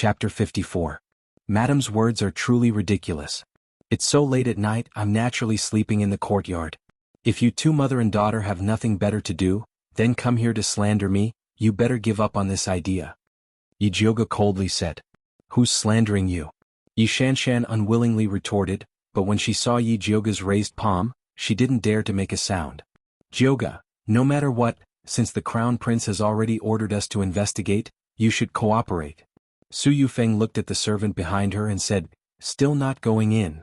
Chapter 54. Madam's words are truly ridiculous. It's so late at night, I'm naturally sleeping in the courtyard. If you two mother and daughter have nothing better to do, then come here to slander me, you better give up on this idea. Yi Jioge coldly said. Who's slandering you? Yi Shanshan unwillingly retorted, but when she saw Yi Jioge's raised palm, she didn't dare to make a sound. Jioge, no matter what, since the Crown Prince has already ordered us to investigate, you should cooperate. Su Yufeng looked at the servant behind her and said, still not going in.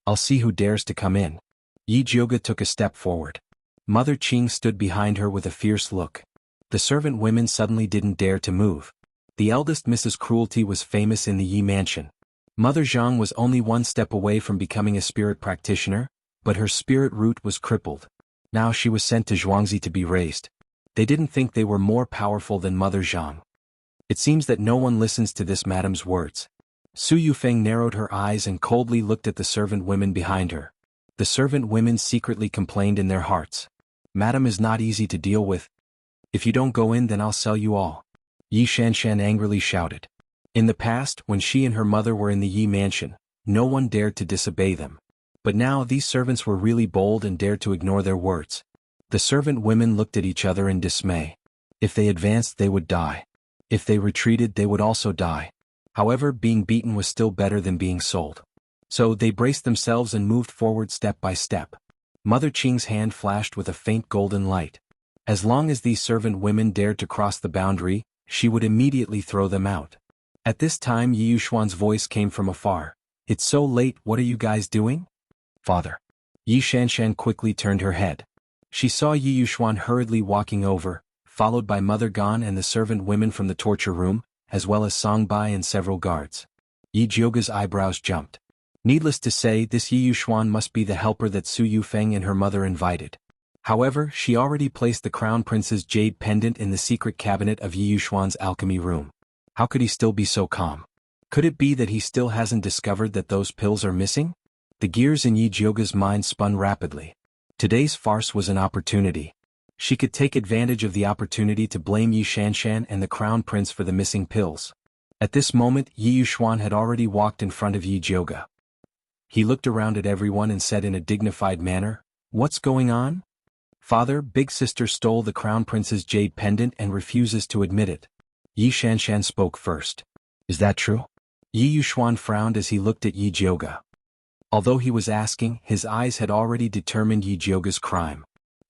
I'll see who dares to come in. Yi Jioge took a step forward. Mother Qing stood behind her with a fierce look. The servant women suddenly didn't dare to move. The eldest Mrs. Cruelty was famous in the Yi mansion. Mother Zhang was only one step away from becoming a spirit practitioner, but her spirit root was crippled. Now she was sent to Zhuangzi to be raised. They didn't think they were more powerful than Mother Zhang. It seems that no one listens to this madam's words. Su Yufeng narrowed her eyes and coldly looked at the servant women behind her. The servant women secretly complained in their hearts. Madam is not easy to deal with. If you don't go in, then I'll sell you all. Yi Shanshan angrily shouted. In the past, when she and her mother were in the Yi mansion, no one dared to disobey them. But now these servants were really bold and dared to ignore their words. The servant women looked at each other in dismay. If they advanced, they would die. If they retreated, they would also die. However, being beaten was still better than being sold. So they braced themselves and moved forward step by step. Mother Qing's hand flashed with a faint golden light. As long as these servant women dared to cross the boundary, she would immediately throw them out. At this time Yi Yuxuan's voice came from afar. It's so late, what are you guys doing? Father. Yi Shanshan quickly turned her head. She saw Yi Yuxuan hurriedly walking over, followed by Mother Gan and the servant women from the torture room, as well as Song Bai and several guards. Yi Jioge's eyebrows jumped. Needless to say, this Yi Yuxuan must be the helper that Su Yufeng and her mother invited. However, she already placed the Crown Prince's jade pendant in the secret cabinet of Yi Yuxuan's alchemy room. How could he still be so calm? Could it be that he still hasn't discovered that those pills are missing? The gears in Yi Jioge's mind spun rapidly. Today's farce was an opportunity. She could take advantage of the opportunity to blame Yi Shanshan and the Crown Prince for the missing pills. At this moment, Yi Yuxuan had already walked in front of Yi Jioge. He looked around at everyone and said in a dignified manner, What's going on? Father, big sister stole the Crown Prince's jade pendant and refuses to admit it. Yi Shanshan spoke first. Is that true? Yi Yuxuan frowned as he looked at Yi Jioge. Although he was asking, his eyes had already determined Yi Jioge's crime.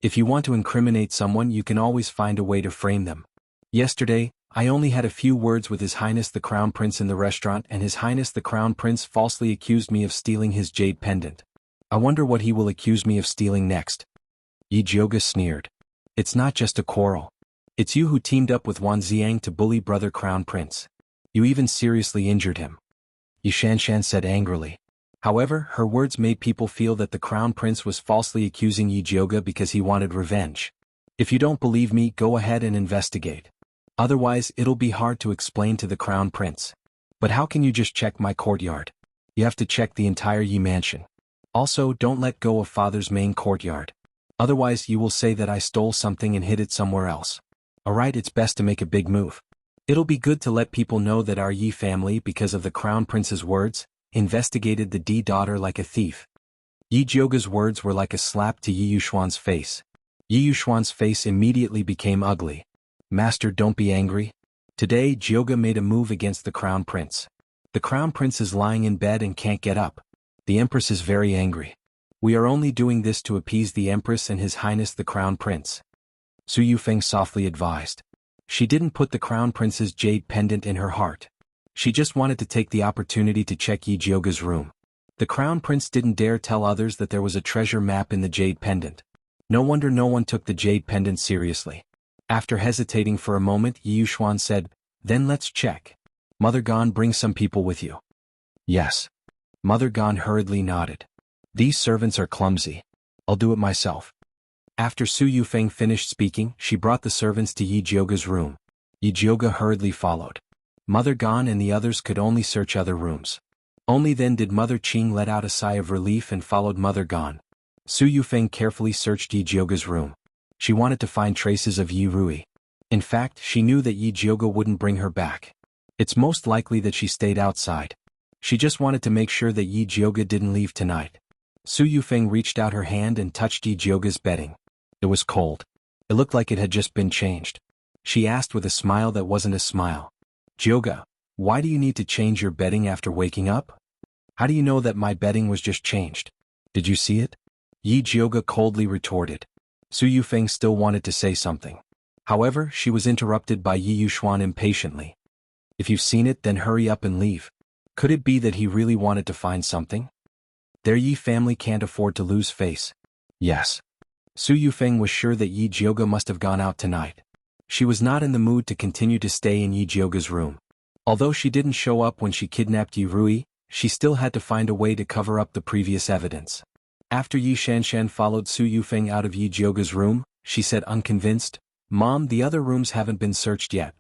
If you want to incriminate someone, you can always find a way to frame them. Yesterday, I only had a few words with His Highness the Crown Prince in the restaurant, and His Highness the Crown Prince falsely accused me of stealing his jade pendant. I wonder what he will accuse me of stealing next. Yi Jioge sneered. It's not just a quarrel. It's you who teamed up with Wan Xiang to bully brother Crown Prince. You even seriously injured him. Yi Shanshan said angrily. However, her words made people feel that the Crown Prince was falsely accusing Yi Jioge because he wanted revenge. If you don't believe me, go ahead and investigate. Otherwise, it'll be hard to explain to the Crown Prince. But how can you just check my courtyard? You have to check the entire Yi mansion. Also, don't let go of father's main courtyard. Otherwise, you will say that I stole something and hid it somewhere else. Alright, it's best to make a big move. It'll be good to let people know that our Yi family, because of the Crown Prince's words, investigated the D daughter like a thief. Yi Jioge's words were like a slap to Yi Yuxuan's face. Yi Yuxuan's face immediately became ugly. Master, don't be angry. Today, Jioge made a move against the Crown Prince. The Crown Prince is lying in bed and can't get up. The Empress is very angry. We are only doing this to appease the Empress and His Highness the Crown Prince. Su Yufeng softly advised. She didn't put the Crown Prince's jade pendant in her heart. She just wanted to take the opportunity to check Yi Jioge's room. The Crown Prince didn't dare tell others that there was a treasure map in the jade pendant. No wonder no one took the jade pendant seriously. After hesitating for a moment, Yi Yuxuan said, Then let's check. Mother Gan, bring some people with you. Yes. Mother Gan hurriedly nodded. These servants are clumsy. I'll do it myself. After Su Yufeng finished speaking, she brought the servants to Yi Jioge's room. Yi Jioge hurriedly followed. Mother Gan and the others could only search other rooms. Only then did Mother Qing let out a sigh of relief and followed Mother Gan. Su Yufeng carefully searched Yi Jioge's room. She wanted to find traces of Yi Rui. In fact, she knew that Yi Jioge wouldn't bring her back. It's most likely that she stayed outside. She just wanted to make sure that Yi Jioga didn't leave tonight. Su Yufeng reached out her hand and touched Yi Jioga's bedding. It was cold. It looked like it had just been changed. She asked with a smile that wasn't a smile. Jioga, why do you need to change your bedding after waking up? How do you know that my bedding was just changed? Did you see it? Yi Jioga coldly retorted. Su Yufeng still wanted to say something. However, she was interrupted by Yi Yuxuan impatiently. If you've seen it, then hurry up and leave. Could it be that he really wanted to find something? Their Yi family can't afford to lose face. Yes. Su Yufeng was sure that Yi Jioga must have gone out tonight. She was not in the mood to continue to stay in Yi Jioga's room. Although she didn't show up when she kidnapped Yi Rui, she still had to find a way to cover up the previous evidence. After Yi Shanshan followed Su Yufeng out of Yi Jioga's room, she said unconvinced, Mom, the other rooms haven't been searched yet.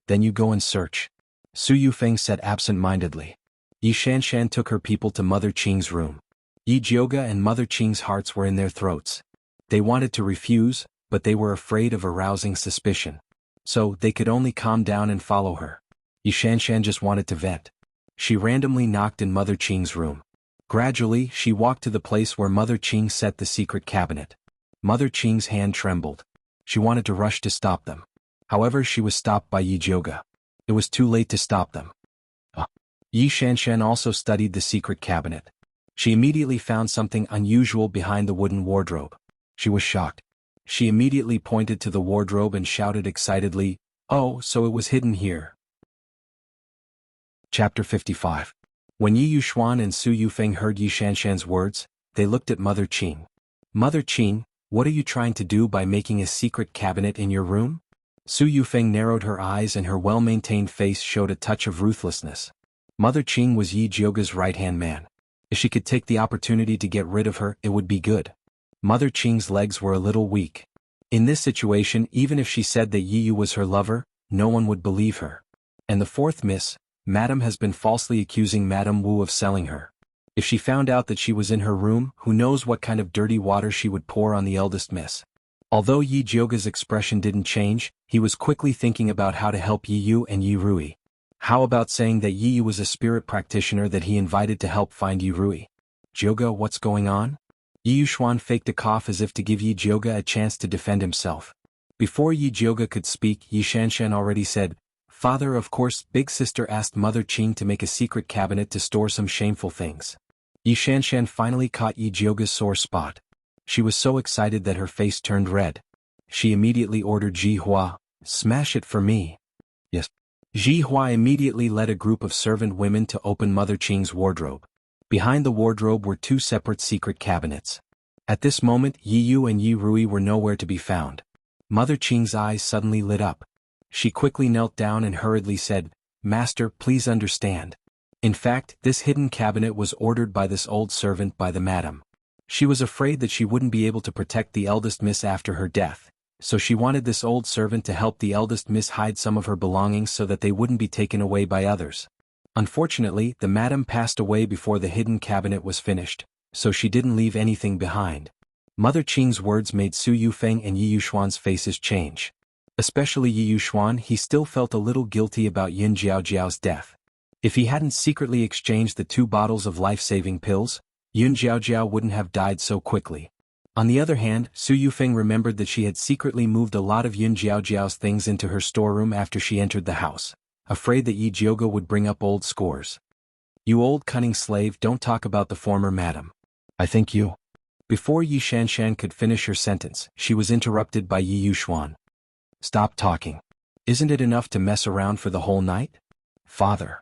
Then you go and search. Su Yufeng said absent-mindedly. Yi Shanshan took her people to Mother Qing's room. Yi Jioga and Mother Qing's hearts were in their throats. They wanted to refuse, but they were afraid of arousing suspicion. So, they could only calm down and follow her. Yi Shanshan just wanted to vent. She randomly knocked in Mother Qing's room. Gradually, she walked to the place where Mother Qing set the secret cabinet. Mother Qing's hand trembled. She wanted to rush to stop them. However, she was stopped by Yi Jioga. It was too late to stop them. Yi Shanshan also studied the secret cabinet. She immediately found something unusual behind the wooden wardrobe. She was shocked. She immediately pointed to the wardrobe and shouted excitedly, "Oh, so it was hidden here." Chapter 55. When Yi Yuxuan and Su Yufeng heard Yi Shanshan's words, they looked at Mother Qing. Mother Qing, what are you trying to do by making a secret cabinet in your room? Su Yufeng narrowed her eyes and her well-maintained face showed a touch of ruthlessness. Mother Qing was Yi Jioga's right-hand man. If she could take the opportunity to get rid of her, it would be good. Mother Qing's legs were a little weak. In this situation, even if she said that Yi Yu was her lover, no one would believe her. And the fourth miss, Madam has been falsely accusing Madam Wu of selling her. If she found out that she was in her room, who knows what kind of dirty water she would pour on the eldest miss. Although Yi Jioga's expression didn't change, he was quickly thinking about how to help Yi Yu and Yi Rui. How about saying that Yi Yu was a spirit practitioner that he invited to help find Yi Rui? Jioga, what's going on? Yi Yuxuan faked a cough as if to give Yi Jioga a chance to defend himself. Before Yi Jioga could speak, Yi Shanshan already said, Father, of course, Big Sister asked Mother Qing to make a secret cabinet to store some shameful things. Yi Shanshan finally caught Yi Jioga's sore spot. She was so excited that her face turned red. She immediately ordered Ji Hua, smash it for me. Yes. Ji Hua immediately led a group of servant women to open Mother Qing's wardrobe. Behind the wardrobe were two separate secret cabinets. At this moment, Yi Yu and Yi Rui were nowhere to be found. Mother Qing's eyes suddenly lit up. She quickly knelt down and hurriedly said, Master, please understand. In fact, this hidden cabinet was ordered by this old servant by the madam. She was afraid that she wouldn't be able to protect the eldest miss after her death, so she wanted this old servant to help the eldest miss hide some of her belongings so that they wouldn't be taken away by others. Unfortunately, the madam passed away before the hidden cabinet was finished, so she didn't leave anything behind. Mother Qing's words made Su Yufeng and Yi Yuxuan's faces change. Especially Yi Yuxuan, he still felt a little guilty about Yin Jiaojiao's death. If he hadn't secretly exchanged the 2 bottles of life-saving pills, Yin Jiaojiao wouldn't have died so quickly. On the other hand, Su Yufeng remembered that she had secretly moved a lot of Yin Jiaojiao's things into her storeroom after she entered the house, afraid that Yi Jioga would bring up old scores. You old cunning slave, don't talk about the former madam. I think you. Before Yi Shanshan could finish her sentence, she was interrupted by Yi Yuxuan. Stop talking. Isn't it enough to mess around for the whole night? Father.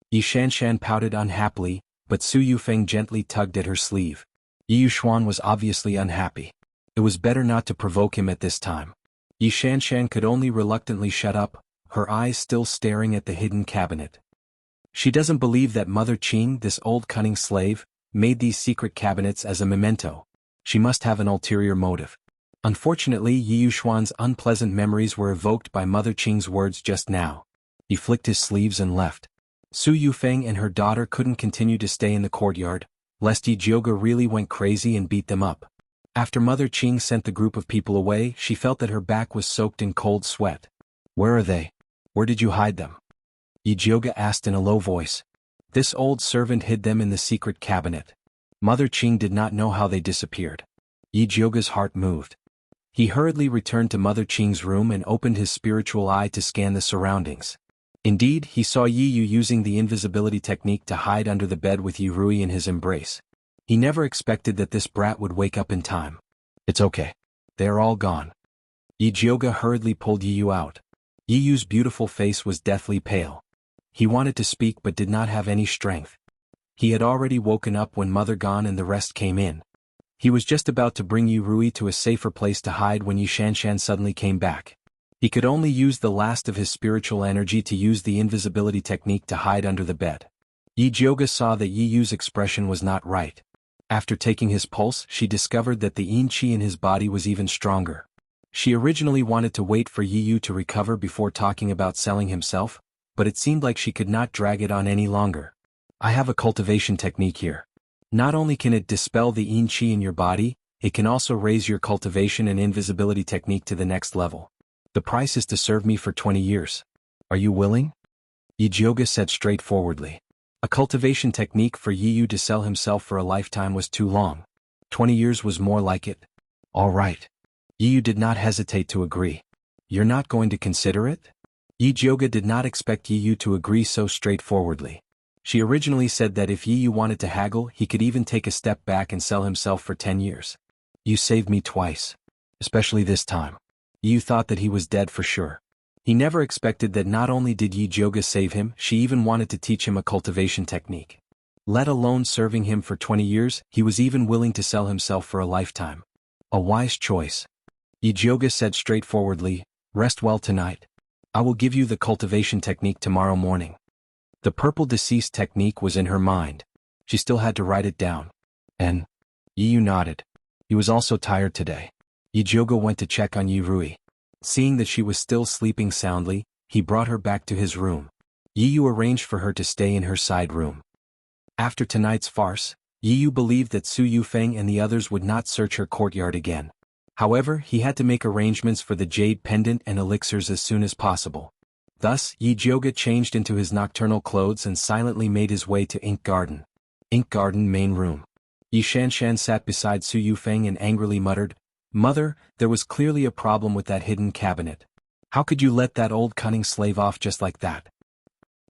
Yi Shanshan pouted unhappily, but Su Yufeng gently tugged at her sleeve. Yi Yuxuan was obviously unhappy. It was better not to provoke him at this time. Yi Shanshan could only reluctantly shut up, her eyes still staring at the hidden cabinet. She doesn't believe that Mother Qing, this old cunning slave, made these secret cabinets as a memento. She must have an ulterior motive. Unfortunately, Yi Yuxuan's unpleasant memories were evoked by Mother Qing's words just now. He flicked his sleeves and left. Su Yufeng and her daughter couldn't continue to stay in the courtyard, lest Yi Jioga really went crazy and beat them up. After Mother Qing sent the group of people away, she felt that her back was soaked in cold sweat. Where are they? Where did you hide them? Yi Jioga asked in a low voice. This old servant hid them in the secret cabinet. Mother Qing did not know how they disappeared. Yi Jioga's heart moved. He hurriedly returned to Mother Qing's room and opened his spiritual eye to scan the surroundings. Indeed, he saw Yi Yu using the invisibility technique to hide under the bed with Yi Rui in his embrace. He never expected that this brat would wake up in time. It's okay. They are all gone. Yi Jioga hurriedly pulled Yi Yu out. Yi Yu's beautiful face was deathly pale. He wanted to speak but did not have any strength. He had already woken up when Mother Gan and the rest came in. He was just about to bring Yi Rui to a safer place to hide when Yi Shanshan suddenly came back. He could only use the last of his spiritual energy to use the invisibility technique to hide under the bed. Yi Jioga saw that Yi Yu's expression was not right. After taking his pulse, she discovered that the yin qi in his body was even stronger. She originally wanted to wait for Yi Yu to recover before talking about selling himself, but it seemed like she could not drag it on any longer. I have a cultivation technique here. Not only can it dispel the yin qi in your body, it can also raise your cultivation and invisibility technique to the next level. The price is to serve me for 20 years. Are you willing? Yi Jioga said straightforwardly. A cultivation technique for Yi Yu to sell himself for a lifetime was too long. 20 years was more like it. All right. Yi Yu did not hesitate to agree. You're not going to consider it? Yi Jioga did not expect Yi Yu to agree so straightforwardly. She originally said that if Yi Yu wanted to haggle, he could even take a step back and sell himself for 10 years. You saved me twice. Especially this time. Yi Yu thought that he was dead for sure. He never expected that not only did Yi Jioga save him, she even wanted to teach him a cultivation technique. Let alone serving him for 20 years, he was even willing to sell himself for a lifetime. A wise choice. Yi Jioga said straightforwardly, rest well tonight. I will give you the cultivation technique tomorrow morning. The purple deceased technique was in her mind. She still had to write it down. And Yi Yu nodded. He was also tired today. Yi Jioga went to check on Yi Rui. Seeing that she was still sleeping soundly, he brought her back to his room. Yi Yu arranged for her to stay in her side room. After tonight's farce, Yi Yu believed that Su Yufeng and the others would not search her courtyard again. However, he had to make arrangements for the jade pendant and elixirs as soon as possible. Thus, Yi Jioga changed into his nocturnal clothes and silently made his way to Ink Garden. Ink Garden main room. Yi Shanshan sat beside Su Yufeng and angrily muttered, Mother, there was clearly a problem with that hidden cabinet. How could you let that old cunning slave off just like that?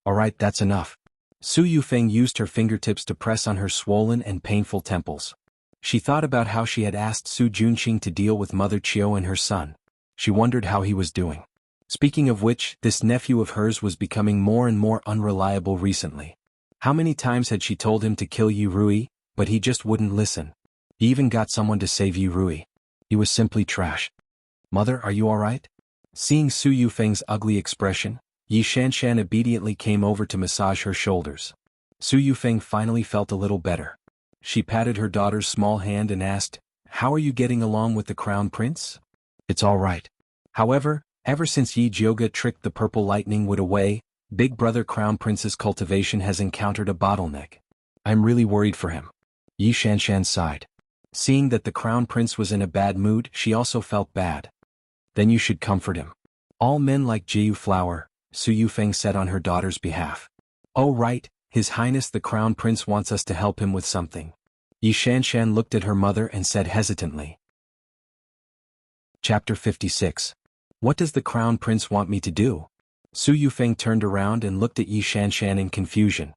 Alright, that's enough. Su Yufeng used her fingertips to press on her swollen and painful temples. She thought about how she had asked Su Junqing to deal with Mother Chiao and her son. She wondered how he was doing. Speaking of which, this nephew of hers was becoming more and more unreliable recently. How many times had she told him to kill Yi Rui, but he just wouldn't listen. He even got someone to save Yi Rui. He was simply trash. Mother, are you alright? Seeing Su Yufeng's ugly expression, Yi Shanshan obediently came over to massage her shoulders. Su Yufeng finally felt a little better. She patted her daughter's small hand and asked, How are you getting along with the Crown Prince? It's alright. However, ever since Yi Jioga tricked the purple lightning wood away, Big Brother Crown Prince's cultivation has encountered a bottleneck. I'm really worried for him. Yi Shanshan sighed. Seeing that the Crown Prince was in a bad mood, she also felt bad. Then you should comfort him. All men like Jiu Flower, Su Yufeng said on her daughter's behalf. Oh right, His Highness the Crown Prince wants us to help him with something. Yi Shanshan looked at her mother and said hesitantly. Chapter 56. What does the Crown Prince want me to do? Su Yufeng turned around and looked at Yi Shanshan in confusion.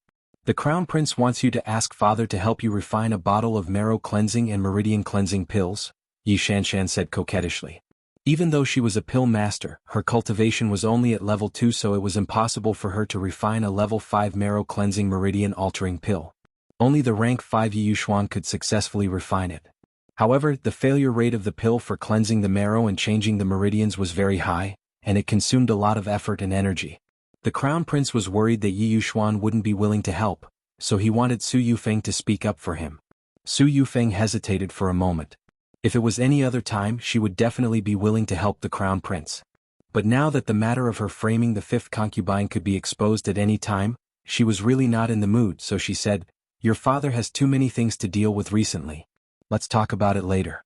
The Crown Prince wants you to ask Father to help you refine a bottle of marrow cleansing and meridian cleansing pills, Yi Shanshan said coquettishly. Even though she was a pill master, her cultivation was only at level 2, so it was impossible for her to refine a level 5 marrow cleansing meridian altering pill. Only the rank 5 Yi Yuxuan could successfully refine it. However, the failure rate of the pill for cleansing the marrow and changing the meridians was very high, and it consumed a lot of effort and energy. The Crown Prince was worried that Yi Yuxuan wouldn't be willing to help, so he wanted Su Yufeng to speak up for him. Su Yufeng hesitated for a moment. If it was any other time, she would definitely be willing to help the Crown Prince. But now that the matter of her framing the 5th concubine could be exposed at any time, she was really not in the mood, so she said, Your father has too many things to deal with recently. Let's talk about it later.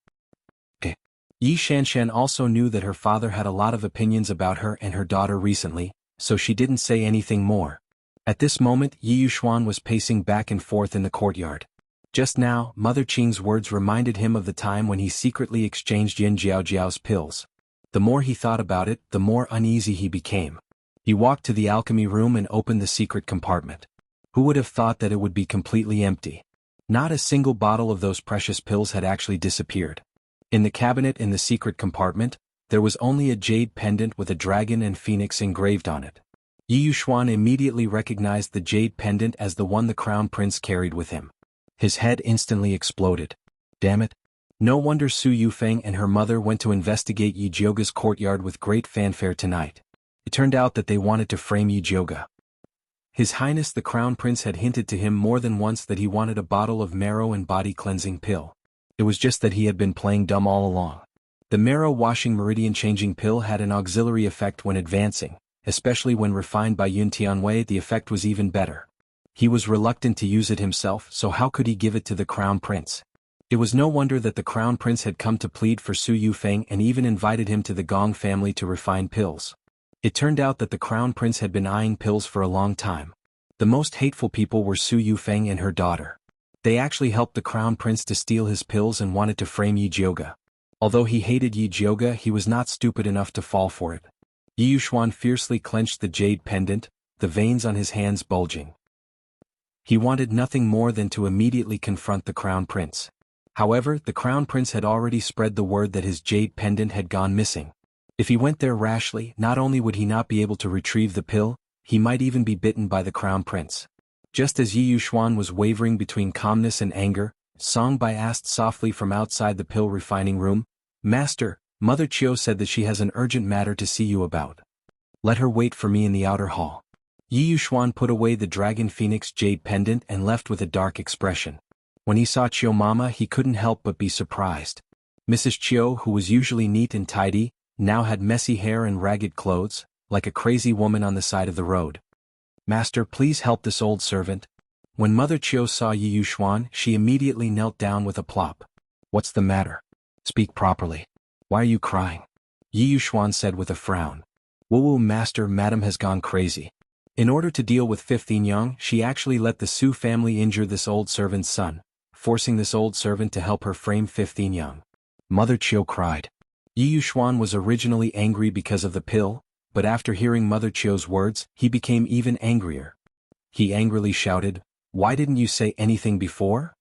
Okay. Yi Shanshan also knew that her father had a lot of opinions about her and her daughter recently, so she didn't say anything more. At this moment Yi Yuxuan was pacing back and forth in the courtyard. Just now, Mother Qing's words reminded him of the time when he secretly exchanged Yin Jiaojiao's pills. The more he thought about it, the more uneasy he became. He walked to the alchemy room and opened the secret compartment. Who would have thought that it would be completely empty? Not a single bottle of those precious pills had actually disappeared. In the cabinet in the secret compartment, there was only a jade pendant with a dragon and phoenix engraved on it. Yi Yuxuan immediately recognized the jade pendant as the one the crown prince carried with him. His head instantly exploded. Damn it. No wonder Su Yufeng and her mother went to investigate Yi Jiuge's courtyard with great fanfare tonight. It turned out that they wanted to frame Yi Jiuge. His Highness the Crown Prince had hinted to him more than once that he wanted a bottle of marrow and body cleansing pill. It was just that he had been playing dumb all along. The marrow washing meridian changing pill had an auxiliary effect when advancing, especially when refined by Yun Tianwei. The effect was even better. He was reluctant to use it himself, so how could he give it to the Crown Prince? It was no wonder that the Crown Prince had come to plead for Su Yufeng and even invited him to the Gong family to refine pills. It turned out that the Crown Prince had been eyeing pills for a long time. The most hateful people were Su Yufeng and her daughter. They actually helped the Crown Prince to steal his pills and wanted to frame Yi Jiuge. Although he hated Yi Jiuge, he was not stupid enough to fall for it. Yi Yuxuan fiercely clenched the jade pendant, the veins on his hands bulging. He wanted nothing more than to immediately confront the Crown Prince. However, the Crown Prince had already spread the word that his jade pendant had gone missing. If he went there rashly, not only would he not be able to retrieve the pill, he might even be bitten by the Crown Prince. Just as Yi Yuxuan was wavering between calmness and anger, Songbai asked softly from outside the pill refining room, "Master, Mother Qiu said that she has an urgent matter to see you about. Let her wait for me in the outer hall." Yi Yuxuan put away the dragon phoenix jade pendant and left with a dark expression. When he saw Qiu Mama, he couldn't help but be surprised. Mrs. Qiu, who was usually neat and tidy, now had messy hair and ragged clothes, like a crazy woman on the side of the road. "Master, please help this old servant." When Mother Qiu saw Yi Yuxuan, she immediately knelt down with a plop. "What's the matter? Speak properly. Why are you crying?" Yi Yuxuan said with a frown. "Woo, master, madam has gone crazy. In order to deal with 15 Young, she actually let the Su family injure this old servant's son, forcing this old servant to help her frame 15 Young." Mother Qiu cried. Yi Yuxuan was originally angry because of the pill, but after hearing Mother Qiu's words, he became even angrier. He angrily shouted, "Why didn't you say anything before?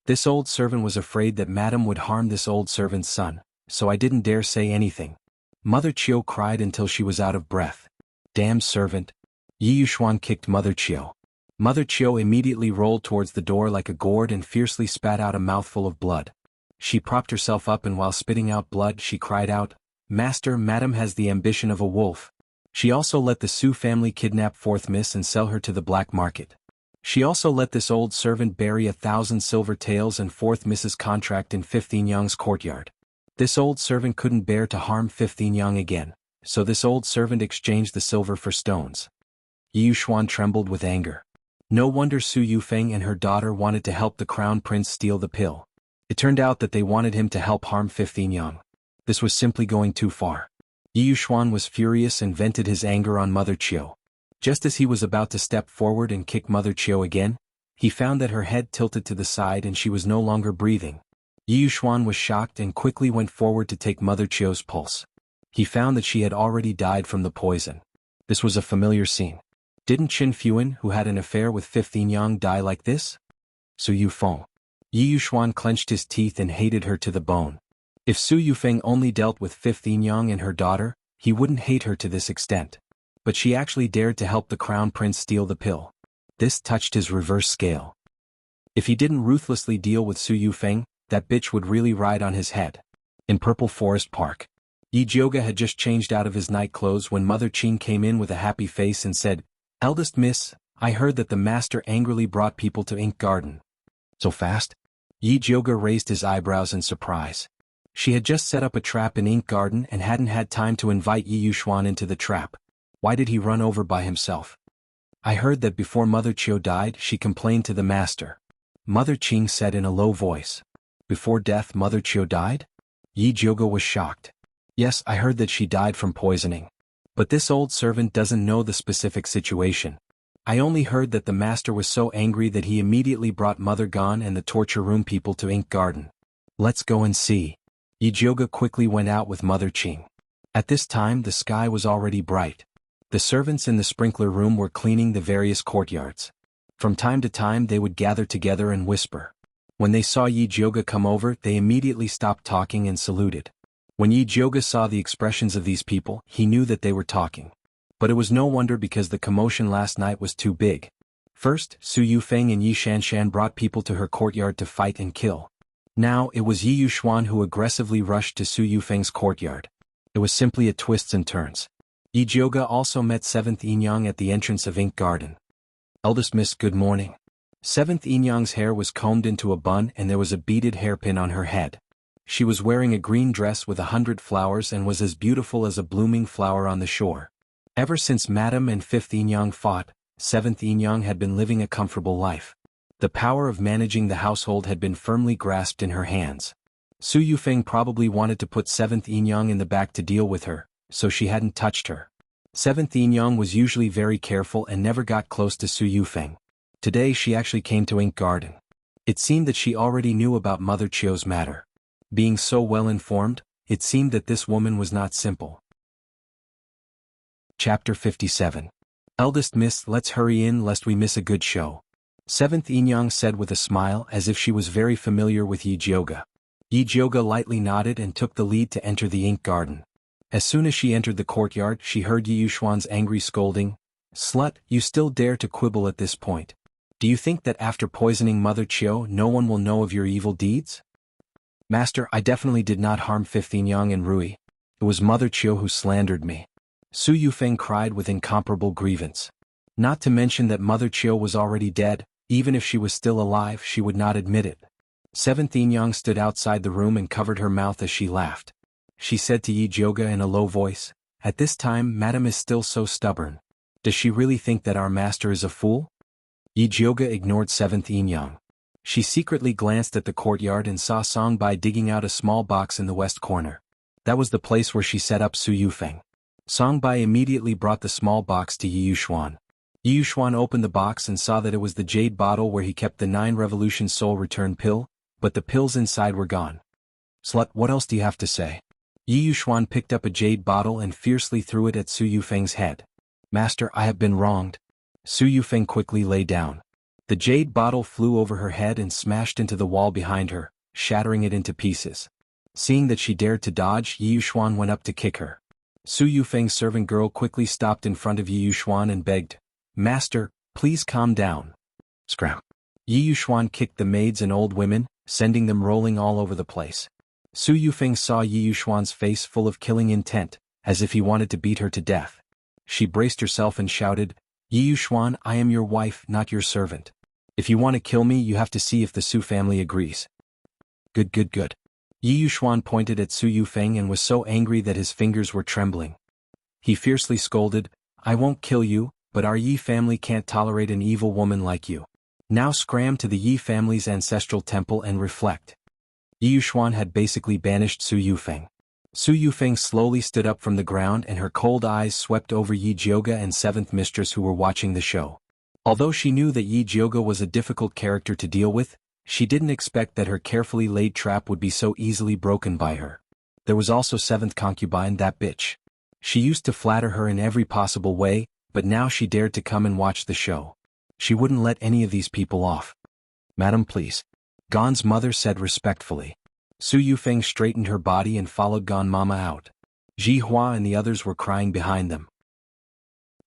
This old servant was afraid that madam would harm this old servant's son, so I didn't dare say anything." Mother Qiu cried until she was out of breath. "Damn servant." Yi Yuxuan kicked Mother Qiu. Mother Qiu immediately rolled towards the door like a gourd and fiercely spat out a mouthful of blood. She propped herself up and while spitting out blood she cried out, "Master, madam has the ambition of a wolf." She also let the Su family kidnap fourth miss and sell her to the black market. She also let this old servant bury 1,000 silver taels and fourth miss's contract in 15 Young's courtyard. This old servant couldn't bear to harm 15 Young again, so this old servant exchanged the silver for stones. Yi Yuxuan trembled with anger. No wonder Su Yufeng and her daughter wanted to help the Crown Prince steal the pill. It turned out that they wanted him to help harm 15 Young. This was simply going too far. Yi Yuxuan was furious and vented his anger on Mother Qiu. Just as he was about to step forward and kick Mother Qiu again, he found that her head tilted to the side and she was no longer breathing. Yi Yuxuan was shocked and quickly went forward to take Mother Qiu's pulse. He found that she had already died from the poison. This was a familiar scene. Didn't Qin Fuan, who had an affair with 15 Yang, die like this? Su Yufeng. Yi Yuxuan clenched his teeth and hated her to the bone. If Su Yufeng only dealt with 15 Yang and her daughter, he wouldn't hate her to this extent. But she actually dared to help the Crown Prince steal the pill. This touched his reverse scale. If he didn't ruthlessly deal with Su Yufeng, that bitch would really ride on his head. In Purple Forest Park. Yi Jiuge had just changed out of his night clothes when Mother Qing came in with a happy face and said, "Eldest miss, I heard that the master angrily brought people to Ink Garden." "So fast?" Yi Jiuge raised his eyebrows in surprise. She had just set up a trap in Ink Garden and hadn't had time to invite Yi Yuxuan into the trap. Why did he run over by himself? "I heard that before Mother Qiu died she complained to the master." Mother Qing said in a low voice. "Before death Mother Qiu died?" Yi Jiuge was shocked. "Yes, I heard that she died from poisoning." But this old servant doesn't know the specific situation. I only heard that the master was so angry that he immediately brought Mother Gone and the torture room people to Ink Garden. Let's go and see. Yijioga quickly went out with Mother Qing. At this time the sky was already bright. The servants in the sprinkler room were cleaning the various courtyards. From time to time they would gather together and whisper. When they saw Yijioga come over, they immediately stopped talking and saluted. When Yijioga saw the expressions of these people, he knew that they were talking. But it was no wonder because the commotion last night was too big. First, Su Yufeng and Yi Shanshan brought people to her courtyard to fight and kill. Now, it was Yi Yuxuan who aggressively rushed to Su Yufeng's courtyard. It was simply a twists and turns. Yijioga also met 7th Yinyang at the entrance of Ink Garden. Eldest Miss, good morning. 7th Yinyang's hair was combed into a bun and there was a beaded hairpin on her head. She was wearing a green dress with 100 flowers and was as beautiful as a blooming flower on the shore. Ever since Madam and 5th Yinyang fought, 7th Yinyang had been living a comfortable life. The power of managing the household had been firmly grasped in her hands. Su Yufeng probably wanted to put 7th Yinyang in the back to deal with her, so she hadn't touched her. 7th Yinyang was usually very careful and never got close to Su Yufeng. Today she actually came to Ink Garden. It seemed that she already knew about Mother Chio's matter. Being so well informed, it seemed that this woman was not simple. Chapter 57. Eldest Miss, let's hurry in lest we miss a good show. 7th Yinyang said with a smile as if she was very familiar with Yijioga. Yijioga lightly nodded and took the lead to enter the Ink Garden. As soon as she entered the courtyard, she heard Yi Yuxuan's angry scolding. Slut, you still dare to quibble at this point. Do you think that after poisoning Mother Chio no one will know of your evil deeds? Master, I definitely did not harm 5th Yinyang and Rui. It was Mother Chio who slandered me. Su Yufeng cried with incomparable grievance. Not to mention that Mother Chio was already dead. Even if she was still alive, she would not admit it. 7th Yinyang stood outside the room and covered her mouth as she laughed. She said to Yijioga in a low voice, "At this time Madam is still so stubborn. Does she really think that our master is a fool?" Yijioga ignored 7th Yinyang. She secretly glanced at the courtyard and saw Songbai digging out a small box in the west corner. That was the place where she set up Su Yufeng. Songbai immediately brought the small box to Yi Yuxuan. Yi Yuxuan opened the box and saw that it was the jade bottle where he kept the 9 Revolution Soul Return pill, but the pills inside were gone. Slut, what else do you have to say? Yi Yuxuan picked up a jade bottle and fiercely threw it at Su Yufeng's head. Master, I have been wronged. Su Yufeng quickly lay down. The jade bottle flew over her head and smashed into the wall behind her, shattering it into pieces. Seeing that she dared to dodge, Yi Yuxuan went up to kick her. Su Yufeng's servant girl quickly stopped in front of Yi Yuxuan and begged, "Master, please calm down." Scram. Yi Yuxuan kicked the maids and old women, sending them rolling all over the place. Su Yufeng saw Yi Yuxuan's face full of killing intent, as if he wanted to beat her to death. She braced herself and shouted, "Yi Yuxuan, I am your wife, not your servant. If you want to kill me, you have to see if the Su family agrees." Good, good, good. Yi Yuxuan pointed at Su Yufeng and was so angry that his fingers were trembling. He fiercely scolded, "I won't kill you, but our Yi family can't tolerate an evil woman like you. Now scram to the Yi family's ancestral temple and reflect." Yi Yuxuan had basically banished Su Yufeng. Su Yufeng slowly stood up from the ground and her cold eyes swept over Yijioga and 7th Mistress who were watching the show. Although she knew that Yijioga was a difficult character to deal with, she didn't expect that her carefully laid trap would be so easily broken by her. There was also 7th concubine, that bitch. She used to flatter her in every possible way, but now she dared to come and watch the show. She wouldn't let any of these people off. "Madam, please." Gon's mother said respectfully. Su Yufeng straightened her body and followed Gon Mama out. Ji Hua and the others were crying behind them.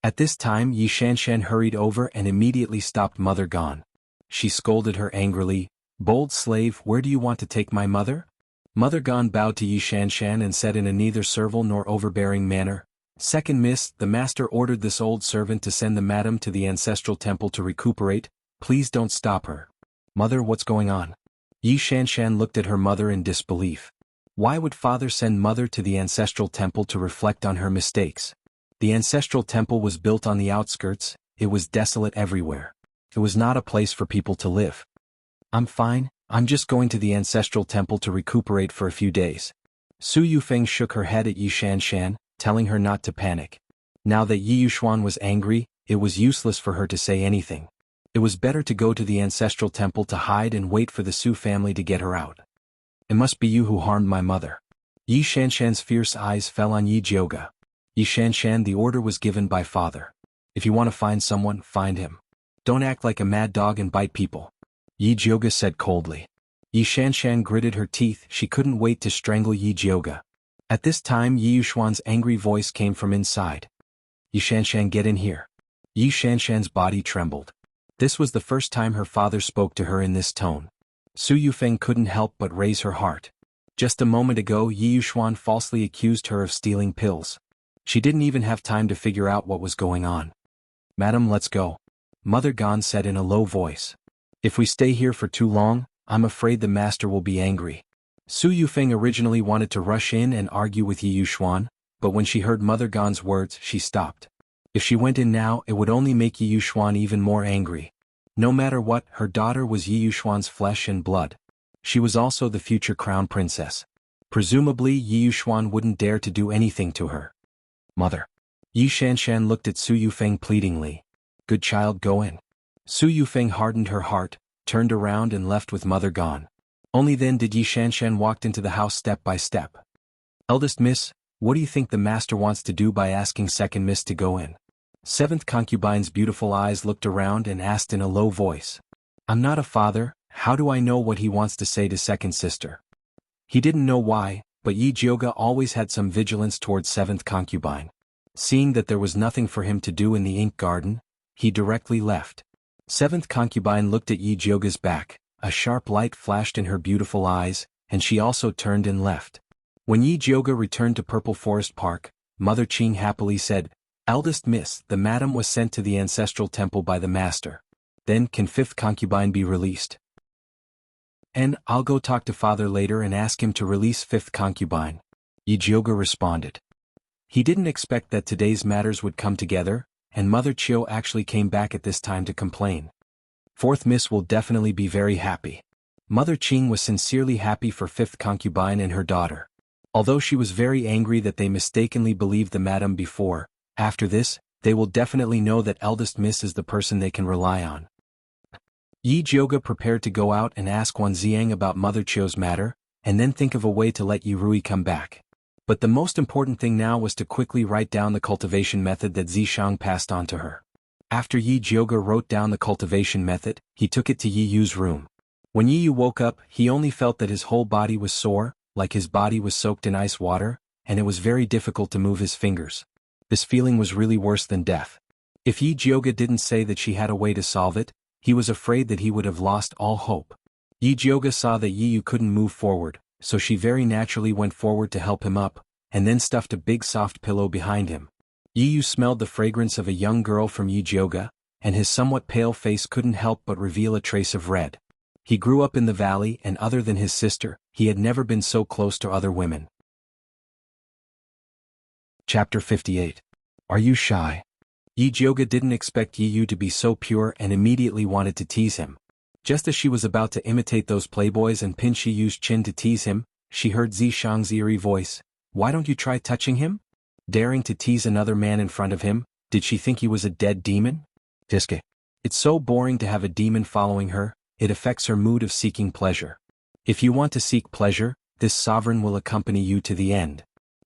At this time Yi Shanshan hurried over and immediately stopped Mother Gon. She scolded her angrily, "Bold slave, where do you want to take my mother?" Mother Gon bowed to Yi Shanshan and said in a neither servile nor overbearing manner, "Second Miss, the master ordered this old servant to send the madam to the ancestral temple to recuperate. Please don't stop her." "Mother, what's going on?" Yi Shanshan looked at her mother in disbelief. Why would father send mother to the ancestral temple to reflect on her mistakes? The ancestral temple was built on the outskirts, it was desolate everywhere. It was not a place for people to live. "I'm fine, I'm just going to the ancestral temple to recuperate for a few days." Su Yufeng shook her head at Yi Shanshan, telling her not to panic. Now that Yi Yuxuan was angry, it was useless for her to say anything. It was better to go to the ancestral temple to hide and wait for the Su family to get her out. It must be you who harmed my mother. Yi Shanshan's fierce eyes fell on Yi Jioge. Yi Shanshan, the order was given by father. If you want to find someone, find him. Don't act like a mad dog and bite people. Yi Jioge said coldly. Yi Shanshan gritted her teeth. She couldn't wait to strangle Yi Jioge. At this time Yi Yuxuan's angry voice came from inside. Yi Shanshan, get in here. Yi Shanshan's body trembled. This was the first time her father spoke to her in this tone. Su Yufeng couldn't help but raise her heart. Just a moment ago Yi Yuxuan falsely accused her of stealing pills. She didn't even have time to figure out what was going on. Madam, let's go. Mother Gan said in a low voice. If we stay here for too long, I'm afraid the master will be angry. Su Yufeng originally wanted to rush in and argue with Yi Yuxuan, but when she heard Mother Gan's words she stopped. If she went in now it would only make Yi Yuxuan even more angry. No matter what, her daughter was Yi Yuxuan's flesh and blood. She was also the future crown princess. Presumably Yi Yuxuan wouldn't dare to do anything to her. Mother. Yi Shanshan looked at Su Yufeng pleadingly. Good child, go in. Su Yufeng hardened her heart, turned around and left with Mother Gan. Only then did Yi Shanshan walk into the house step by step. Eldest miss, what do you think the master wants to do by asking second miss to go in? Seventh concubine's beautiful eyes looked around and asked in a low voice. I'm not a father, how do I know what he wants to say to second sister? He didn't know why, but Yi Jioge always had some vigilance towards seventh concubine. Seeing that there was nothing for him to do in the ink garden, he directly left. Seventh concubine looked at Yi Jioge's back, a sharp light flashed in her beautiful eyes, and she also turned and left. When Yi Jioge returned to Purple Forest Park, Mother Qing happily said, Eldest miss, the madam was sent to the ancestral temple by the master. Then can fifth concubine be released? And I'll go talk to father later and ask him to release fifth concubine. Yi Jioge responded. He didn't expect that today's matters would come together, and Mother Chiu actually came back at this time to complain. Fourth miss will definitely be very happy. Mother Qing was sincerely happy for fifth concubine and her daughter. Although she was very angry that they mistakenly believed the madam before, after this, they will definitely know that eldest miss is the person they can rely on. Yi Jioge prepared to go out and ask Wan Ziang about Mother Chiu's matter, and then think of a way to let Yi Rui come back. But the most important thing now was to quickly write down the cultivation method that Zishang passed on to her. After Yi Jioge wrote down the cultivation method, he took it to Yi Yu's room. When Yi Yu woke up, he only felt that his whole body was sore, like his body was soaked in ice water, and it was very difficult to move his fingers. This feeling was really worse than death. If Yi Jioge didn't say that she had a way to solve it, he was afraid that he would have lost all hope. Yi Jioge saw that Yi Yu couldn't move forward, so she very naturally went forward to help him up, and then stuffed a big soft pillow behind him. Yi Yu smelled the fragrance of a young girl from Yi Jioge, and his somewhat pale face couldn't help but reveal a trace of red. He grew up in the valley and other than his sister, he had never been so close to other women. Chapter 58. Are you shy? Yi Jioge didn't expect Yi Yu to be so pure and immediately wanted to tease him. Just as she was about to imitate those playboys and pinch Yi Yu's chin to tease him, she heard Zishang's eerie voice. Why don't you try touching him? Daring to tease another man in front of him, did she think he was a dead demon? Tiske. It's so boring to have a demon following her, it affects her mood of seeking pleasure. If you want to seek pleasure, this sovereign will accompany you to the end.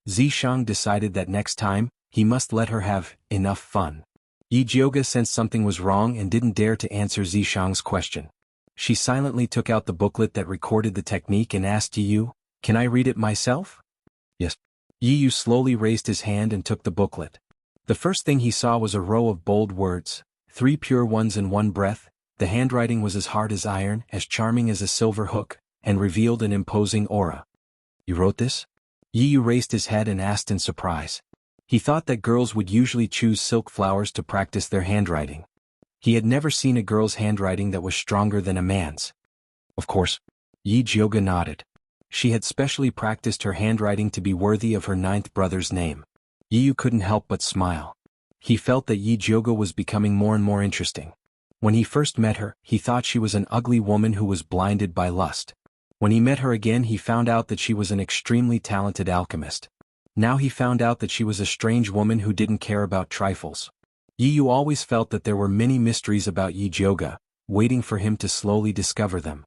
Zishang decided that next time, he must let her have enough fun. Yi Jioge sensed something was wrong and didn't dare to answer Zishang's question. She silently took out the booklet that recorded the technique and asked Yi Yu, can I read it myself? Yes. Yi Yu slowly raised his hand and took the booklet. The first thing he saw was a row of bold words, 3 pure ones in one breath. The handwriting was as hard as iron, as charming as a silver hook, and revealed an imposing aura. You wrote this? Yi Yu raised his head and asked in surprise. He thought that girls would usually choose silk flowers to practice their handwriting. He had never seen a girl's handwriting that was stronger than a man's. Of course. Yi Jioge nodded. She had specially practiced her handwriting to be worthy of her 9th brother's name. Yi Yu couldn't help but smile. He felt that Yi Jioge was becoming more and more interesting. When he first met her, he thought she was an ugly woman who was blinded by lust. When he met her again he found out that she was an extremely talented alchemist. Now he found out that she was a strange woman who didn't care about trifles. Yi Yu always felt that there were many mysteries about Yi Jioga, waiting for him to slowly discover them.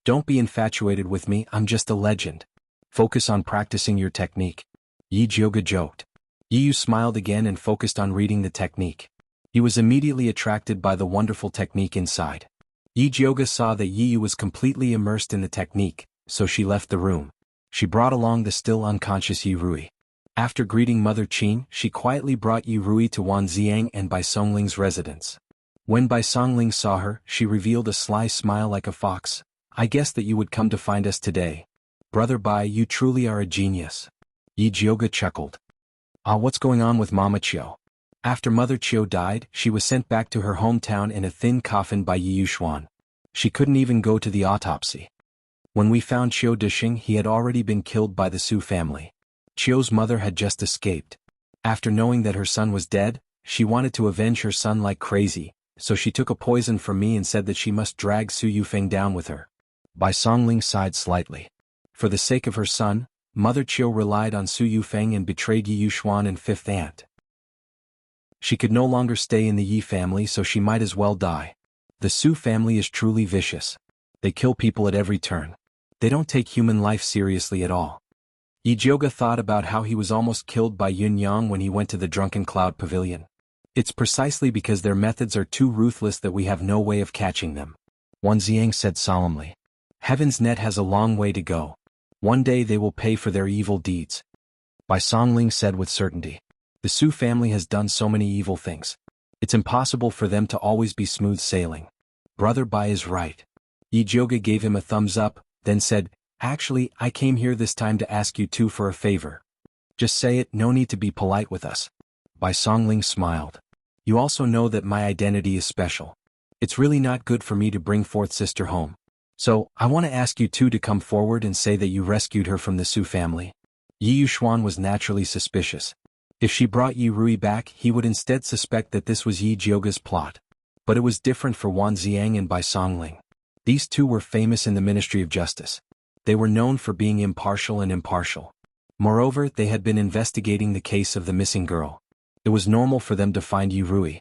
Don't be infatuated with me, I'm just a legend. Focus on practicing your technique. Yi Jioga joked. Yi Yu smiled again and focused on reading the technique. He was immediately attracted by the wonderful technique inside. Yi Jioga saw that Yi Yu was completely immersed in the technique, so she left the room. She brought along the still unconscious Yi Rui. After greeting Mother Qin, she quietly brought Yi Rui to Wan Xiang and Bai Songling's residence. When Bai Songling saw her, she revealed a sly smile like a fox. I guessed that you would come to find us today. Brother Bai, you truly are a genius. Yi Jioga chuckled. What's going on with Mama Qiu? After Mother Qiu died, she was sent back to her hometown in a thin coffin by Yi Yuxuan. She couldn't even go to the autopsy. When we found Qiu Dixing, he had already been killed by the Su family. Qiu's mother had just escaped. After knowing that her son was dead, she wanted to avenge her son like crazy, so she took a poison from me and said that she must drag Su Yufeng down with her. Bai Songling sighed slightly. For the sake of her son, Mother Qiu relied on Su Yufeng and betrayed Yi Yuxuan and fifth aunt. She could no longer stay in the Yi family, so she might as well die. The Su family is truly vicious. They kill people at every turn. They don't take human life seriously at all. Yi Jioga thought about how he was almost killed by Yun Yang when he went to the Drunken Cloud Pavilion. It's precisely because their methods are too ruthless that we have no way of catching them. Wan Xiang said solemnly. Heaven's net has a long way to go. One day they will pay for their evil deeds. Bai Songling said with certainty. The Su family has done so many evil things. It's impossible for them to always be smooth sailing. Brother Bai is right. Yi Jioga gave him a thumbs up, then said, Actually, I came here this time to ask you two for a favor. Just say it, no need to be polite with us. Bai Songling smiled. You also know that my identity is special. It's really not good for me to bring fourth sister home. So, I want to ask you two to come forward and say that you rescued her from the Su family. Yi Yuxuan was naturally suspicious. If she brought Yi Rui back, he would instead suspect that this was Yi Jioga's plot. But it was different for Wan Xiang and Bai Songling. These two were famous in the Ministry of Justice. They were known for being impartial and impartial. Moreover, they had been investigating the case of the missing girl. It was normal for them to find Yi Rui.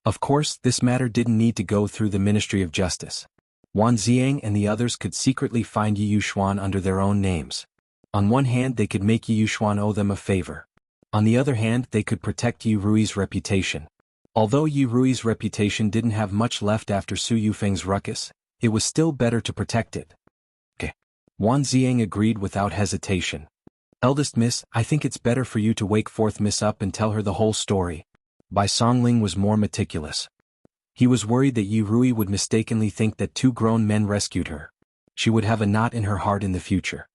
Of course, this matter didn't need to go through the Ministry of Justice. Wan Xiang and the others could secretly find Yi Yuxuan under their own names. On one hand, they could make Yi Yuxuan owe them a favor. On the other hand, they could protect Yi Rui's reputation. Although Yi Rui's reputation didn't have much left after Su Yufeng's ruckus, it was still better to protect it. Wan Xiang agreed without hesitation. Eldest miss, I think it's better for you to wake fourth miss up and tell her the whole story. Bai Songling was more meticulous. He was worried that Yi Rui would mistakenly think that two grown men rescued her. She would have a knot in her heart in the future.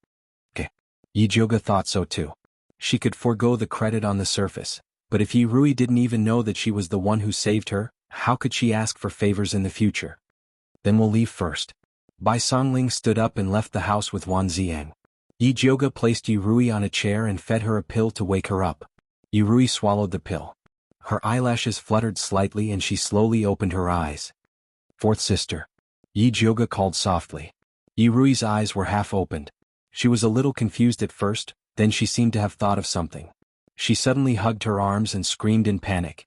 Yi Jioga thought so too. She could forego the credit on the surface, but if Yi Rui didn't even know that she was the one who saved her, how could she ask for favors in the future? Then we'll leave first. Bai Songling stood up and left the house with Wan Xiang. Yi Jioga placed Yi Rui on a chair and fed her a pill to wake her up. Yi Rui swallowed the pill. Her eyelashes fluttered slightly and she slowly opened her eyes. Fourth sister. Yi Jioga called softly. Yi Rui's eyes were half opened. She was a little confused at first, then she seemed to have thought of something. She suddenly hugged her arms and screamed in panic.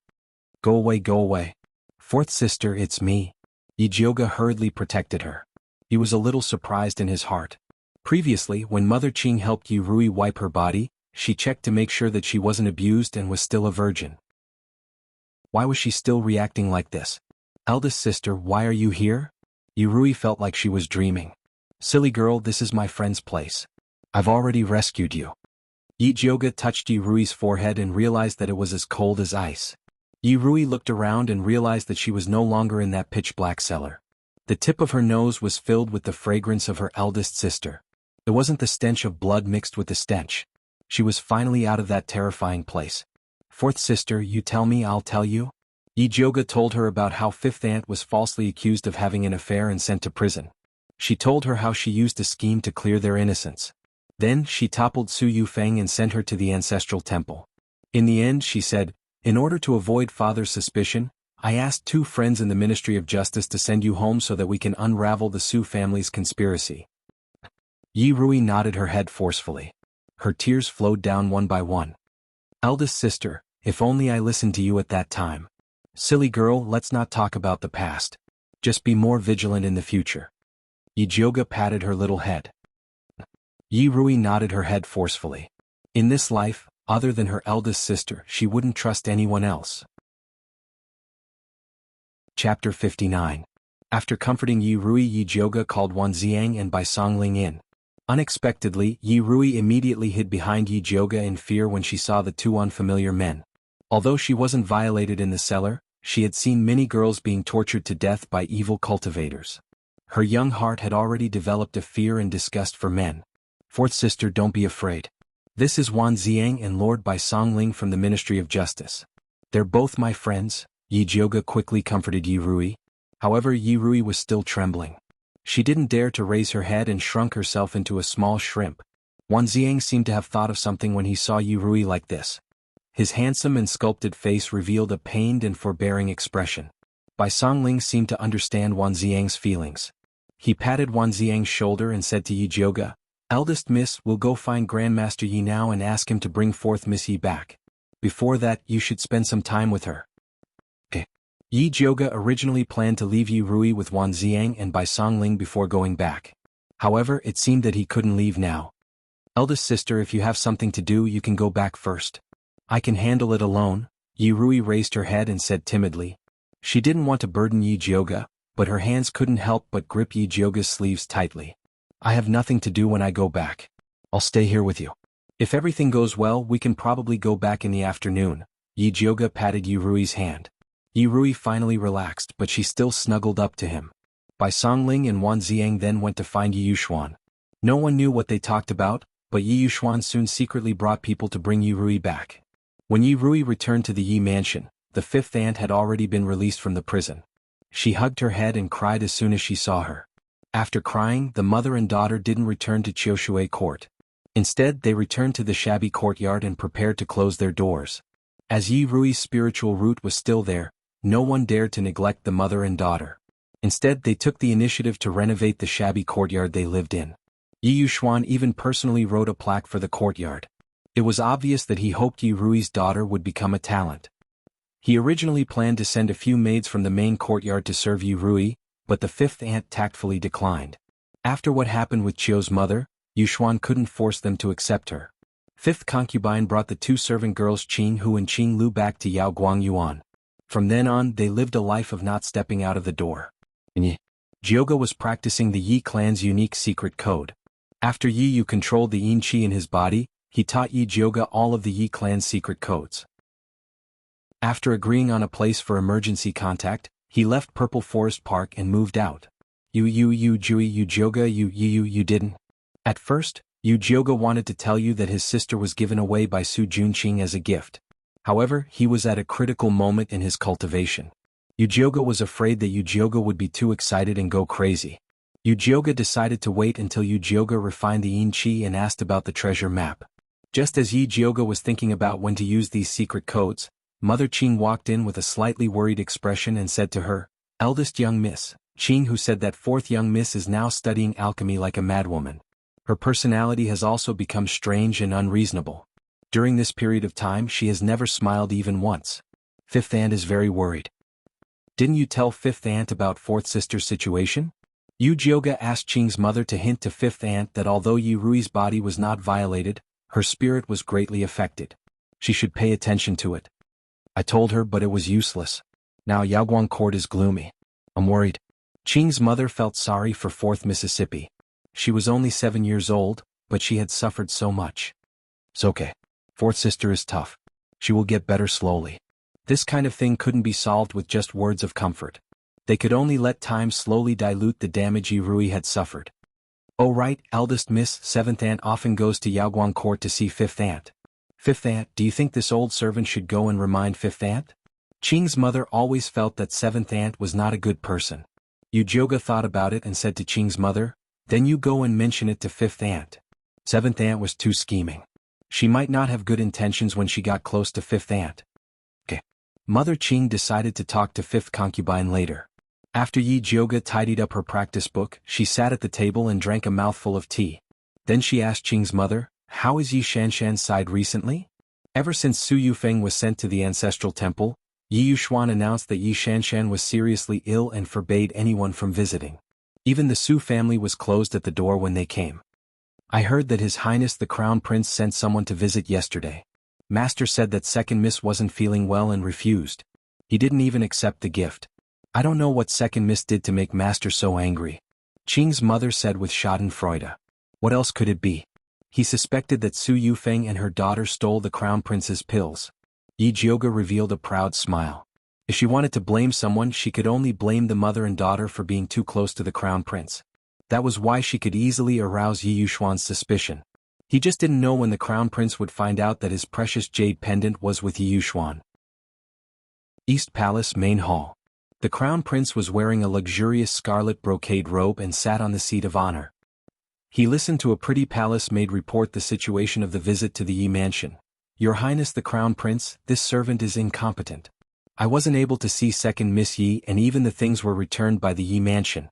Go away, go away. Fourth sister, it's me. Yi Jioga hurriedly protected her. He was a little surprised in his heart. Previously, when Mother Qing helped Yi Rui wipe her body, she checked to make sure that she wasn't abused and was still a virgin. Why was she still reacting like this? Eldest sister, why are you here? Yi Rui felt like she was dreaming. Silly girl, this is my friend's place. I've already rescued you. Yi Jioga touched Yi Rui's forehead and realized that it was as cold as ice. Yi Rui looked around and realized that she was no longer in that pitch-black cellar. The tip of her nose was filled with the fragrance of her eldest sister. It wasn't the stench of blood mixed with the stench. She was finally out of that terrifying place. Fourth sister, you tell me, I'll tell you? Yi Jioga told her about how fifth aunt was falsely accused of having an affair and sent to prison. She told her how she used a scheme to clear their innocence. Then, she toppled Su Yufeng and sent her to the ancestral temple. In the end, she said, in order to avoid father's suspicion, I asked two friends in the Ministry of Justice to send you home so that we can unravel the Su family's conspiracy. Yi Rui nodded her head forcefully. Her tears flowed down one by one. Eldest sister, if only I listened to you at that time. Silly girl, let's not talk about the past. Just be more vigilant in the future. Yijioga patted her little head. Yi Rui nodded her head forcefully. In this life, other than her eldest sister, she wouldn't trust anyone else. Chapter 59. After comforting Yi Rui, Yijioga called Wan Xiang and Bai Songling in. Unexpectedly, Yi Rui immediately hid behind Yijioga in fear when she saw the two unfamiliar men. Although she wasn't violated in the cellar, she had seen many girls being tortured to death by evil cultivators. Her young heart had already developed a fear and disgust for men. Fourth sister, don't be afraid. This is Wan Xiang and Lord Bai Songling from the Ministry of Justice. They're both my friends, Yijioga quickly comforted Yi Rui. However, Yi Rui was still trembling. She didn't dare to raise her head and shrunk herself into a small shrimp. Wan Xiang seemed to have thought of something when he saw Yi Rui like this. His handsome and sculpted face revealed a pained and forbearing expression. Bai Songling seemed to understand Wan Xiang's feelings. He patted Wan Xiang's shoulder and said to Yijioga, "Eldest Miss, we'll go find Grandmaster Yi now and ask him to bring forth Miss Yi back. Before that, you should spend some time with her." Yijioga originally planned to leave Yi Rui with Wan Xiang and Bai Songling before going back. However, it seemed that he couldn't leave now. "Eldest sister, if you have something to do, you can go back first. I can handle it alone." Yi Rui raised her head and said timidly. She didn't want to burden Yijioga, but her hands couldn't help but grip Yijioga's sleeves tightly. "I have nothing to do when I go back. I'll stay here with you. If everything goes well, we can probably go back in the afternoon." Yijioga patted Yi Rui's hand. Yi Rui finally relaxed, but she still snuggled up to him. Bai Songling and Wan Xiang then went to find Yi Yuxuan. No one knew what they talked about, but Yi Yuxuan soon secretly brought people to bring Yi Rui back. When Yi Rui returned to the Yi mansion, the fifth aunt had already been released from the prison. She hugged her head and cried as soon as she saw her. After crying, the mother and daughter didn't return to Qiushui court. Instead, they returned to the shabby courtyard and prepared to close their doors. As Yi Rui's spiritual root was still there, no one dared to neglect the mother and daughter. Instead, they took the initiative to renovate the shabby courtyard they lived in. Yi Yuxuan even personally wrote a plaque for the courtyard. It was obvious that he hoped Yi Rui's daughter would become a talent. He originally planned to send a few maids from the main courtyard to serve Yi Rui, but the fifth aunt tactfully declined. After what happened with Chio's mother, Yuxuan couldn't force them to accept her. Fifth concubine brought the two servant girls Qing Hu and Qing Lu back to Yao Guangyuan. From then on, they lived a life of not stepping out of the door. Jioga was practicing the Yi clan's unique secret code. After Yi Yu controlled the Yin Qi in his body, he taught Yi Jioga all of the Yi clan's secret codes. After agreeing on a place for emergency contact, he left Purple Forest Park and moved out. You Jioga, you didn't. At first, Yu Jioga wanted to tell you that his sister was given away by Su Junqing as a gift. However, he was at a critical moment in his cultivation. Yu Jioga was afraid that Yu Jioga would be too excited and go crazy. Yu Jioga decided to wait until Yu Jioga refined the Yin Qi and asked about the treasure map. Just as Yi Jioga was thinking about when to use these secret codes, Mother Qing walked in with a slightly worried expression and said to her, "Eldest young miss." Qing, who said that fourth young miss is now studying alchemy like a madwoman. Her personality has also become strange and unreasonable. During this period of time, she has never smiled even once. Fifth aunt is very worried. "Didn't you tell fifth aunt about fourth sister's situation?" Yu Jioga asked Qing's mother to hint to fifth aunt that although Yi Rui's body was not violated, her spirit was greatly affected. She should pay attention to it. "I told her, but it was useless. Now Yaoguang Court is gloomy. I'm worried." Qing's mother felt sorry for fourth Mississippi. She was only 7 years old, but she had suffered so much. "It's okay. Fourth sister is tough. She will get better slowly." This kind of thing couldn't be solved with just words of comfort. They could only let time slowly dilute the damage Yi Rui had suffered. "Oh right, eldest miss, seventh aunt often goes to Yaoguang Court to see fifth aunt. Fifth aunt, do you think this old servant should go and remind fifth aunt?" Qing's mother always felt that seventh aunt was not a good person. Yu Jioga thought about it and said to Qing's mother, "Then you go and mention it to fifth aunt." Seventh aunt was too scheming. She might not have good intentions when she got close to fifth aunt. Mother Qing decided to talk to fifth concubine later. After Yi Jioga tidied up her practice book, she sat at the table and drank a mouthful of tea. Then she asked Qing's mother, How is Yi Shanshan's side recently? Ever since Su Yufeng was sent to the ancestral temple, Yi Yuxuan announced that Yi Shanshan was seriously ill and forbade anyone from visiting. Even the Su family was closed at the door when they came. I heard that His Highness the Crown Prince sent someone to visit yesterday. Master said that Second Miss wasn't feeling well and refused. He didn't even accept the gift. I don't know what Second Miss did to make Master so angry. Qing's mother said with schadenfreude. What else could it be? He suspected that Su Yufeng and her daughter stole the Crown Prince's pills. Yi Jioga revealed a proud smile. If she wanted to blame someone, she could only blame the mother and daughter for being too close to the Crown Prince. That was why she could easily arouse Yi Yuxuan's suspicion. He just didn't know when the Crown Prince would find out that his precious jade pendant was with Yi Yuxuan. East Palace Main Hall. The Crown Prince was wearing a luxurious scarlet brocade robe and sat on the seat of honor. He listened to a pretty palace maid report the situation of the visit to the Yi mansion. Your Highness the Crown Prince, this servant is incompetent. I wasn't able to see Second Miss Yi and even the things were returned by the Yi mansion.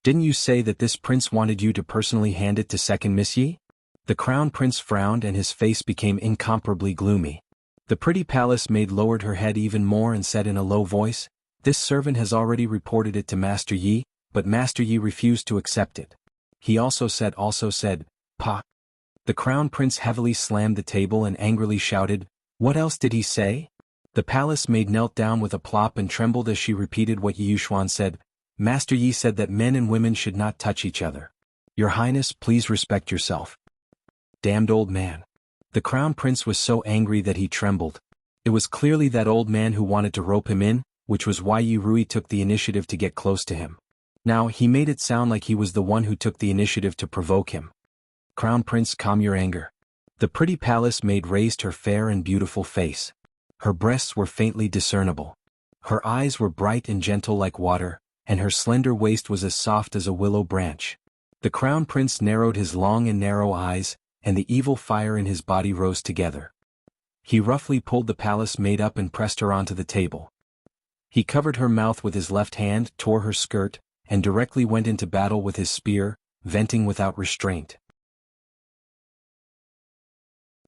Didn't you say that this prince wanted you to personally hand it to Second Miss Yi? The Crown Prince frowned and his face became incomparably gloomy. The pretty palace maid lowered her head even more and said in a low voice, this servant has already reported it to Master Yi, but Master Yi refused to accept it. He also said, Pa. The Crown Prince heavily slammed the table and angrily shouted, what else did he say? The palace maid knelt down with a plop and trembled as she repeated what Yi Yuxuan said. Master Yi said that men and women should not touch each other. Your Highness, please respect yourself. Damned old man. The Crown Prince was so angry that he trembled. It was clearly that old man who wanted to rope him in, which was why Yi Rui took the initiative to get close to him. Now he made it sound like he was the one who took the initiative to provoke him. Crown Prince, calm your anger. The pretty palace maid raised her fair and beautiful face. Her breasts were faintly discernible. Her eyes were bright and gentle like water, and her slender waist was as soft as a willow branch. The Crown Prince narrowed his long and narrow eyes, and the evil fire in his body rose together. He roughly pulled the palace maid up and pressed her onto the table. He covered her mouth with his left hand, tore her skirt, and directly went into battle with his spear, venting without restraint.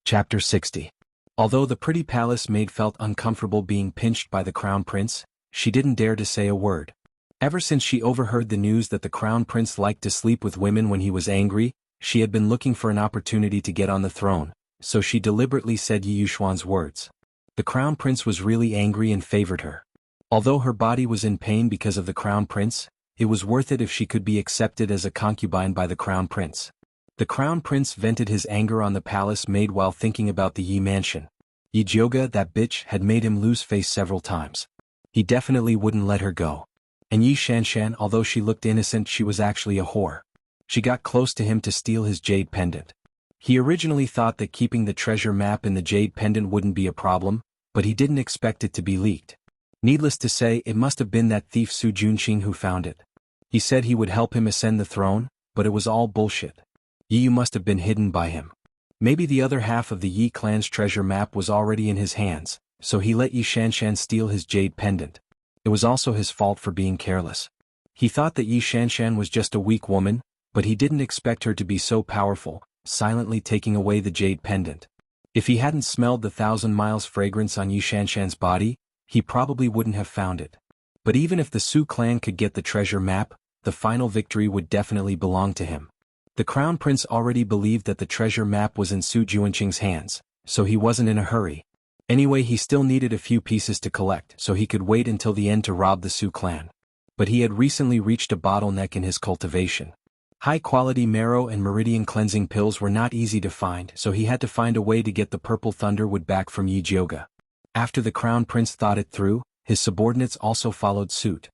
Chapter 60. Although the pretty palace maid felt uncomfortable being pinched by the Crown Prince, she didn't dare to say a word. Ever since she overheard the news that the Crown Prince liked to sleep with women when he was angry, she had been looking for an opportunity to get on the throne, so she deliberately said Yi Yuxuan's words. The Crown Prince was really angry and favored her. Although her body was in pain because of the Crown Prince, it was worth it if she could be accepted as a concubine by the Crown Prince. The Crown Prince vented his anger on the palace maid while thinking about the Yi mansion. Yi Jioga, that bitch, had made him lose face several times. He definitely wouldn't let her go. And Yi Shanshan, although she looked innocent, she was actually a whore. She got close to him to steal his jade pendant. He originally thought that keeping the treasure map in the jade pendant wouldn't be a problem, but he didn't expect it to be leaked. Needless to say, it must have been that thief Su Junqing who found it. He said he would help him ascend the throne, but it was all bullshit. Yi must have been hidden by him. Maybe the other half of the Yi clan's treasure map was already in his hands, so he let Yi Shanshan steal his jade pendant. It was also his fault for being careless. He thought that Yi Shanshan was just a weak woman, but he didn't expect her to be so powerful, silently taking away the jade pendant. If he hadn't smelled the 1,000 miles fragrance on Yi Shanshan's body, he probably wouldn't have found it. But even if the Su clan could get the treasure map, the final victory would definitely belong to him. The Crown Prince already believed that the treasure map was in Su Junqing's hands, so he wasn't in a hurry. Anyway, he still needed a few pieces to collect, so he could wait until the end to rob the Su clan. But he had recently reached a bottleneck in his cultivation. High-quality marrow and meridian cleansing pills were not easy to find, so he had to find a way to get the purple thunderwood back from Yi Jioga. After the Crown Prince thought it through, his subordinates also followed suit.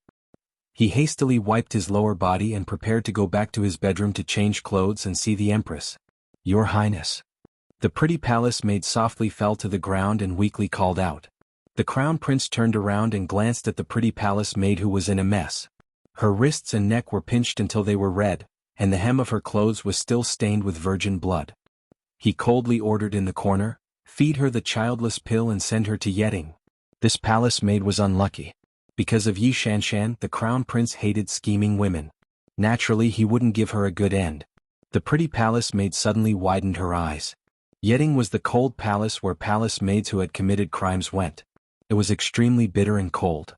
He hastily wiped his lower body and prepared to go back to his bedroom to change clothes and see the Empress. Your Highness. The pretty palace maid softly fell to the ground and weakly called out. The Crown Prince turned around and glanced at the pretty palace maid who was in a mess. Her wrists and neck were pinched until they were red, and the hem of her clothes was still stained with virgin blood. He coldly ordered in the corner, feed her the childless pill and send her to Yeting. This palace maid was unlucky. Because of Yi Shanshan, the Crown Prince hated scheming women. Naturally, he wouldn't give her a good end. The pretty palace maid suddenly widened her eyes. Yeding was the cold palace where palace maids who had committed crimes went. It was extremely bitter and cold.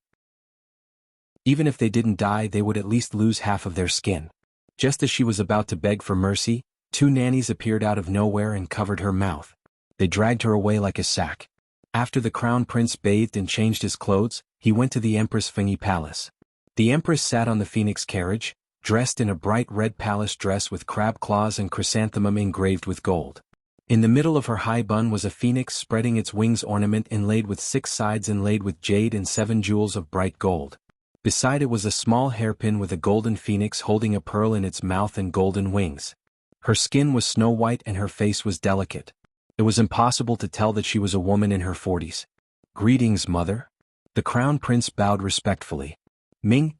Even if they didn't die, they would at least lose half of their skin. Just as she was about to beg for mercy, two nannies appeared out of nowhere and covered her mouth. They dragged her away like a sack. After the crown prince bathed and changed his clothes, he went to the Empress Fingy Palace. The Empress sat on the phoenix carriage, dressed in a bright red palace dress with crab claws and chrysanthemum engraved with gold. In the middle of her high bun was a phoenix spreading its wings, ornament inlaid with 6 sides inlaid with jade and 7 jewels of bright gold. Beside it was a small hairpin with a golden phoenix holding a pearl in its mouth and golden wings. Her skin was snow white and her face was delicate. It was impossible to tell that she was a woman in her 40s. "Greetings, mother." The crown prince bowed respectfully.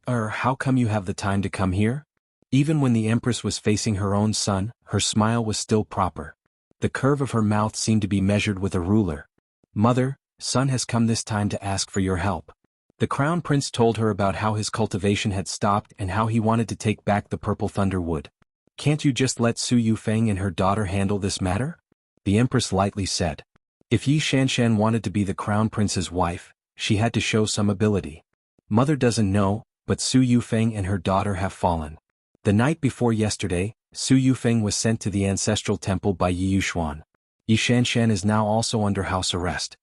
How come you have the time to come here?" Even when the empress was facing her own son, her smile was still proper. The curve of her mouth seemed to be measured with a ruler. "Mother, son has come this time to ask for your help." The crown prince told her about how his cultivation had stopped and how he wanted to take back the purple thunder wood. "Can't you just let Su Yufeng and her daughter handle this matter?" The empress lightly said. If Yi Shanshan wanted to be the crown prince's wife, she had to show some ability. "Mother doesn't know, but Su Yufeng and her daughter have fallen. The night before yesterday, Su Yufeng was sent to the ancestral temple by Yi Yuxuan. Yi Shanshan is now also under house arrest."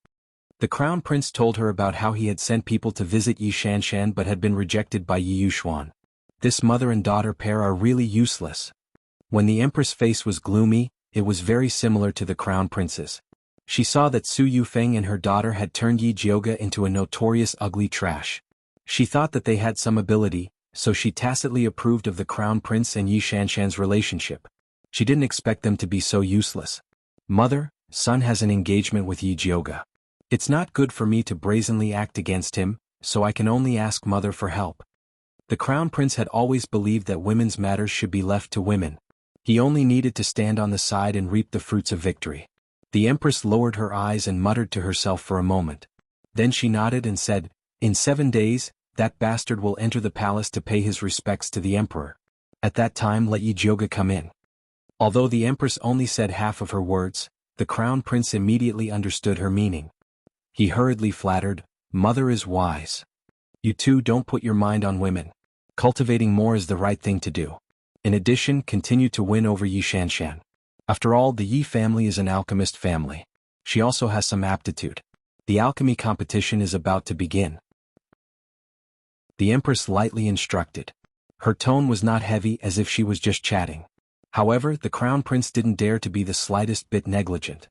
The crown prince told her about how he had sent people to visit Yi Shanshan but had been rejected by Yi Yuxuan. This mother and daughter pair are really useless. When the empress' face was gloomy, it was very similar to the crown prince's. She saw that Su Yufeng and her daughter had turned Yi Jioga into a notorious ugly trash. She thought that they had some ability, so she tacitly approved of the crown prince and Yi Shanshan's relationship. She didn't expect them to be so useless. "Mother, son has an engagement with Yi Jioga. It's not good for me to brazenly act against him, so I can only ask mother for help." The crown prince had always believed that women's matters should be left to women. He only needed to stand on the side and reap the fruits of victory. The empress lowered her eyes and muttered to herself for a moment. Then she nodded and said, "In 7 days, that bastard will enter the palace to pay his respects to the emperor. At that time let Yi Jioga come in." Although the empress only said half of her words, the crown prince immediately understood her meaning. He hurriedly flattered, "Mother is wise. You too don't put your mind on women. Cultivating more is the right thing to do. In addition, continue to win over Yi Shanshan. After all, the Yi family is an alchemist family. She also has some aptitude. The alchemy competition is about to begin." The empress lightly instructed. Her tone was not heavy, as if she was just chatting. However, the crown prince didn't dare to be the slightest bit negligent.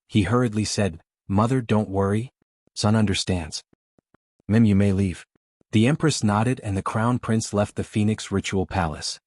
He hurriedly said, "Mother, don't worry. Son understands. You may leave." The empress nodded and the crown prince left the Phoenix Ritual Palace.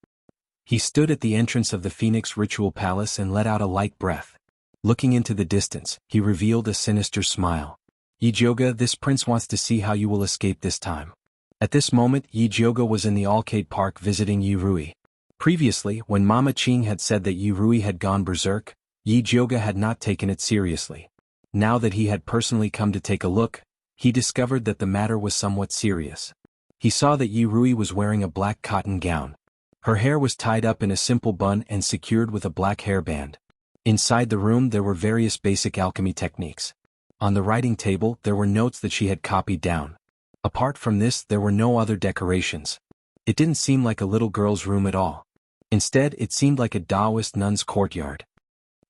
He stood at the entrance of the Phoenix Ritual Palace and let out a light breath. Looking into the distance, he revealed a sinister smile. "Yi Jioga, this prince wants to see how you will escape this time." At this moment, Yi Jioga was in the Arcade Park visiting Yi Rui. Previously, when Mama Qing had said that Yi Rui had gone berserk, Yi Jioga had not taken it seriously. Now that he had personally come to take a look, he discovered that the matter was somewhat serious. He saw that Yi Rui was wearing a black cotton gown. Her hair was tied up in a simple bun and secured with a black hairband. Inside the room there were various basic alchemy techniques. On the writing table there were notes that she had copied down. Apart from this, there were no other decorations. It didn't seem like a little girl's room at all. Instead, it seemed like a Taoist nun's courtyard.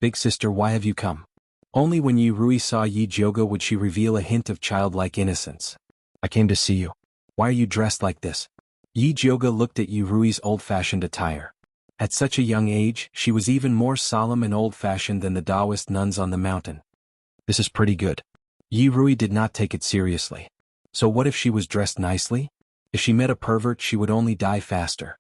"Big sister, why have you come?" Only when Yi Rui saw Yi Jioga would she reveal a hint of childlike innocence. "I came to see you. Why are you dressed like this?" Yi Jioga looked at Yi Rui's old-fashioned attire. At such a young age, she was even more solemn and old-fashioned than the Taoist nuns on the mountain. "This is pretty good." Yi Rui did not take it seriously. So what if she was dressed nicely? If she met a pervert, she would only die faster.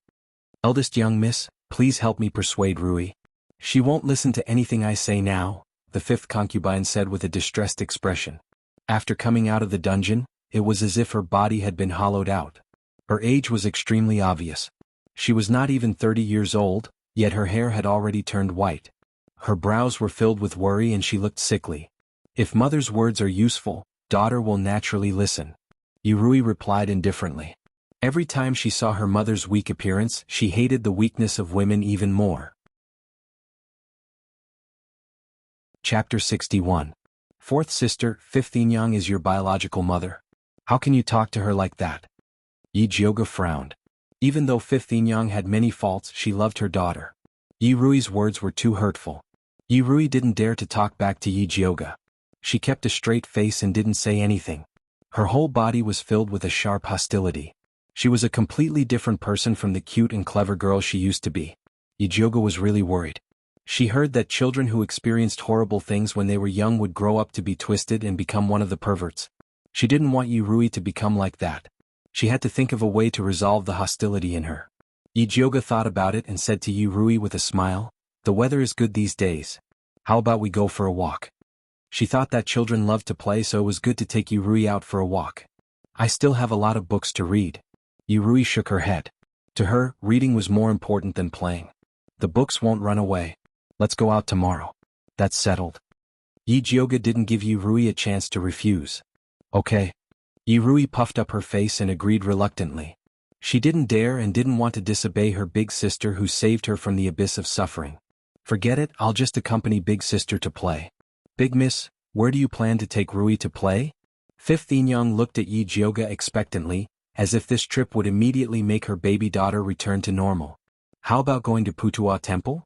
"Eldest young miss, please help me persuade Rui." "She won't listen to anything I say now," the 5th concubine said with a distressed expression. After coming out of the dungeon, it was as if her body had been hollowed out. Her age was extremely obvious. She was not even 30 years old, yet her hair had already turned white. Her brows were filled with worry and she looked sickly. "If mother's words are useful, daughter will naturally listen." Yi Rui replied indifferently. Every time she saw her mother's weak appearance, she hated the weakness of women even more. Chapter 61. Fourth sister, Fifth Inyang is your biological mother. How can you talk to her like that? Yi Jioga frowned. Even though Fifth Inyang had many faults, she loved her daughter. Yi Rui's words were too hurtful. Yi Rui didn't dare to talk back to Yi Jioga. She kept a straight face and didn't say anything. Her whole body was filled with a sharp hostility. She was a completely different person from the cute and clever girl she used to be. Yi Jioga was really worried. She heard that children who experienced horrible things when they were young would grow up to be twisted and become one of the perverts. She didn't want Yi Rui to become like that. She had to think of a way to resolve the hostility in her. Yi Jioga thought about it and said to Yi Rui with a smile, "The weather is good these days. How about we go for a walk?" She thought that children loved to play, so it was good to take Yi Rui out for a walk. "I still have a lot of books to read." Yi Rui shook her head. To her, reading was more important than playing. "The books won't run away. Let's go out tomorrow." "That's settled." Yi Jioga didn't give Yi Rui a chance to refuse. "Okay." Yi Rui puffed up her face and agreed reluctantly. She didn't dare and didn't want to disobey her big sister who saved her from the abyss of suffering. "Forget it, I'll just accompany big sister to play." "Big miss, where do you plan to take Rui to play?" Fifth Inyang looked at Yi Jioga expectantly, as if this trip would immediately make her baby daughter return to normal. "How about going to Putua Temple?"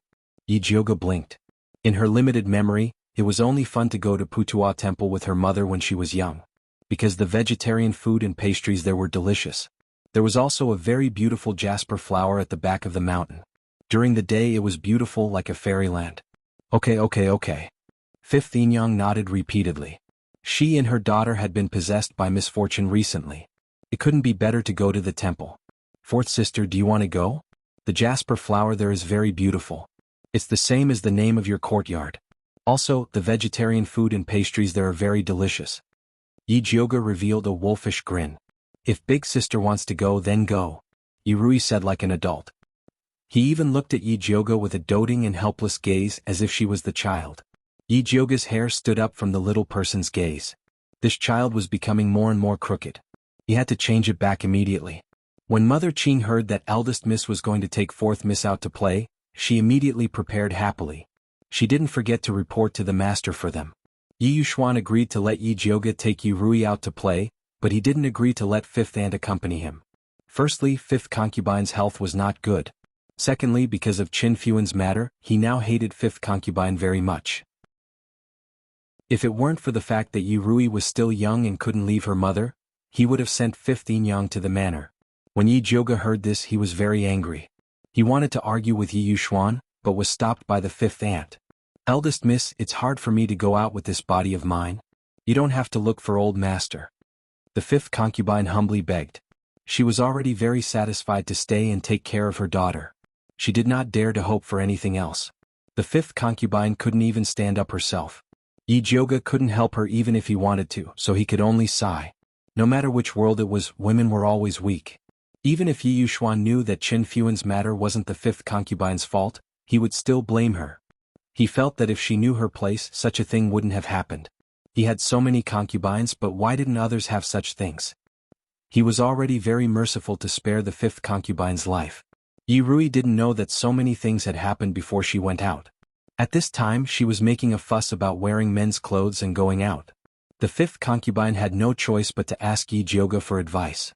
Yi Jioga blinked. In her limited memory, it was only fun to go to Putua Temple with her mother when she was young. Because the vegetarian food and pastries there were delicious. There was also a very beautiful jasper flower at the back of the mountain. During the day it was beautiful like a fairyland. Okay. Fifth Inyang nodded repeatedly. She and her daughter had been possessed by misfortune recently. It couldn't be better to go to the temple. "Fourth sister, do you want to go? The jasper flower there is very beautiful. It's the same as the name of your courtyard. Also, the vegetarian food and pastries there are very delicious." Yi Jioga revealed a wolfish grin. "If big sister wants to go, then go," Yi Rui said like an adult. He even looked at Yi Jioga with a doting and helpless gaze as if she was the child. Yi Jioga's hair stood up from the little person's gaze. This child was becoming more and more crooked. He had to change it back immediately. When Mother Qing heard that eldest miss was going to take fourth miss out to play, she immediately prepared happily. She didn't forget to report to the master for them. Yi Yuxuan agreed to let Yi Jioga take Yi Rui out to play, but he didn't agree to let fifth aunt accompany him. Firstly, fifth concubine's health was not good. Secondly, because of Qin Fuan's matter, he now hated fifth concubine very much. If it weren't for the fact that Yi Rui was still young and couldn't leave her mother, he would have sent Fifth Inyang to the manor. When Yi Jioga heard this, he was very angry. He wanted to argue with Yi Yuxuan, but was stopped by the fifth aunt. "Eldest miss, it's hard for me to go out with this body of mine. You don't have to look for old master." The fifth concubine humbly begged. She was already very satisfied to stay and take care of her daughter. She did not dare to hope for anything else. The fifth concubine couldn't even stand up herself. Yi Jioga couldn't help her even if he wanted to, so he could only sigh. No matter which world it was, women were always weak. Even if Yi Yuxuan knew that Qin Fuan's matter wasn't the fifth concubine's fault, he would still blame her. He felt that if she knew her place, such a thing wouldn't have happened. He had so many concubines, but why didn't others have such things? He was already very merciful to spare the fifth concubine's life. Yi Rui didn't know that so many things had happened before she went out. At this time she was making a fuss about wearing men's clothes and going out. The fifth concubine had no choice but to ask Yi Jioga for advice.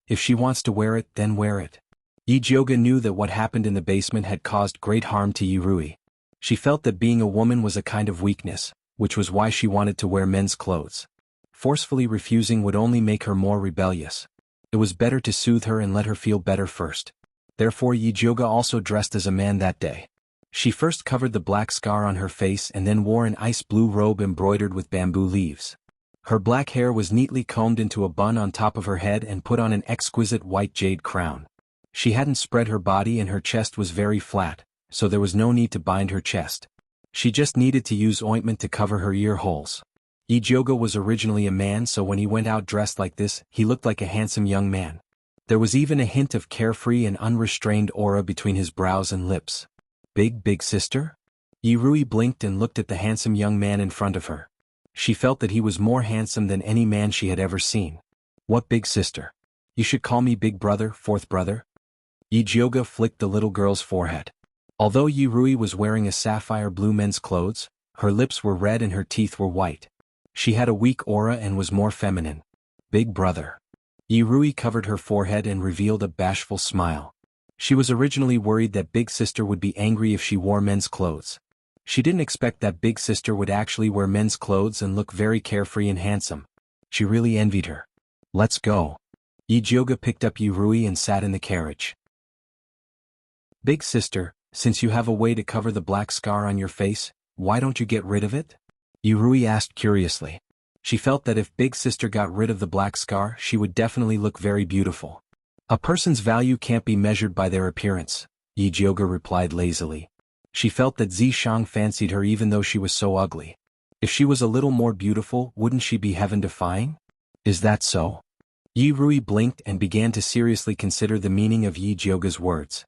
If she wants to wear it, then wear it. Yi Jioga knew that what happened in the basement had caused great harm to Yi Rui. She felt that being a woman was a kind of weakness, which was why she wanted to wear men's clothes. Forcefully refusing would only make her more rebellious. It was better to soothe her and let her feel better first. Therefore Yi Jioga also dressed as a man that day. She first covered the black scar on her face and then wore an ice blue robe embroidered with bamboo leaves. Her black hair was neatly combed into a bun on top of her head and put on an exquisite white jade crown. She hadn't spread her body and her chest was very flat, so there was no need to bind her chest. She just needed to use ointment to cover her ear holes. Yi Jioga was originally a man, so when he went out dressed like this, he looked like a handsome young man. There was even a hint of carefree and unrestrained aura between his brows and lips. Big sister? Yi Rui blinked and looked at the handsome young man in front of her. She felt that he was more handsome than any man she had ever seen. "What big sister? You should call me big brother, fourth brother." Yi Jioga flicked the little girl's forehead. Although Yi Rui was wearing a sapphire blue men's clothes, Her lips were red and her teeth were white. She had a weak aura and was more feminine. Big brother. Yurui covered her forehead and revealed a bashful smile. She was originally worried that Big Sister would be angry if she wore men's clothes. She didn't expect that Big Sister would actually wear men's clothes and look very carefree and handsome. She really envied her. Let's go. Ichioga picked up Yurui and sat in the carriage. Big Sister, since you have a way to cover the black scar on your face, why don't you get rid of it? Yurui asked curiously. She felt that if Big Sister got rid of the black scar, she would definitely look very beautiful. A person's value can't be measured by their appearance, Ichioga replied lazily. She felt that Zishang fancied her even though she was so ugly. If she was a little more beautiful, wouldn't she be heaven-defying? Is that so? Yurui blinked and began to seriously consider the meaning of Ichioga's words.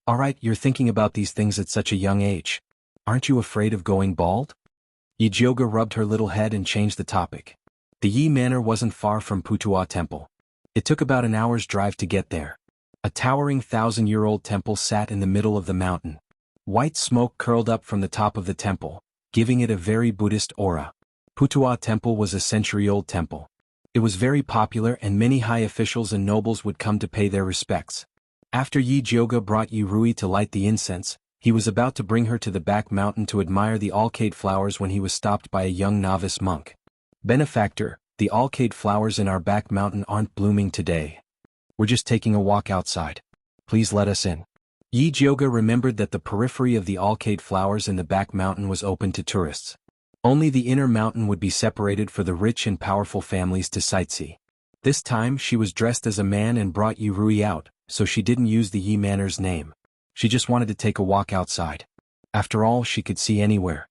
Alright, you're thinking about these things at such a young age. Aren't you afraid of going bald? Ichioga rubbed her little head and changed the topic. The Yi Manor wasn't far from Putua Temple. It took about an hour's drive to get there. A towering 1,000-year-old temple sat in the middle of the mountain. White smoke curled up from the top of the temple, giving it a very Buddhist aura. Putua Temple was a century-old temple. It was very popular and many high officials and nobles would come to pay their respects. After Ichioga brought Yurui to light the incense, he was about to bring her to the back mountain to admire the alcade flowers when he was stopped by a young novice monk. Benefactor, the alcade flowers in our back mountain aren't blooming today. We're just taking a walk outside. Please let us in. Ichioga remembered that the periphery of the alcade flowers in the back mountain was open to tourists. Only the inner mountain would be separated for the rich and powerful families to sightsee. This time she was dressed as a man and brought Yurui out, so she didn't use the Yi Manor's name. She just wanted to take a walk outside. After all, she could see anywhere.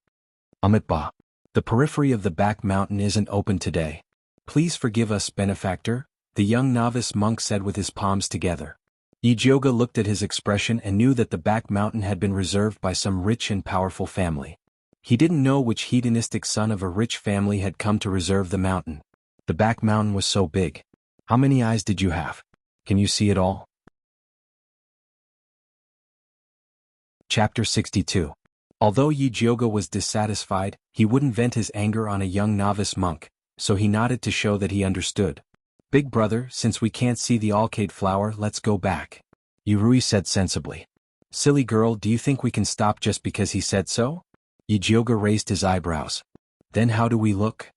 Amitba. The periphery of the back mountain isn't open today. Please forgive us, benefactor, the young novice monk said with his palms together. Ichioga looked at his expression and knew that the back mountain had been reserved by some rich and powerful family. He didn't know which hedonistic son of a rich family had come to reserve the mountain. The back mountain was so big. How many eyes did you have? Can you see it all? Chapter 62. Although Ichioga was dissatisfied, he wouldn't vent his anger on a young novice monk, so he nodded to show that he understood. Big brother, since we can't see the alcade flower, let's go back. Yurui said sensibly. Silly girl, do you think we can stop just because he said so? Ichioga raised his eyebrows. Then how do we look?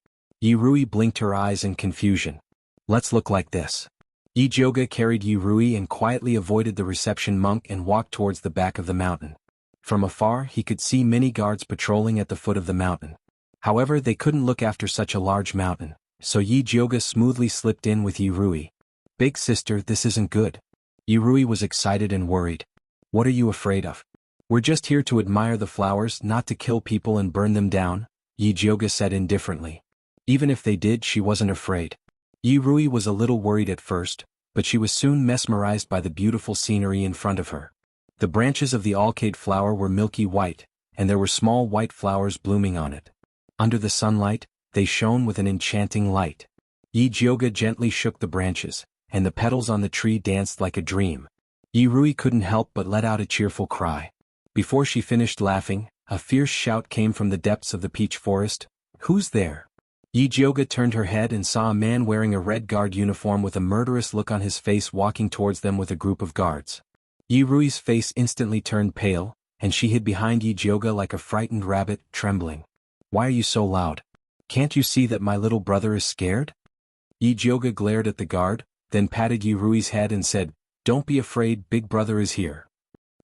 Yurui blinked her eyes in confusion. Let's look like this. Ichioga carried Yurui and quietly avoided the reception monk and walked towards the back of the mountain. From afar he could see many guards patrolling at the foot of the mountain. However, they couldn't look after such a large mountain, so Ichioga smoothly slipped in with Yurui. Big sister, this isn't good. Yurui was excited and worried. What are you afraid of? We're just here to admire the flowers, not to kill people and burn them down, Ichioga said indifferently. Even if they did, she wasn't afraid. Yurui was a little worried at first, but she was soon mesmerized by the beautiful scenery in front of her. The branches of the alcade flower were milky white, and there were small white flowers blooming on it. Under the sunlight, they shone with an enchanting light. Ichioga gently shook the branches, and the petals on the tree danced like a dream. Yurui couldn't help but let out a cheerful cry. Before she finished laughing, a fierce shout came from the depths of the peach forest. Who's there? Ichioga turned her head and saw a man wearing a red guard uniform with a murderous look on his face walking towards them with a group of guards. Yurui's face instantly turned pale, and she hid behind Ichioga like a frightened rabbit, trembling. Why are you so loud? Can't you see that my little brother is scared? Ichioga glared at the guard, then patted Yurui's head and said, Don't be afraid, big brother is here.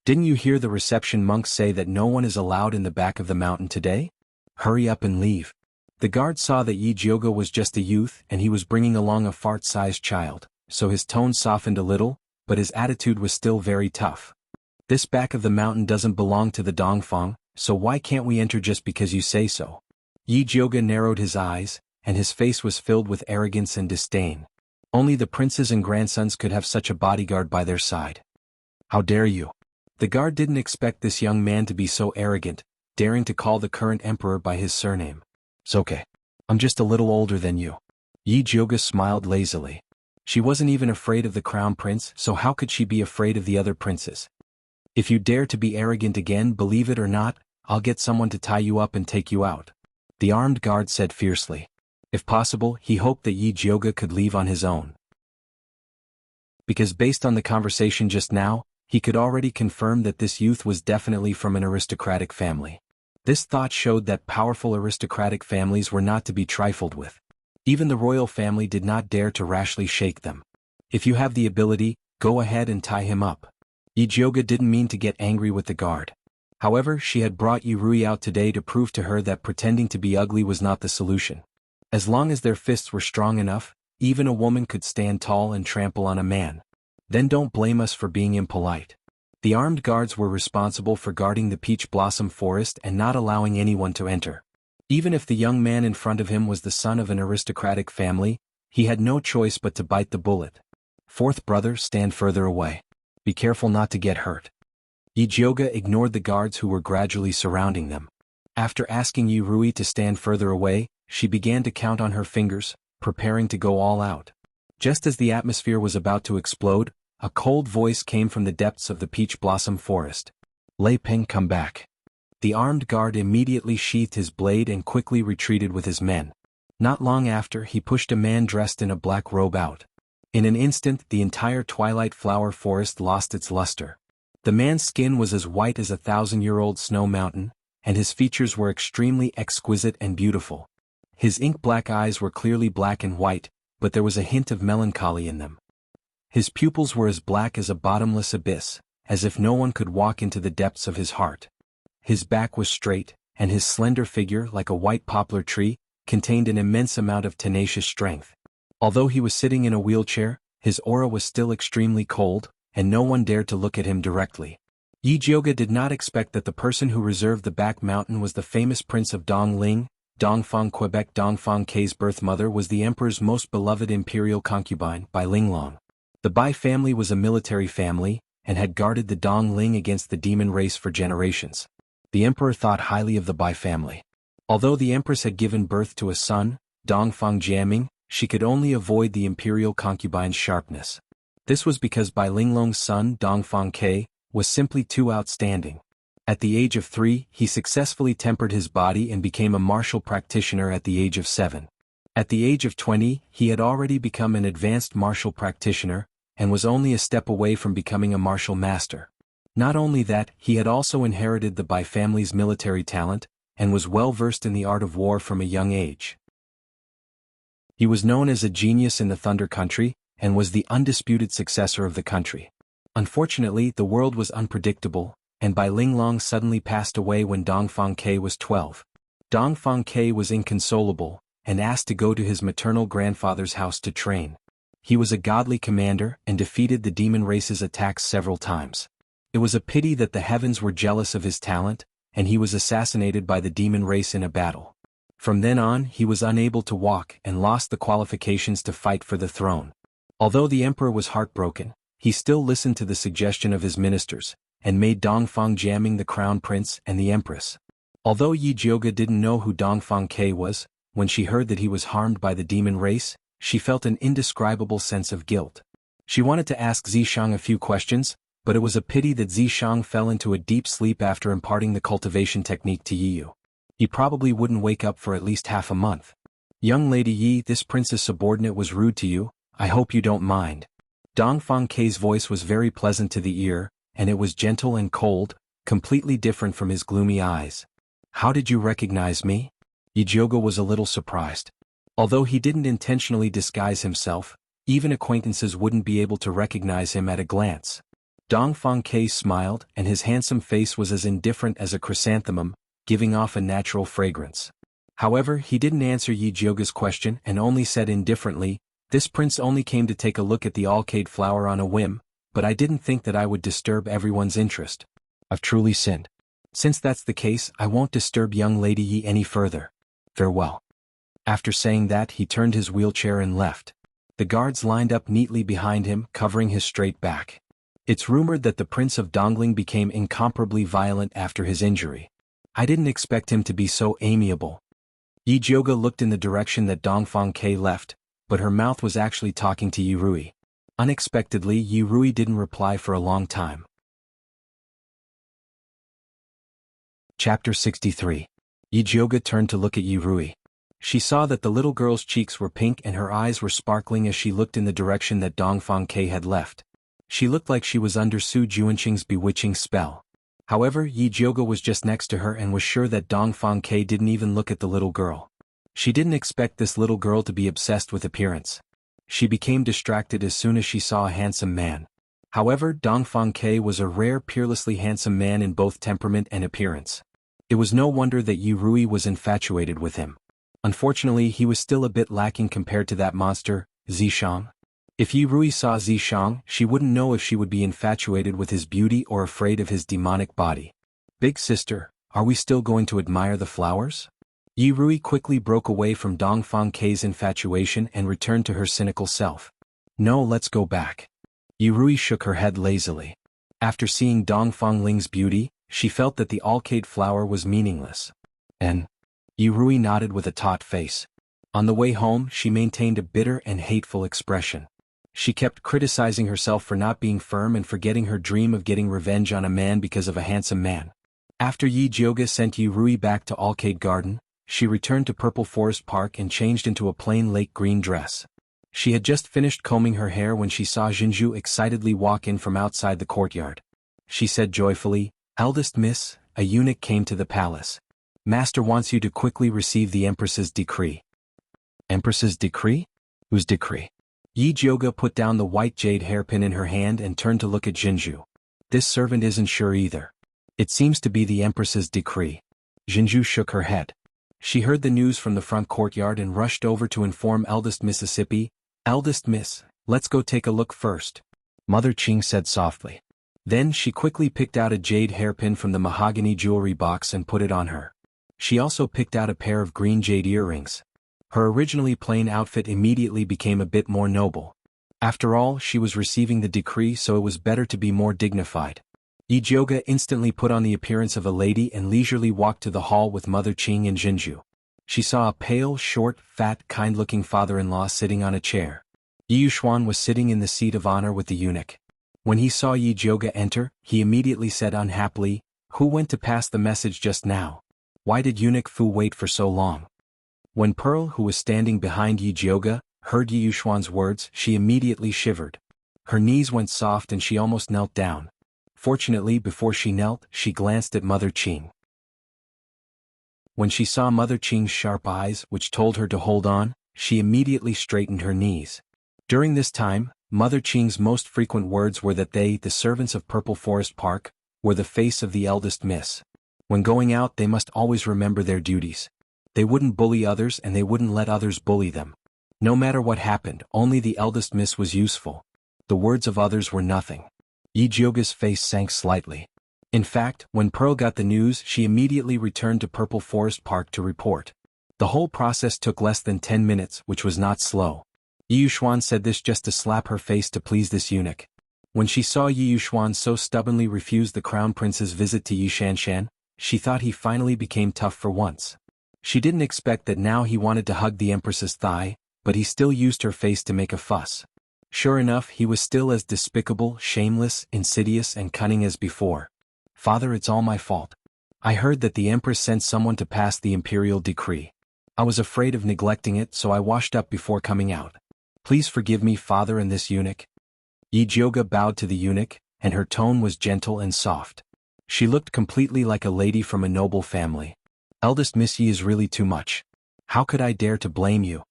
Didn't you hear the reception monk say that no one is allowed in the back of the mountain today? Hurry up and leave. The guard saw that Ichioga was just a youth and he was bringing along a fart-sized child, so his tone softened a little, but his attitude was still very tough. This back of the mountain doesn't belong to the Dongfang, so why can't we enter just because you say so? Ichioga narrowed his eyes, and his face was filled with arrogance and disdain. Only the princes and grandsons could have such a bodyguard by their side. How dare you? The guard didn't expect this young man to be so arrogant, daring to call the current emperor by his surname. It's okay. I'm just a little older than you. Ichioga smiled lazily. She wasn't even afraid of the crown prince, so how could she be afraid of the other princes? If you dare to be arrogant again, believe it or not, I'll get someone to tie you up and take you out," the armed guard said fiercely. If possible, he hoped that Yi Jioge could leave on his own, because based on the conversation just now, he could already confirm that this youth was definitely from an aristocratic family. This thought showed that powerful aristocratic families were not to be trifled with. Even the royal family did not dare to rashly shake them. If you have the ability, go ahead and tie him up. Yi Jioge didn't mean to get angry with the guard. However, she had brought Yi Rui out today to prove to her that pretending to be ugly was not the solution. As long as their fists were strong enough, even a woman could stand tall and trample on a man. Then don't blame us for being impolite. The armed guards were responsible for guarding the peach blossom forest and not allowing anyone to enter. Even if the young man in front of him was the son of an aristocratic family, he had no choice but to bite the bullet. Fourth brother, stand further away. Be careful not to get hurt. Yi Jioge ignored the guards who were gradually surrounding them. After asking Yi Rui to stand further away, she began to count on her fingers, preparing to go all out. Just as the atmosphere was about to explode, a cold voice came from the depths of the peach blossom forest. "Lei Peng, come back." The armed guard immediately sheathed his blade and quickly retreated with his men. Not long after, he pushed a man dressed in a black robe out. In an instant, the entire twilight flower forest lost its luster. The man's skin was as white as a 1,000-year-old snow mountain, and his features were extremely exquisite and beautiful. His ink-black eyes were clearly black and white, but there was a hint of melancholy in them. His pupils were as black as a bottomless abyss, as if no one could walk into the depths of his heart. His back was straight, and his slender figure, like a white poplar tree, contained an immense amount of tenacious strength. Although he was sitting in a wheelchair, his aura was still extremely cold, and no one dared to look at him directly. Yi Jioge did not expect that the person who reserved the back mountain was the famous prince of Dongling, Dongfang, Quebec. Dongfang K's birth mother was the emperor's most beloved imperial concubine, Bai Linglong. The Bai family was a military family, and had guarded the Dongling against the demon race for generations. The emperor thought highly of the Bai family. Although the empress had given birth to a son, Dongfang Jiaming, she could only avoid the imperial concubine's sharpness. This was because Bai Linglong's son, Dongfang K, was simply too outstanding. At the age of 3, he successfully tempered his body and became a martial practitioner at the age of 7. At the age of 20, he had already become an advanced martial practitioner, and was only a step away from becoming a martial master. Not only that, he had also inherited the Bai family's military talent, and was well versed in the art of war from a young age. He was known as a genius in the Thunder Country, and was the undisputed successor of the country. Unfortunately, the world was unpredictable, and Bai Linglong suddenly passed away when Dongfang K was 12. Dongfang K was inconsolable, and asked to go to his maternal grandfather's house to train. He was a godly commander and defeated the demon race's attacks several times. It was a pity that the heavens were jealous of his talent, and he was assassinated by the demon race in a battle. From then on, he was unable to walk and lost the qualifications to fight for the throne. Although the emperor was heartbroken, he still listened to the suggestion of his ministers, and made Dongfang Jiaming the crown prince and the empress. Although Yi Jioge didn't know who Dongfang K was, when she heard that he was harmed by the demon race, she felt an indescribable sense of guilt. She wanted to ask Zishang a few questions, but it was a pity that Zishang fell into a deep sleep after imparting the cultivation technique to Yiyu. He probably wouldn't wake up for at least half a month. "Young Lady Yi, this prince's subordinate was rude to you, I hope you don't mind." Dongfang K's voice was very pleasant to the ear, and it was gentle and cold, completely different from his gloomy eyes. "How did you recognize me?" Yi Jioge was a little surprised. Although he didn't intentionally disguise himself, even acquaintances wouldn't be able to recognize him at a glance. Dongfang K smiled, and his handsome face was as indifferent as a chrysanthemum, giving off a natural fragrance. However, he didn't answer Yi Jioge's question and only said indifferently, "This prince only came to take a look at the alcade flower on a whim, but I didn't think that I would disturb everyone's interest. I've truly sinned. Since that's the case, I won't disturb young Lady Yi any further. Farewell." After saying that, he turned his wheelchair and left. The guards lined up neatly behind him, covering his straight back. It's rumored that the Prince of Dongling became incomparably violent after his injury. I didn't expect him to be so amiable. Yi Jioge looked in the direction that Dongfang K left, but her mouth was actually talking to Yi Rui. Unexpectedly, Yi Rui didn't reply for a long time. Chapter 63. Yi Jioga turned to look at Yi Rui. She saw that the little girl's cheeks were pink and her eyes were sparkling as she looked in the direction that Dongfang Ke had left. She looked like she was under Su Juanqing's bewitching spell. However, Yi Jioga was just next to her and was sure that Dongfang Ke didn't even look at the little girl. She didn't expect this little girl to be obsessed with appearance. She became distracted as soon as she saw a handsome man. However, Dongfang Ke was a rare peerlessly handsome man in both temperament and appearance. It was no wonder that Yi Rui was infatuated with him. Unfortunately, he was still a bit lacking compared to that monster, Zishang. If Yi Rui saw Zishang, she wouldn't know if she would be infatuated with his beauty or afraid of his demonic body. Big sister, are we still going to admire the flowers? Yi Rui quickly broke away from Dongfang Ke's infatuation and returned to her cynical self. No, let's go back. Yi Rui shook her head lazily. After seeing Dongfang Ling's beauty, she felt that the alcade flower was meaningless. And Yi Rui nodded with a taut face. On the way home, she maintained a bitter and hateful expression. She kept criticizing herself for not being firm and forgetting her dream of getting revenge on a man because of a handsome man. After Yi Jioga sent Yi Rui back to Alcade Garden, she returned to Purple Forest Park and changed into a plain lake green dress. She had just finished combing her hair when she saw Jinju excitedly walk in from outside the courtyard. She said joyfully, "Eldest miss, a eunuch came to the palace. Master wants you to quickly receive the Empress's decree." Empress's decree? Whose decree? Yi Jioga put down the white jade hairpin in her hand and turned to look at Jinju. This servant isn't sure either. It seems to be the Empress's decree. Jinju shook her head. She heard the news from the front courtyard and rushed over to inform Eldest Mississippi. "Eldest Miss, let's go take a look first," Mother Qing said softly. Then she quickly picked out a jade hairpin from the mahogany jewelry box and put it on her. She also picked out a pair of green jade earrings. Her originally plain outfit immediately became a bit more noble. After all, she was receiving the decree, so it was better to be more dignified. Yi Jioga instantly put on the appearance of a lady and leisurely walked to the hall with Mother Qing and Jinju. She saw a pale, short, fat, kind-looking father-in-law sitting on a chair. Yi Yuxuan was sitting in the seat of honor with the eunuch. When he saw Yi Jioga enter, he immediately said unhappily, "Who went to pass the message just now? Why did Eunuch Fu wait for so long?" When Pearl, who was standing behind Yi Jioga, heard Yi Yuxuan's words, she immediately shivered. Her knees went soft and she almost knelt down. Fortunately, before she knelt, she glanced at Mother Qing. When she saw Mother Qing's sharp eyes, which told her to hold on, she immediately straightened her knees. During this time, Mother Qing's most frequent words were that they, the servants of Purple Forest Park, were the face of the eldest miss. When going out, they must always remember their duties. They wouldn't bully others and they wouldn't let others bully them. No matter what happened, only the eldest miss was useful. The words of others were nothing. Yi Jioga's face sank slightly. In fact, when Pearl got the news, she immediately returned to Purple Forest Park to report. The whole process took less than 10 minutes, which was not slow. Yi Yuxuan said this just to slap her face to please this eunuch. When she saw Yi Yuxuan so stubbornly refuse the crown prince's visit to Yi Shanshan, she thought he finally became tough for once. She didn't expect that now he wanted to hug the Empress's thigh, but he still used her face to make a fuss. Sure enough, he was still as despicable, shameless, insidious, and cunning as before. "Father, it's all my fault. I heard that the Empress sent someone to pass the imperial decree. I was afraid of neglecting it, so I washed up before coming out. Please forgive me, Father and this eunuch." Yi Jioga bowed to the eunuch, and her tone was gentle and soft. She looked completely like a lady from a noble family. "Eldest Miss Yi is really too much. How could I dare to blame you?"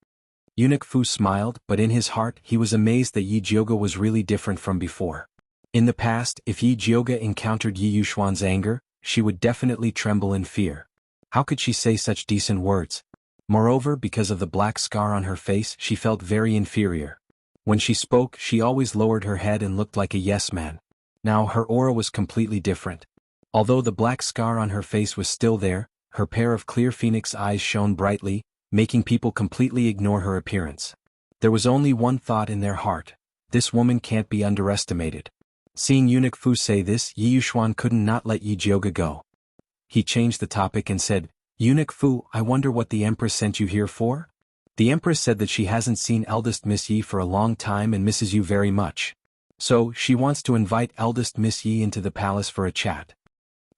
Eunuch Fu smiled, but in his heart he was amazed that Yi Jioga was really different from before. In the past, if Yi Jioga encountered Yi Yuxuan's anger, she would definitely tremble in fear. How could she say such decent words? Moreover, because of the black scar on her face, she felt very inferior. When she spoke, she always lowered her head and looked like a yes man. Now her aura was completely different. Although the black scar on her face was still there, her pair of clear phoenix eyes shone brightly, making people completely ignore her appearance. There was only one thought in their heart: this woman can't be underestimated. Seeing Eunuch Fu say this, Yi Yuxuan couldn't not let Yi Jioga go. He changed the topic and said, "Eunuch Fu, I wonder what the Empress sent you here for? The Empress said that she hasn't seen eldest Miss Yi for a long time and misses you very much. So, she wants to invite eldest Miss Yi into the palace for a chat."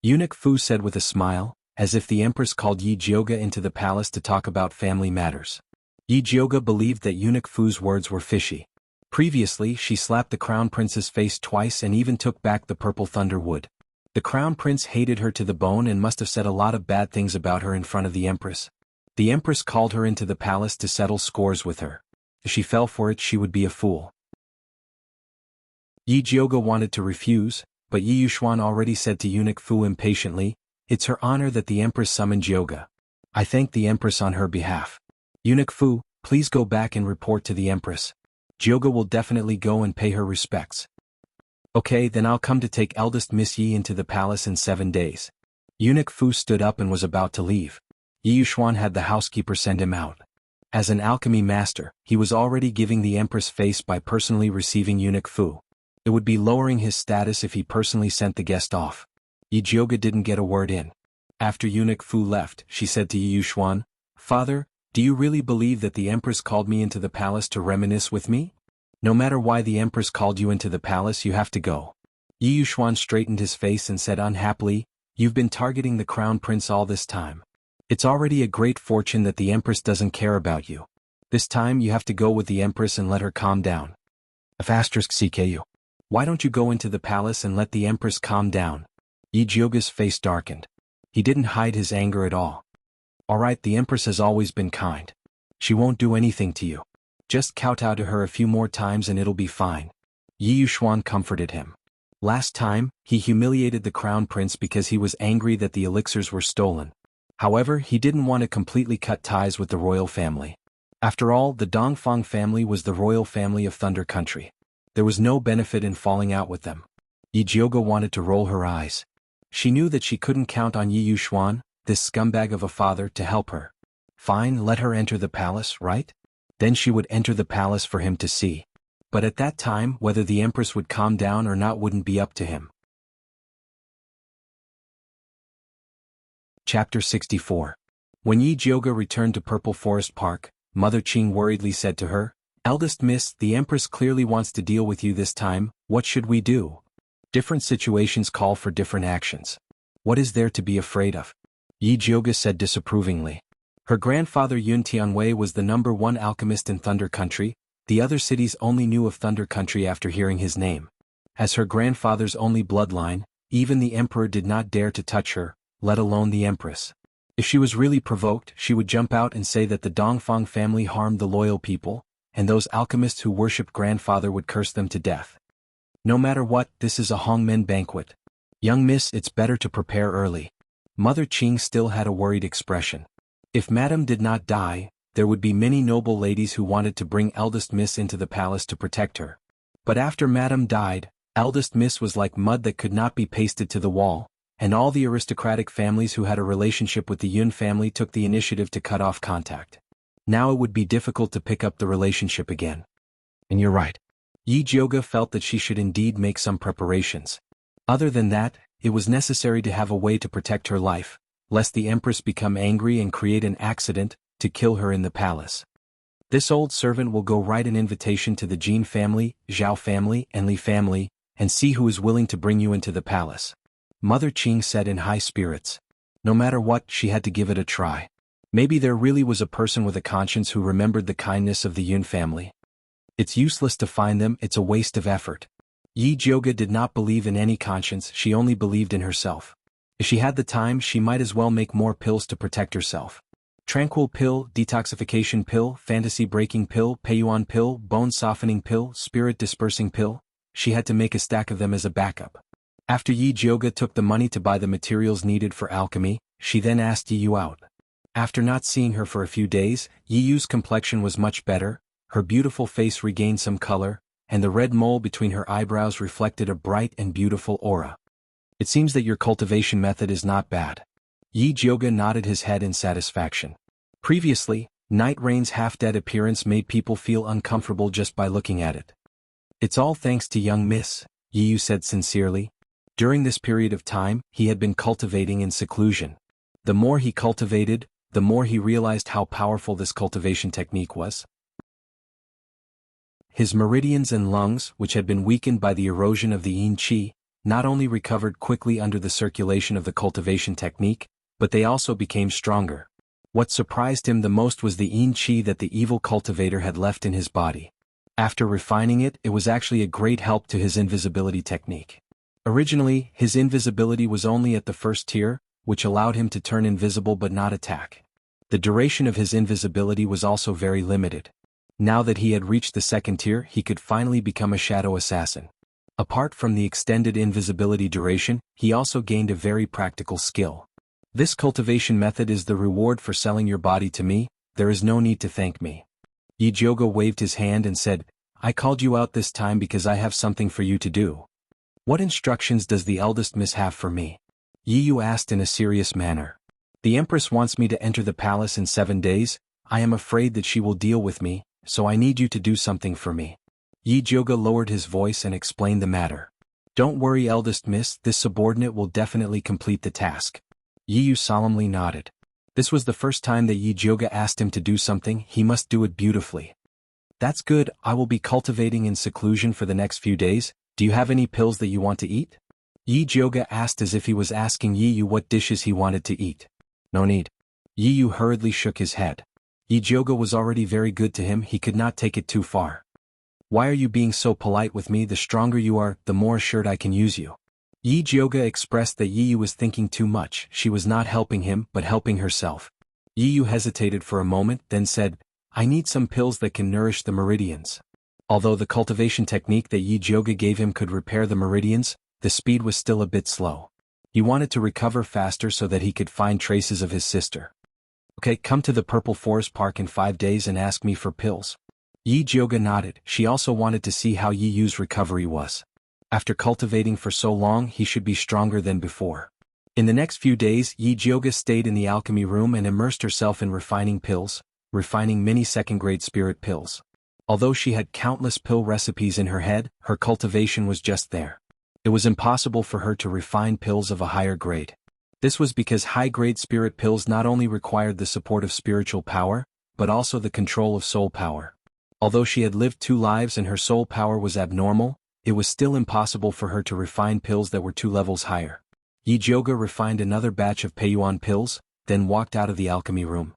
Eunuch Fu said with a smile, as if the Empress called Yi Jioga into the palace to talk about family matters. Yi Jioga believed that Eunuch Fu's words were fishy. Previously, she slapped the Crown Prince's face twice and even took back the purple thunder wood. The Crown Prince hated her to the bone and must have said a lot of bad things about her in front of the Empress. The Empress called her into the palace to settle scores with her. If she fell for it, she would be a fool. Yi Jioga wanted to refuse, but Yi Yuxuan already said to Eunuch Fu impatiently, "It's her honor that the Empress summoned Jioga. I thank the Empress on her behalf. Eunuch Fu, please go back and report to the Empress. Jioga will definitely go and pay her respects." "Okay, then I'll come to take eldest Miss Yi into the palace in 7 days." Eunuch Fu stood up and was about to leave. Yi Yuxuan had the housekeeper send him out. As an alchemy master, he was already giving the Empress face by personally receiving Eunuch Fu. It would be lowering his status if he personally sent the guest off. Yi Jioga didn't get a word in. After Eunuch Fu left, she said to Yi Yuxuan, "Father, do you really believe that the Empress called me into the palace to reminisce with me? No matter why the Empress called you into the palace, you have to go." Yi Yuxuan straightened his face and said unhappily, "You've been targeting the Crown Prince all this time. It's already a great fortune that the Empress doesn't care about you. This time you have to go with the Empress and let her calm down. *CKU. Why don't you go into the palace and let the Empress calm down?" Yi Jioga's face darkened. He didn't hide his anger at all. "Alright, the Empress has always been kind. She won't do anything to you. Just kowtow to her a few more times and it'll be fine." Yi Yuxuan comforted him. Last time, he humiliated the Crown Prince because he was angry that the elixirs were stolen. However, he didn't want to completely cut ties with the royal family. After all, the Dongfang family was the royal family of Thunder Country. There was no benefit in falling out with them. Yi Jioga wanted to roll her eyes. She knew that she couldn't count on Yi Yuxuan, this scumbag of a father, to help her. Fine, let her enter the palace, right? Then she would enter the palace for him to see. But at that time, whether the Empress would calm down or not wouldn't be up to him. Chapter 64. When Yi Jioga returned to Purple Forest Park, Mother Qing worriedly said to her, "Eldest Miss, the Empress clearly wants to deal with you this time. What should we do? Different situations call for different actions. What is there to be afraid of?" Yi Jioga said disapprovingly. Her grandfather Yun Tianwei was the #1 alchemist in Thunder Country. The other cities only knew of Thunder Country after hearing his name. As her grandfather's only bloodline, even the Emperor did not dare to touch her, let alone the Empress. If she was really provoked, she would jump out and say that the Dongfang family harmed the loyal people, and those alchemists who worshipped grandfather would curse them to death. No matter what, this is a Hongmen banquet. Young miss, it's better to prepare early. Mother Qing still had a worried expression. If Madame did not die, there would be many noble ladies who wanted to bring eldest miss into the palace to protect her. But after Madame died, eldest miss was like mud that could not be pasted to the wall, and all the aristocratic families who had a relationship with the Yun family took the initiative to cut off contact. Now it would be difficult to pick up the relationship again. And you're right. Yi Jioga felt that she should indeed make some preparations. Other than that, it was necessary to have a way to protect her life, lest the Empress become angry and create an accident, to kill her in the palace. This old servant will go write an invitation to the Jin family, Zhao family, and Li family, and see who is willing to bring you into the palace. Mother Qing said in high spirits. No matter what, she had to give it a try. Maybe there really was a person with a conscience who remembered the kindness of the Yun family. It's useless to find them, it's a waste of effort. Yi Jioga did not believe in any conscience, she only believed in herself. If she had the time, she might as well make more pills to protect herself. Tranquil pill, detoxification pill, fantasy breaking pill, Peiyuan pill, bone softening pill, spirit dispersing pill. She had to make a stack of them as a backup. After Yi Jioga took the money to buy the materials needed for alchemy, she then asked Yi Yu out. After not seeing her for a few days, Yi Yu's complexion was much better, her beautiful face regained some color, and the red mole between her eyebrows reflected a bright and beautiful aura. It seems that your cultivation method is not bad. Yi Jioga nodded his head in satisfaction. Previously, Night Rain's half-dead appearance made people feel uncomfortable just by looking at it. It's all thanks to young miss, Yi Yu said sincerely. During this period of time, he had been cultivating in seclusion. The more he cultivated, the more he realized how powerful this cultivation technique was. His meridians and lungs, which had been weakened by the erosion of the yin qi, not only recovered quickly under the circulation of the cultivation technique, but they also became stronger. What surprised him the most was the Qi that the evil cultivator had left in his body. After refining it, it was actually a great help to his invisibility technique. Originally, his invisibility was only at the first tier, which allowed him to turn invisible but not attack. The duration of his invisibility was also very limited. Now that he had reached the second tier, he could finally become a shadow assassin. Apart from the extended invisibility duration, he also gained a very practical skill. This cultivation method is the reward for selling your body to me. There is no need to thank me. Yi Jioge waved his hand and said, I called you out this time because I have something for you to do. What instructions does the eldest miss have for me? Yi Yu asked in a serious manner. The Empress wants me to enter the palace in 7 days. I am afraid that she will deal with me, so I need you to do something for me. Yi Jioge lowered his voice and explained the matter. Don't worry, eldest miss, this subordinate will definitely complete the task. Yi Yu solemnly nodded. This was the first time that Yi Jioge asked him to do something. He must do it beautifully. That's good. I will be cultivating in seclusion for the next few days. Do you have any pills that you want to eat? Yi Jioge asked as if he was asking Yi Yu what dishes he wanted to eat. No need. Yi Yu hurriedly shook his head. Yi Jioge was already very good to him, he could not take it too far. Why are you being so polite with me? The stronger you are, the more assured I can use you. Yi Jioge expressed that Yi Yu was thinking too much. She was not helping him, but helping herself. Yi Yu hesitated for a moment, then said, I need some pills that can nourish the meridians. Although the cultivation technique that Yi Jioge gave him could repair the meridians, the speed was still a bit slow. He wanted to recover faster so that he could find traces of his sister. Okay, come to the Purple Forest Park in 5 days and ask me for pills. Yi Jioge nodded. She also wanted to see how Yi Yu's recovery was. After cultivating for so long, he should be stronger than before. In the next few days, Yi Jioge stayed in the alchemy room and immersed herself in refining pills, refining many second-grade spirit pills. Although she had countless pill recipes in her head, her cultivation was just there. It was impossible for her to refine pills of a higher grade. This was because high-grade spirit pills not only required the support of spiritual power, but also the control of soul power. Although she had lived 2 lives and her soul power was abnormal, it was still impossible for her to refine pills that were 2 levels higher. Yi Jioge refined another batch of Peiyuan pills, then walked out of the alchemy room.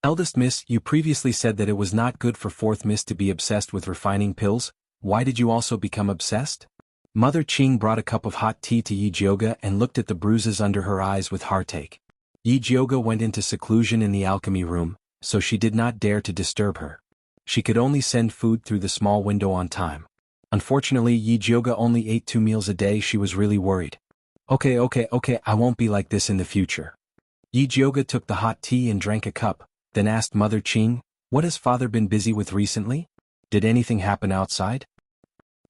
Eldest miss, you previously said that it was not good for 4th miss to be obsessed with refining pills. Why did you also become obsessed? Mother Qing brought a cup of hot tea to Yi Jioge and looked at the bruises under her eyes with heartache. Yi Jioge went into seclusion in the alchemy room, so she did not dare to disturb her. She could only send food through the small window on time. Unfortunately, Yi Jioge only ate 2 meals a day. She was really worried. Okay, I won't be like this in the future. Yi Jioge took the hot tea and drank a cup, then asked Mother Qing, what has father been busy with recently? Did anything happen outside?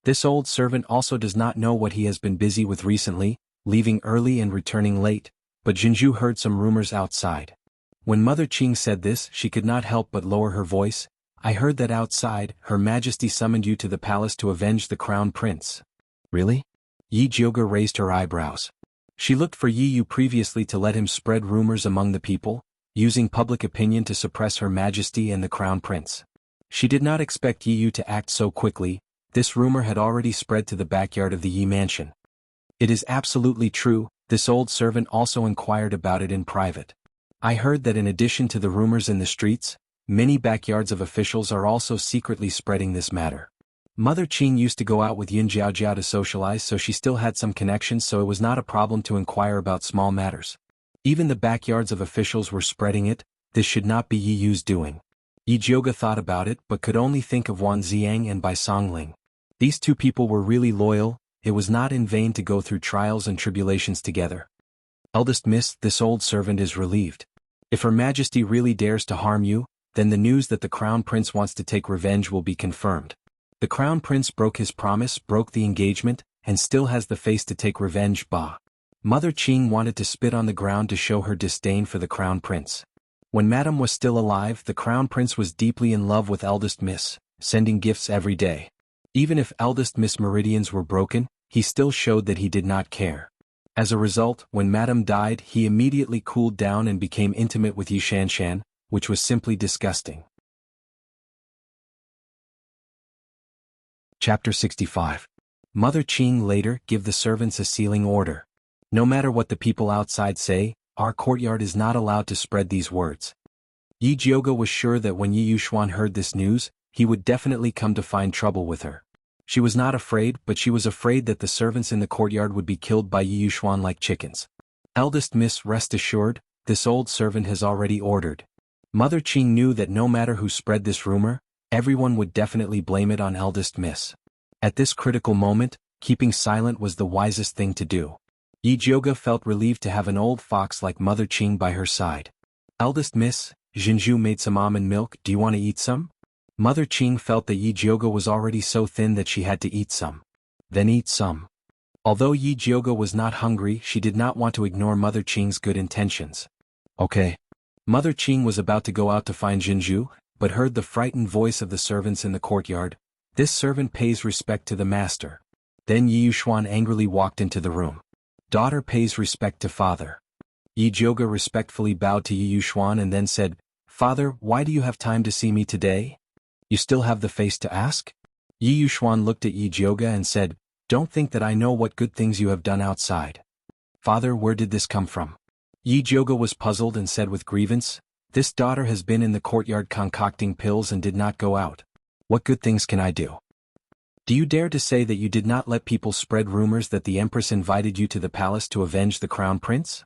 This old servant also does not know what he has been busy with recently, leaving early and returning late, but Jinju heard some rumors outside. When Mother Qing said this, she could not help but lower her voice. I heard that outside, Her Majesty summoned you to the palace to avenge the crown prince. Really? Yi Jioge raised her eyebrows. She looked for Yi Yu previously to let him spread rumors among the people, using public opinion to suppress Her Majesty and the crown prince. She did not expect Yi Yu to act so quickly. This rumor had already spread to the backyard of the Yi mansion. It is absolutely true. This old servant also inquired about it in private. I heard that in addition to the rumors in the streets, many backyards of officials are also secretly spreading this matter. Mother Qing used to go out with Yin Jiaojiao to socialize, so she still had some connections, so it was not a problem to inquire about small matters. Even the backyards of officials were spreading it. This should not be Yi Yu's doing. Yi Jioge thought about it but could only think of Wan Ziang and Bai Songling. These 2 people were really loyal. It was not in vain to go through trials and tribulations together. Eldest miss, this old servant is relieved. If Her Majesty really dares to harm you, then the news that the crown prince wants to take revenge will be confirmed. The crown prince broke his promise, broke the engagement, and still has the face to take revenge. Bah. Mother Qing wanted to spit on the ground to show her disdain for the crown prince. When Madame was still alive, the crown prince was deeply in love with eldest miss, sending gifts every day. Even if eldest miss meridians were broken, he still showed that he did not care. As a result, when Madame died, he immediately cooled down and became intimate with Yi Shanshan, which was simply disgusting. Chapter 65. Mother Qing later give the servants a sealing order. No matter what the people outside say, our courtyard is not allowed to spread these words. Yi Jioge was sure that when Yi Yuxuan heard this news, he would definitely come to find trouble with her. She was not afraid, but she was afraid that the servants in the courtyard would be killed by Yi Yuxuan like chickens. Eldest Miss, rest assured, this old servant has already ordered. Mother Qing knew that no matter who spread this rumor, everyone would definitely blame it on Eldest Miss. At this critical moment, keeping silent was the wisest thing to do. Yi Jioge felt relieved to have an old fox like Mother Qing by her side. Eldest Miss, Jinju made some almond milk, do you want to eat some? Mother Qing felt that Yi Jioge was already so thin that she had to eat some. Then eat some. Although Yi Jioge was not hungry, she did not want to ignore Mother Qing's good intentions. Okay. Mother Qing was about to go out to find Jinju, but heard the frightened voice of the servants in the courtyard. This servant pays respect to the master. Then Yi Yuxuan angrily walked into the room. Daughter pays respect to father. Yi Jioge respectfully bowed to Yi Yuxuan and then said, Father, why do you have time to see me today? You still have the face to ask? Yi Yuxuan looked at Yi Jioge and said, Don't think that I know what good things you have done outside. Father, where did this come from? Yi Jioge was puzzled and said with grievance, This daughter has been in the courtyard concocting pills and did not go out. What good things can I do? Do you dare to say that you did not let people spread rumors that the Empress invited you to the palace to avenge the crown prince?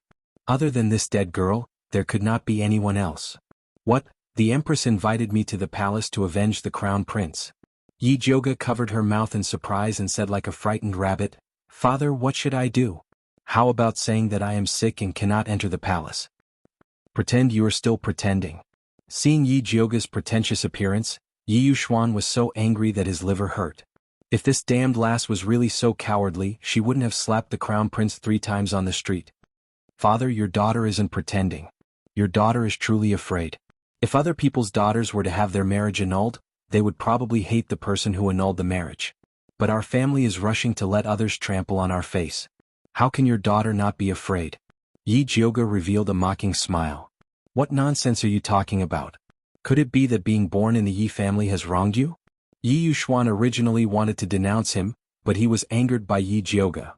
Other than this dead girl, there could not be anyone else. What? The Empress invited me to the palace to avenge the crown prince. Yi Jioge covered her mouth in surprise and said like a frightened rabbit, Father, what should I do? How about saying that I am sick and cannot enter the palace? Pretend you are still pretending. Seeing Yi Jioge's pretentious appearance, Yi Yuxuan was so angry that his liver hurt. If this damned lass was really so cowardly, she wouldn't have slapped the crown prince 3 times on the street. Father, your daughter isn't pretending. Your daughter is truly afraid. If other people's daughters were to have their marriage annulled, they would probably hate the person who annulled the marriage. But our family is rushing to let others trample on our face. How can your daughter not be afraid? Yi Jioge revealed a mocking smile. What nonsense are you talking about? Could it be that being born in the Yi family has wronged you? Yi Yuxuan originally wanted to denounce him, but he was angered by Yi Jioge.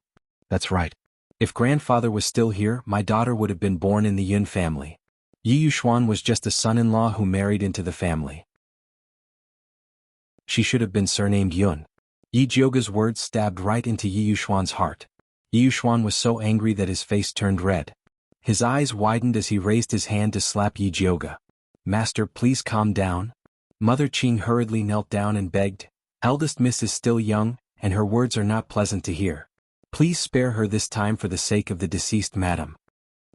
That's right. If grandfather was still here, my daughter would have been born in the Yun family. Yi Yuxuan was just a son-in-law who married into the family. She should have been surnamed Yun. Yi Jioge's words stabbed right into Yi Yuxuan's heart. Yi Yuxuan was so angry that his face turned red. His eyes widened as he raised his hand to slap Yi Jioge. Master, please calm down. Mother Qing hurriedly knelt down and begged, Eldest Miss is still young, and her words are not pleasant to hear. Please spare her this time for the sake of the deceased madam.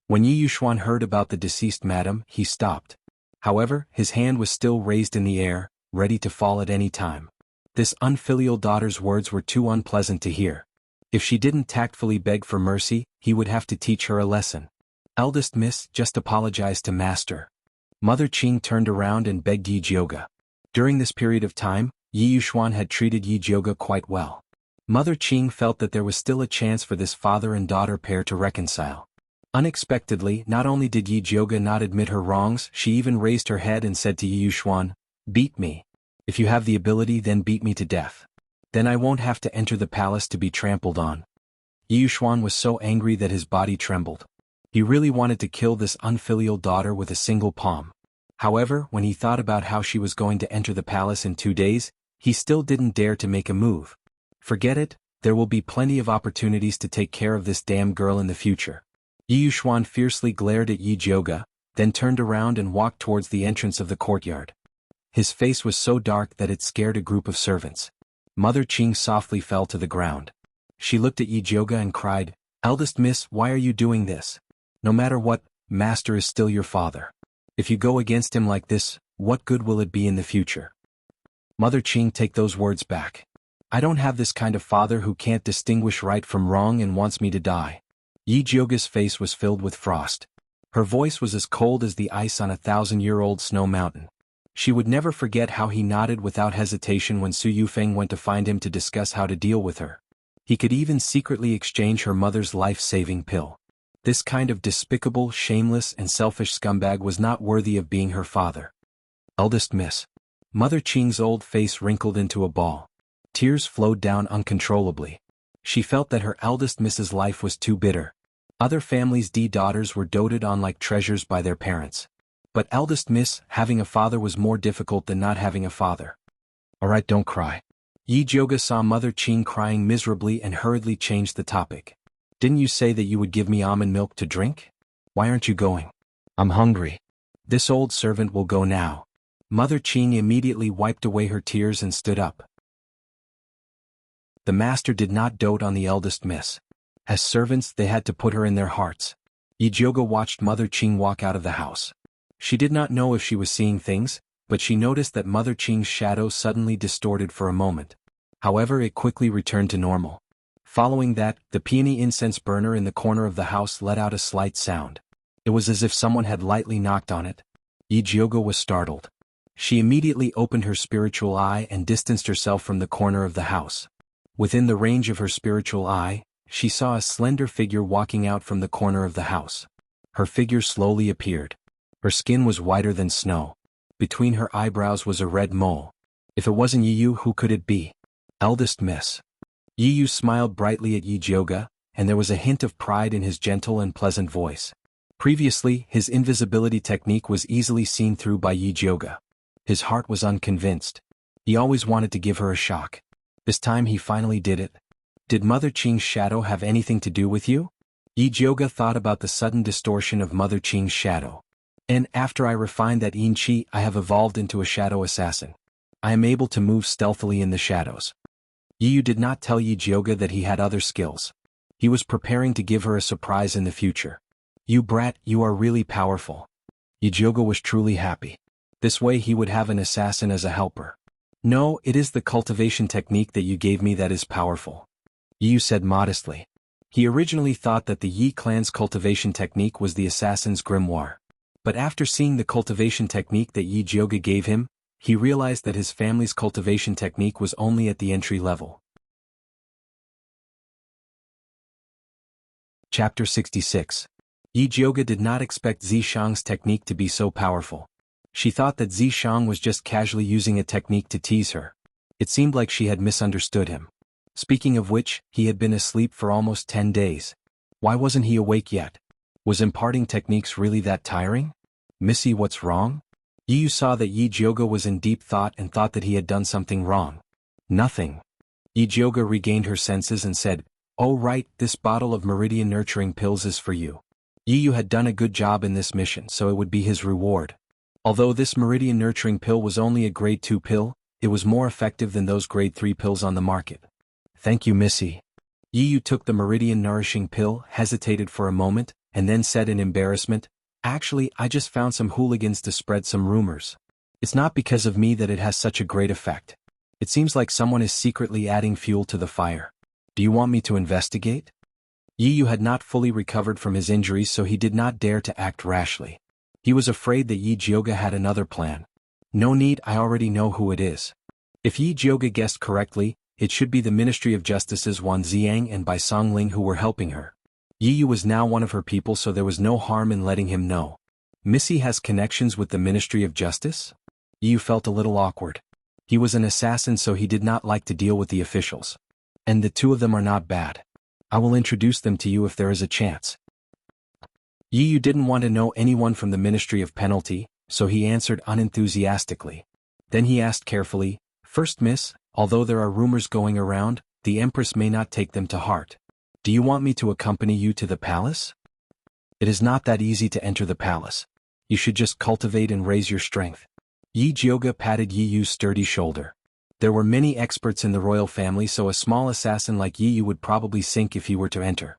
When Yi Yuxuan heard about the deceased madam, he stopped. However, his hand was still raised in the air, ready to fall at any time. This unfilial daughter's words were too unpleasant to hear. If she didn't tactfully beg for mercy, he would have to teach her a lesson. Eldest Miss, just apologize to master. Mother Qing turned around and begged Yi Jioge. During this period of time, Yi Yuxuan had treated Yi Jioge quite well. Mother Qing felt that there was still a chance for this father and daughter pair to reconcile. Unexpectedly, not only did Yi Jioge not admit her wrongs, she even raised her head and said to Yi Yuxuan, Beat me. If you have the ability, then beat me to death. Then I won't have to enter the palace to be trampled on. Yi Yuxuan was so angry that his body trembled. He really wanted to kill this unfilial daughter with a single palm. However, when he thought about how she was going to enter the palace in 2 days, he still didn't dare to make a move. Forget it, there will be plenty of opportunities to take care of this damn girl in the future. Yi Yuxuan fiercely glared at Yi Jioge, then turned around and walked towards the entrance of the courtyard. His face was so dark that it scared a group of servants. Mother Qing softly fell to the ground. She looked at Yi Jioge and cried, Eldest Miss, why are you doing this? No matter what, master is still your father. If you go against him like this, what good will it be in the future? Mother Qing, take those words back. I don't have this kind of father who can't distinguish right from wrong and wants me to die. Yi Jioge's face was filled with frost. Her voice was as cold as the ice on a 1,000-year-old snow mountain. She would never forget how he nodded without hesitation when Su Yufeng went to find him to discuss how to deal with her. He could even secretly exchange her mother's life-saving pill. This kind of despicable, shameless, and selfish scumbag was not worthy of being her father. Eldest Miss. Mother Qing's old face wrinkled into a ball. Tears flowed down uncontrollably. She felt that her eldest Miss's life was too bitter. Other families' daughters were doted on like treasures by their parents. But eldest miss, having a father was more difficult than not having a father. Alright, don't cry. Yi Jioga saw Mother Qing crying miserably and hurriedly changed the topic. Didn't you say that you would give me almond milk to drink? Why aren't you going? I'm hungry. This old servant will go now. Mother Qing immediately wiped away her tears and stood up. The master did not dote on the eldest miss. As servants, they had to put her in their hearts. Yi Jioga watched Mother Qing walk out of the house. She did not know if she was seeing things, but she noticed that Mother Qing's shadow suddenly distorted for a moment. However, it quickly returned to normal. Following that, the peony incense burner in the corner of the house let out a slight sound. It was as if someone had lightly knocked on it. Yi Jioga was startled. She immediately opened her spiritual eye and distanced herself from the corner of the house. Within the range of her spiritual eye, she saw a slender figure walking out from the corner of the house. Her figure slowly appeared. Her skin was whiter than snow. Between her eyebrows was a red mole. If it wasn't Yiyu, who could it be? Eldest miss. Yiyu smiled brightly at Yi Jioga, and there was a hint of pride in his gentle and pleasant voice. Previously, his invisibility technique was easily seen through by Yi Jioga. His heart was unconvinced. He always wanted to give her a shock. This time he finally did it. Did Mother Qing's shadow have anything to do with you? Yi Jioga thought about the sudden distortion of Mother Qing's shadow. And after I refined that yin qi, I have evolved into a shadow assassin. I am able to move stealthily in the shadows. Yiyu did not tell Yi Jioga that he had other skills. He was preparing to give her a surprise in the future. You brat, you are really powerful. Yi Jioga was truly happy. This way he would have an assassin as a helper. No, it is the cultivation technique that you gave me that is powerful. Yiyu said modestly. He originally thought that the Yi clan's cultivation technique was the assassin's grimoire. But after seeing the cultivation technique that Yi Jioga gave him, he realized that his family's cultivation technique was only at the entry level. Chapter 66. Yi Jioga did not expect Zishang's technique to be so powerful. She thought that Zishang was just casually using a technique to tease her. It seemed like she had misunderstood him. Speaking of which, he had been asleep for almost 10 days. Why wasn't he awake yet? Was imparting techniques really that tiring? Missy, what's wrong? Yiyu saw that Yi Jioga was in deep thought and thought that he had done something wrong. Nothing. Yi Jioga regained her senses and said, "Oh right, this bottle of meridian nurturing pills is for you." Yiyu had done a good job in this mission, so it would be his reward. Although this meridian nurturing pill was only a grade 2 pill, it was more effective than those grade 3 pills on the market. Thank you, Missy. Yiyu took the meridian nourishing pill, hesitated for a moment, and then said in embarrassment, "Actually, I just found some hooligans to spread some rumors. It's not because of me that it has such a great effect. It seems like someone is secretly adding fuel to the fire. Do you want me to investigate?" Yiyu had not fully recovered from his injuries, so he did not dare to act rashly. He was afraid that Yi Jioga had another plan. No need, I already know who it is. If Yi Jioga guessed correctly, it should be the Ministry of Justice's Wan Ziang and Bai Songling who were helping her. Yiyu was now one of her people, so there was no harm in letting him know. Missy has connections with the Ministry of Justice? Yiyu felt a little awkward. He was an assassin, so he did not like to deal with the officials. And the two of them are not bad. I will introduce them to you if there is a chance. Yiyu didn't want to know anyone from the Ministry of Penalty, so he answered unenthusiastically. Then he asked carefully, "First miss, although there are rumors going around, the Empress may not take them to heart. Do you want me to accompany you to the palace?" It is not that easy to enter the palace. You should just cultivate and raise your strength. Yi Jioga patted Yiyu's sturdy shoulder. There were many experts in the royal family, so a small assassin like Yiyu would probably sink if he were to enter.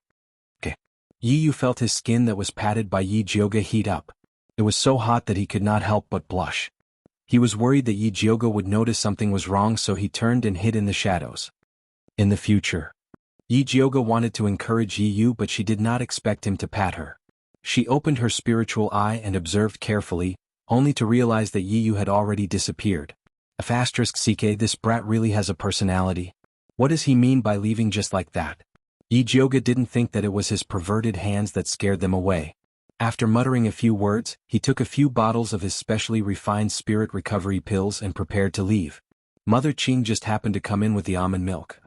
Okay. Yiyu felt his skin that was patted by Yi Jioga heat up. It was so hot that he could not help but blush. He was worried that Yi Jioga would notice something was wrong, so he turned and hid in the shadows. In the future. Yi Jioga wanted to encourage Yiyu, but she did not expect him to pat her. She opened her spiritual eye and observed carefully, only to realize that Yiyu had already disappeared. *CK, this brat really has a personality. What does he mean by leaving just like that? Yi Jioga didn't think that it was his perverted hands that scared them away. After muttering a few words, he took a few bottles of his specially refined spirit recovery pills and prepared to leave. Mother Qing just happened to come in with the almond milk.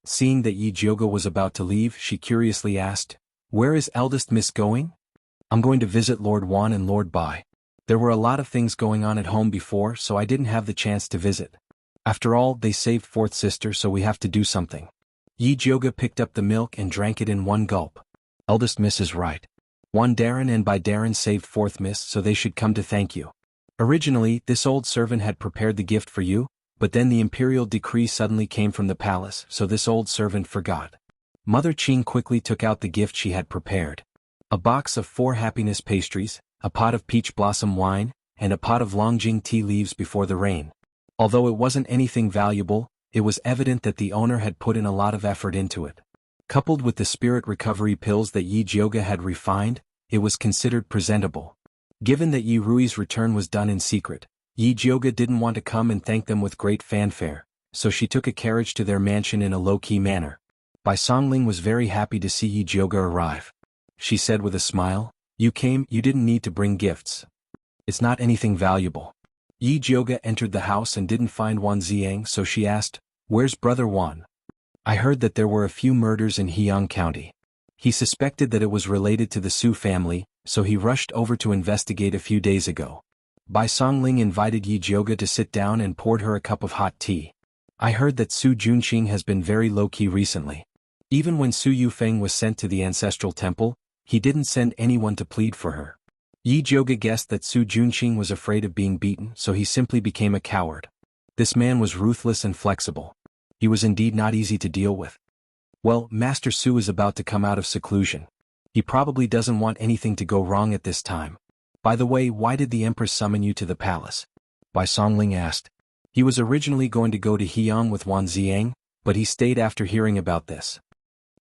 Seeing that Yi Jyoga was about to leave, she curiously asked, "Where is eldest miss going?" "I'm going to visit Lord Wan and Lord Bai. There were a lot of things going on at home before, so I didn't have the chance to visit. After all, they saved fourth sister, so we have to do something." Yi Jyoga picked up the milk and drank it in one gulp. "Eldest miss is right. Wan Darren and Bai Darren saved fourth miss, so they should come to thank you. Originally, this old servant had prepared the gift for you, but then the imperial decree suddenly came from the palace, so this old servant forgot." Mother Qing quickly took out the gift she had prepared. A box of 4 happiness pastries, a pot of peach blossom wine, and a pot of Longjing tea leaves before the rain. Although it wasn't anything valuable, it was evident that the owner had put in a lot of effort into it. Coupled with the spirit recovery pills that Yi Jyoga had refined, it was considered presentable. Given that Yi Rui's return was done in secret, Yi Jyoga didn't want to come and thank them with great fanfare, so she took a carriage to their mansion in a low-key manner. Bai Songling was very happy to see Yi Jyoga arrive. She said with a smile, "You came, you didn't need to bring gifts. It's not anything valuable." Yi Jyoga entered the house and didn't find Wan Ziang, so she asked, "Where's Brother Wan?" "I heard that there were a few murders in Heiyang County." He suspected that it was related to the Su family, so he rushed over to investigate a few days ago. Bai Songling invited Yi Jyoga to sit down and poured her a cup of hot tea. "I heard that Su Junqing has been very low-key recently. Even when Su Yufeng was sent to the ancestral temple, he didn't send anyone to plead for her." Yi Jyoga guessed that Su Junqing was afraid of being beaten, so he simply became a coward. This man was ruthless and flexible. He was indeed not easy to deal with. "Well, Master Su is about to come out of seclusion. He probably doesn't want anything to go wrong at this time. By the way, why did the Empress summon you to the palace?" Bai Songling asked. He was originally going to go to Heiyang with Wan Ziang, but he stayed after hearing about this.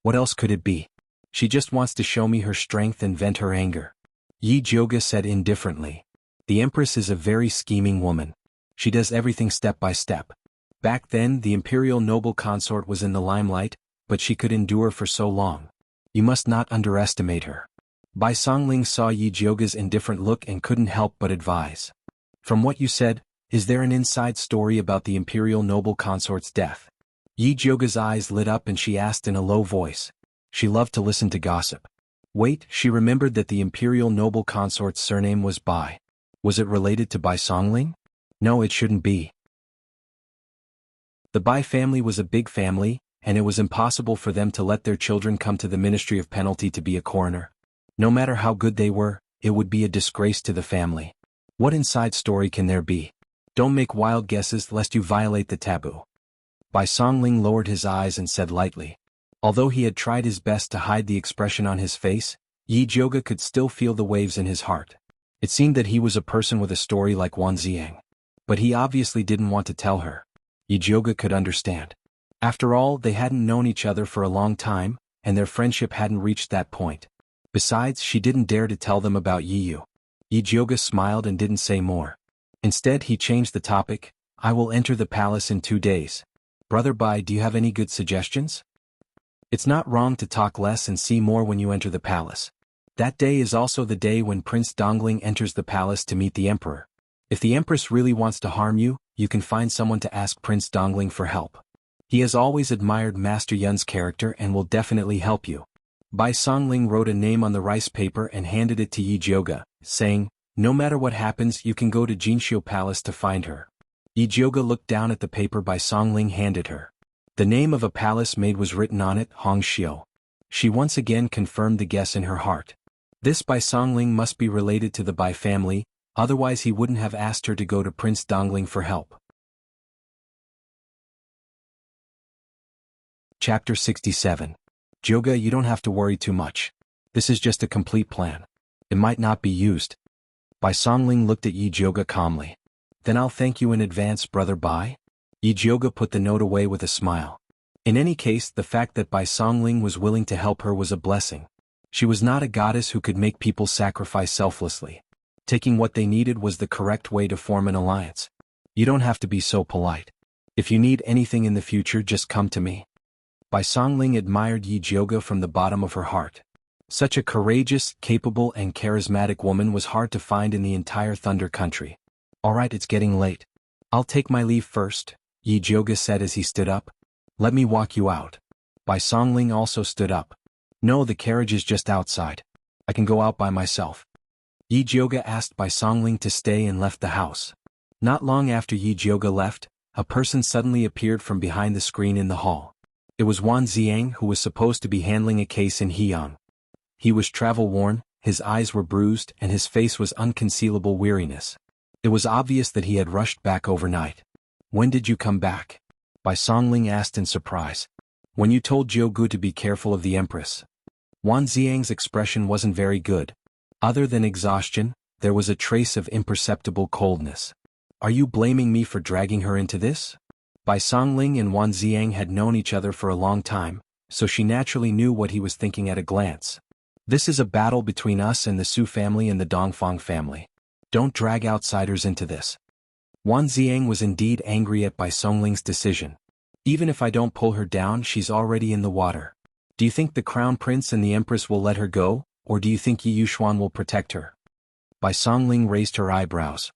"What else could it be? She just wants to show me her strength and vent her anger," Yi Jyoga said indifferently. "The Empress is a very scheming woman. She does everything step by step. Back then, the imperial noble consort was in the limelight, but she could endure for so long. You must not underestimate her." Bai Songling saw Yi Jyoga's indifferent look and couldn't help but advise. "From what you said, is there an inside story about the imperial noble consort's death?" Yi Jyoga's eyes lit up and she asked in a low voice. She loved to listen to gossip. Wait, she remembered that the imperial noble consort's surname was Bai. Was it related to Bai Songling? No, it shouldn't be. The Bai family was a big family, and it was impossible for them to let their children come to the Ministry of Penalty to be a coroner. No matter how good they were, it would be a disgrace to the family. What inside story can there be? Don't make wild guesses lest you violate the taboo. Bai Songling lowered his eyes and said lightly. Although he had tried his best to hide the expression on his face, Yi Jyoga could still feel the waves in his heart. It seemed that he was a person with a story like Wan Ziang. But he obviously didn't want to tell her. Yi Jyoga could understand. After all, they hadn't known each other for a long time, and their friendship hadn't reached that point. Besides, she didn't dare to tell them about Yi Yu. Yi Jyoga smiled and didn't say more. Instead, he changed the topic. "I will enter the palace in 2 days. Brother Bai, do you have any good suggestions?" "It's not wrong to talk less and see more when you enter the palace. That day is also the day when Prince Dongling enters the palace to meet the Emperor. If the Empress really wants to harm you, you can find someone to ask Prince Dongling for help. He has always admired Master Yun's character and will definitely help you." Bai Songling wrote a name on the rice paper and handed it to Yi Jyoga, saying, "No matter what happens, you can go to Jinxiu Palace to find her." Yi Jyoga looked down at the paper Bai Songling handed her. The name of a palace maid was written on it, Hongxiu. She once again confirmed the guess in her heart. This Bai Songling must be related to the Bai family, otherwise he wouldn't have asked her to go to Prince Dongling for help. Chapter 67. Jyoga, you don't have to worry too much. This is just a complete plan. It might not be used. Bai Songling looked at Yi Jyoga calmly. "Then I'll thank you in advance, Brother Bai." Yi Jyoga put the note away with a smile. In any case, the fact that Bai Songling was willing to help her was a blessing. She was not a goddess who could make people sacrifice selflessly. Taking what they needed was the correct way to form an alliance. "You don't have to be so polite. If you need anything in the future, just come to me." Bai Songling admired Yi Jyoga from the bottom of her heart. Such a courageous, capable and charismatic woman was hard to find in the entire Thunder Country. "Alright, it's getting late. I'll take my leave first," Yi Jyoga said as he stood up. "Let me walk you out." Bai Songling also stood up. No, the carriage is just outside. I can go out by myself. Yi Jioge asked Bai Songling to stay and left the house. Not long after Yi Jioge left, a person suddenly appeared from behind the screen in the hall. It was Wan Ziang, who was supposed to be handling a case in Heyang. He was travel-worn, his eyes were bruised, and his face was unconcealable weariness. It was obvious that he had rushed back overnight. When did you come back? Bai Songling asked in surprise. When you told Jiu Gu to be careful of the Empress. Wan Ziang's expression wasn't very good. Other than exhaustion, there was a trace of imperceptible coldness. Are you blaming me for dragging her into this? Bai Songling and Wan Ziang had known each other for a long time, so she naturally knew what he was thinking at a glance. This is a battle between us and the Su family and the Dongfang family. Don't drag outsiders into this. Wan Ziang was indeed angry at Bai Songling's decision. Even if I don't pull her down, she's already in the water. Do you think the Crown Prince and the Empress will let her go, or do you think Yi Yuxuan will protect her? Bai Songling raised her eyebrows.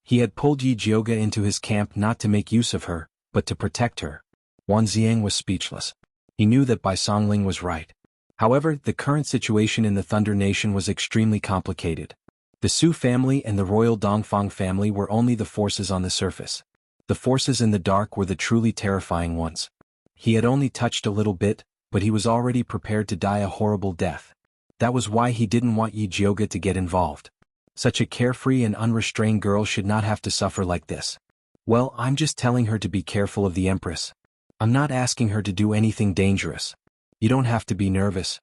He had pulled Yi Jioge into his camp not to make use of her, but to protect her. Wan Ziang was speechless. He knew that Bai Songling was right. However, the current situation in the Thunder Nation was extremely complicated. The Su family and the royal Dongfang family were only the forces on the surface. The forces in the dark were the truly terrifying ones. He had only touched a little bit, but he was already prepared to die a horrible death. That was why he didn't want Yi Jioge to get involved. Such a carefree and unrestrained girl should not have to suffer like this. Well, I'm just telling her to be careful of the Empress. I'm not asking her to do anything dangerous. You don't have to be nervous.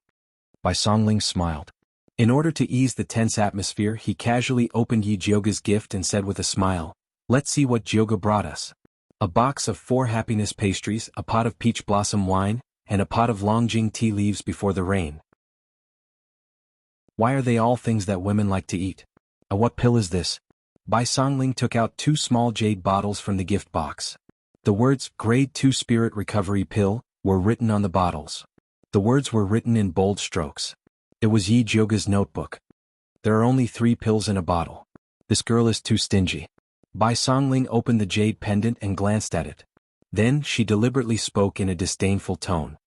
Bai Songling smiled. In order to ease the tense atmosphere, he casually opened Yi Jioge's gift and said with a smile, "Let's see what Jioge brought us." A box of 4 happiness pastries, a pot of peach blossom wine, and a pot of Longjing tea leaves before the rain. Why are they all things that women like to eat? What pill is this? Bai Songling took out 2 small jade bottles from the gift box. The words, Grade 2 Spirit Recovery Pill, were written on the bottles. The words were written in bold strokes. It was Yi Jioge's notebook. There are only 3 pills in a bottle. This girl is too stingy. Bai Songling opened the jade pendant and glanced at it. Then she deliberately spoke in a disdainful tone.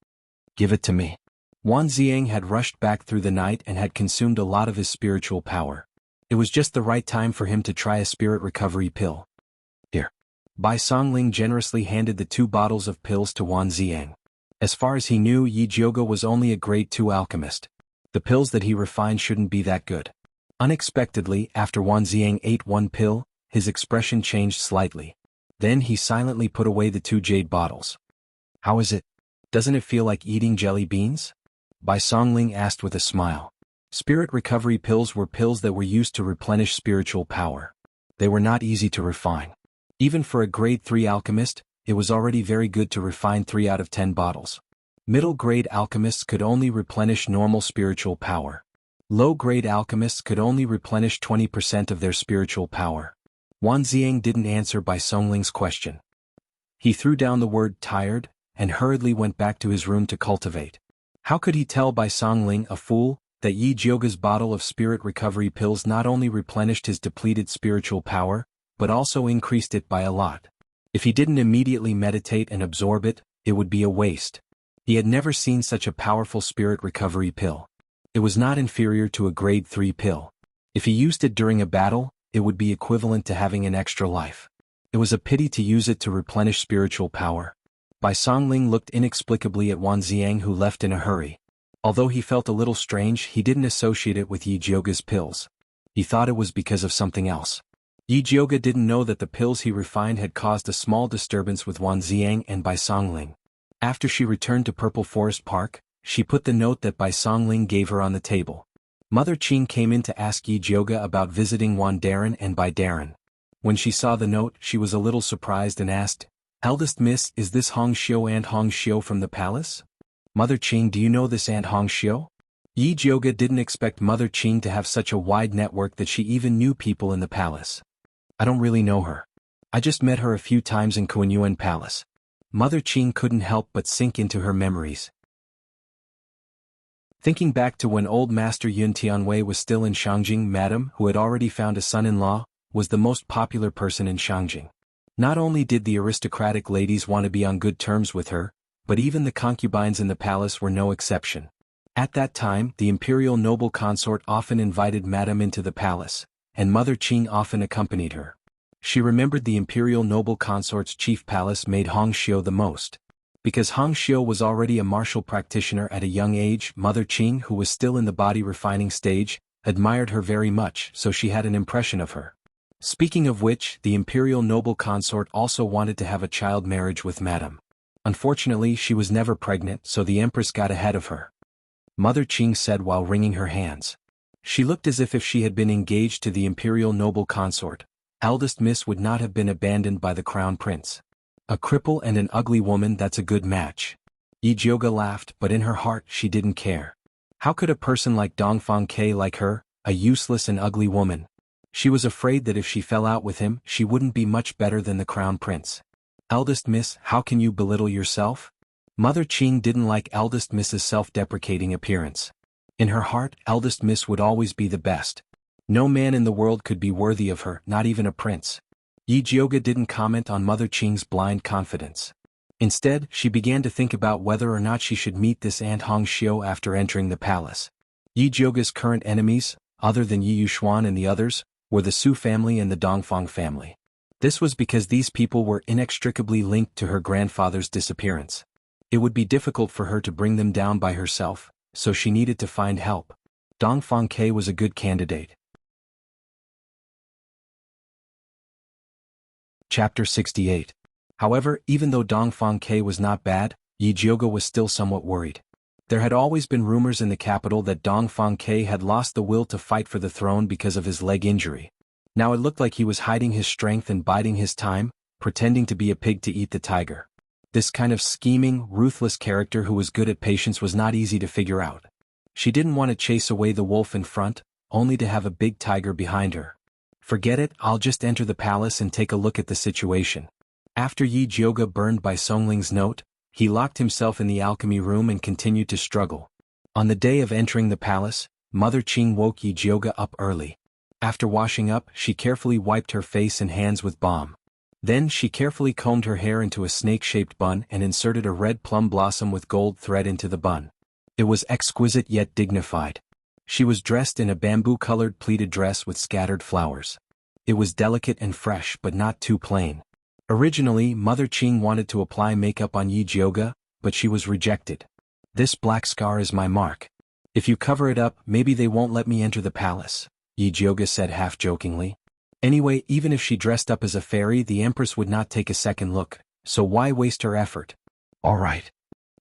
Give it to me. Wan Ziang had rushed back through the night and had consumed a lot of his spiritual power. It was just the right time for him to try a spirit recovery pill. Here. Bai Songling generously handed the 2 bottles of pills to Wan Ziang. As far as he knew, Yi Jioge was only a grade 2 alchemist. The pills that he refined shouldn't be that good. Unexpectedly, after Wan Ziang ate 1 pill, his expression changed slightly. Then he silently put away the 2 jade bottles. How is it? Doesn't it feel like eating jelly beans? Bai Songling asked with a smile. Spirit recovery pills were pills that were used to replenish spiritual power. They were not easy to refine. Even for a grade 3 alchemist, it was already very good to refine 3 out of 10 bottles. Middle-grade alchemists could only replenish normal spiritual power. Low-grade alchemists could only replenish 20% of their spiritual power. Wan Ziang didn't answer Bai Songling's question. He threw down the word tired, and hurriedly went back to his room to cultivate. How could he tell Bai Songling, a fool, that Yi Jioge's bottle of spirit recovery pills not only replenished his depleted spiritual power, but also increased it by a lot? If he didn't immediately meditate and absorb it, it would be a waste. He had never seen such a powerful spirit recovery pill. It was not inferior to a grade 3 pill. If he used it during a battle, it would be equivalent to having an extra life. It was a pity to use it to replenish spiritual power. Bai Songling looked inexplicably at Wan Ziang, who left in a hurry. Although he felt a little strange, he didn't associate it with Yi Jioge's pills. He thought it was because of something else. Yi Jioge didn't know that the pills he refined had caused a small disturbance with Wan Ziang and Bai Songling. After she returned to Purple Forest Park, she put the note that Bai Songling gave her on the table. Mother Qing came in to ask Yi Jioge about visiting Wan Darren and Bai Darren. When she saw the note, she was a little surprised and asked, "Eldest Miss, is this Hong Xiu Aunt Hong Xiu from the palace?" "Mother Qing, do you know this Aunt Hong Xiu?" Yi Jioge didn't expect Mother Qing to have such a wide network that she even knew people in the palace. "I don't really know her. I just met her a few times in Kunyuan Palace." Mother Qing couldn't help but sink into her memories. Thinking back to when old Master Yun Tianwei was still in Shangjing, Madame, who had already found a son-in-law, was the most popular person in Shangjing. Not only did the aristocratic ladies want to be on good terms with her, but even the concubines in the palace were no exception. At that time, the imperial noble consort often invited Madame into the palace, and Mother Qing often accompanied her. She remembered the imperial noble consort's chief palace maid Hong Xiu the most. Because Hong Xiu was already a martial practitioner at a young age, Mother Qing, who was still in the body refining stage, admired her very much, so she had an impression of her. Speaking of which, the imperial noble consort also wanted to have a child marriage with Madame. Unfortunately, she was never pregnant, so the Empress got ahead of her. Mother Qing said while wringing her hands. She looked as if she had been engaged to the imperial noble consort, eldest miss would not have been abandoned by the crown prince. A cripple and an ugly woman, that's a good match. Yi Jiuge laughed, but in her heart she didn't care. How could a person like Dongfang Ke like her, a useless and ugly woman? She was afraid that if she fell out with him, she wouldn't be much better than the crown prince. Eldest miss, how can you belittle yourself? Mother Qing didn't like eldest miss's self-deprecating appearance. In her heart, eldest miss would always be the best. No man in the world could be worthy of her, not even a prince. Yi Jiuge didn't comment on Mother Qing's blind confidence. Instead, she began to think about whether or not she should meet this Aunt Hong Xiu after entering the palace. Yi Jiuge's current enemies, other than Yi Yuxuan and the others, were the Su family and the Dongfang family. This was because these people were inextricably linked to her grandfather's disappearance. It would be difficult for her to bring them down by herself, so she needed to find help. Dongfang Ke was a good candidate. Chapter 68. However, even though Dongfang Ke was not bad, Yi Jiuge was still somewhat worried. There had always been rumors in the capital that Dongfang Ke had lost the will to fight for the throne because of his leg injury. Now it looked like he was hiding his strength and biding his time, pretending to be a pig to eat the tiger. This kind of scheming, ruthless character who was good at patience was not easy to figure out. She didn't want to chase away the wolf in front, only to have a big tiger behind her. Forget it, I'll just enter the palace and take a look at the situation. After Yi Jiuge burned by Songling's note, he locked himself in the alchemy room and continued to struggle. On the day of entering the palace, Mother Qing woke Yi Jiuge up early. After washing up, she carefully wiped her face and hands with balm. Then she carefully combed her hair into a snake-shaped bun and inserted a red plum blossom with gold thread into the bun. It was exquisite yet dignified. She was dressed in a bamboo-colored pleated dress with scattered flowers. It was delicate and fresh but not too plain. Originally, Mother Qing wanted to apply makeup on Yi Jiuge, but she was rejected. This black scar is my mark. If you cover it up, maybe they won't let me enter the palace, Yi Jiuge said half-jokingly. Anyway, even if she dressed up as a fairy, the Empress would not take a second look, so why waste her effort? All right.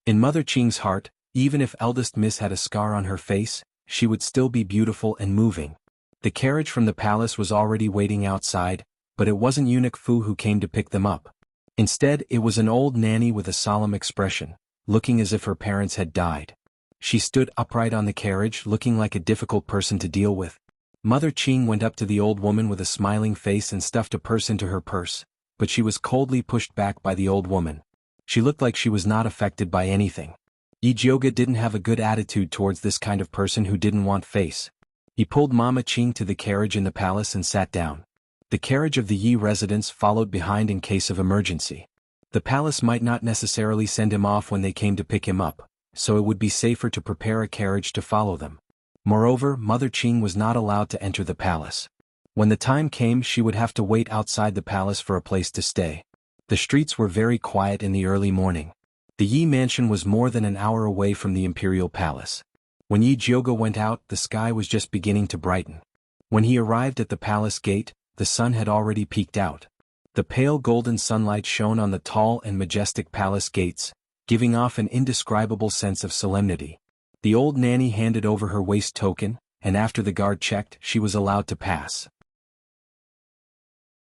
In Mother Qing's heart, even if eldest miss had a scar on her face, she would still be beautiful and moving. The carriage from the palace was already waiting outside, but it wasn't Eunuch Fu who came to pick them up. Instead, it was an old nanny with a solemn expression, looking as if her parents had died. She stood upright on the carriage, looking like a difficult person to deal with. Mother Qing went up to the old woman with a smiling face and stuffed a purse into her purse, but she was coldly pushed back by the old woman. She looked like she was not affected by anything. Yi Jiuge didn't have a good attitude towards this kind of person who didn't want face. He pulled Mama Qing to the carriage in the palace and sat down. The carriage of the Yi residents followed behind in case of emergency. The palace might not necessarily send him off when they came to pick him up, so it would be safer to prepare a carriage to follow them. Moreover, Mother Qing was not allowed to enter the palace. When the time came, she would have to wait outside the palace for a place to stay. The streets were very quiet in the early morning. The Yi mansion was more than an hour away from the imperial palace. When Yi Jiuge went out, the sky was just beginning to brighten. When he arrived at the palace gate, the sun had already peeked out. The pale golden sunlight shone on the tall and majestic palace gates, giving off an indescribable sense of solemnity. The old nanny handed over her waist token, and after the guard checked, she was allowed to pass.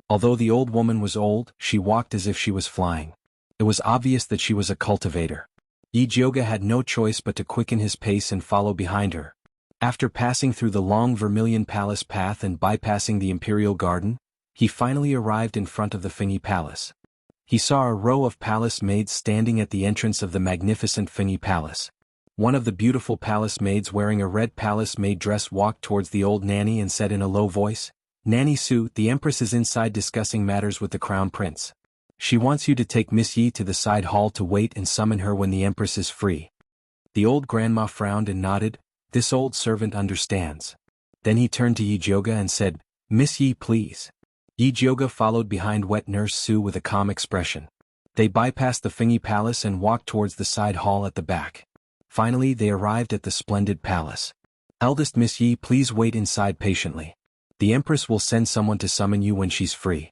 Although the old woman was old, she walked as if she was flying. It was obvious that she was a cultivator. Yi Jiuge had no choice but to quicken his pace and follow behind her. After passing through the long Vermilion Palace path and bypassing the Imperial Garden, he finally arrived in front of the Fengyi Palace. He saw a row of palace maids standing at the entrance of the magnificent Fengyi Palace. One of the beautiful palace maids wearing a red palace maid dress walked towards the old nanny and said in a low voice, "Nanny Su, the Empress is inside discussing matters with the Crown Prince." She wants you to take Miss Yi to the side hall to wait and summon her when the Empress is free. The old grandma frowned and nodded. This old servant understands. Then he turned to Yi-Jyoga and said, Miss Yi, please. Yi-Jyoga followed behind wet Nurse Su with a calm expression. They bypassed the Fingy Palace and walked towards the side hall at the back. Finally they arrived at the splendid palace. Eldest Miss Yi, please wait inside patiently. The Empress will send someone to summon you when she's free.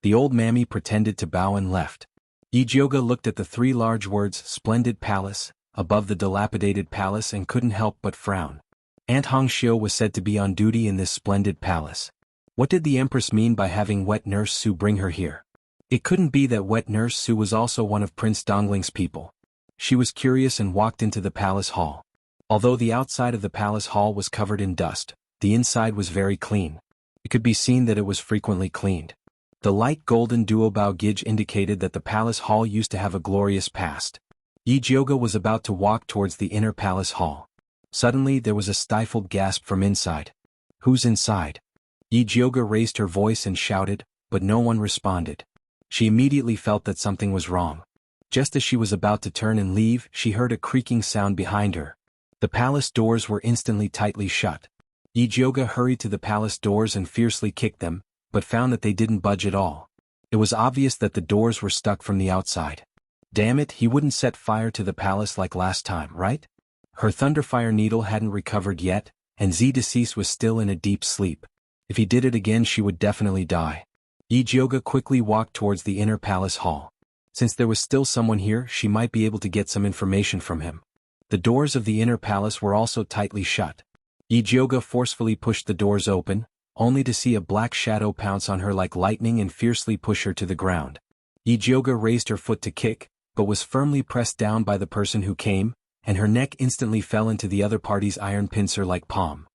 The old mammy pretended to bow and left. Yi-Jyoga looked at the three large words splendid palace above the dilapidated palace and couldn't help but frown. Aunt Hongxiu was said to be on duty in this splendid palace. What did the Empress mean by having wet Nurse Su bring her here? It couldn't be that wet Nurse Su was also one of Prince Dongling's people. She was curious and walked into the palace hall. Although the outside of the palace hall was covered in dust, the inside was very clean. It could be seen that it was frequently cleaned. The light golden duobao gauge indicated that the palace hall used to have a glorious past. Yi-Jyoga was about to walk towards the inner palace hall. Suddenly there was a stifled gasp from inside. Who's inside? Yi-Jyoga raised her voice and shouted, but no one responded. She immediately felt that something was wrong. Just as she was about to turn and leave, she heard a creaking sound behind her. The palace doors were instantly tightly shut. Yi-Jyoga hurried to the palace doors and fiercely kicked them, but found that they didn't budge at all. It was obvious that the doors were stuck from the outside. Damn it, he wouldn't set fire to the palace like last time, right? Her thunderfire needle hadn't recovered yet, and Deceased was still in a deep sleep. If he did it again she would definitely die. Yi-Jyoga quickly walked towards the inner palace hall. Since there was still someone here, she might be able to get some information from him. The doors of the inner palace were also tightly shut. Yi-Jyoga forcefully pushed the doors open, only to see a black shadow pounce on her like lightning and fiercely push her to the ground. Yi-Jyoga raised her foot to kick, but was firmly pressed down by the person who came, and her neck instantly fell into the other party's iron pincer-like palm.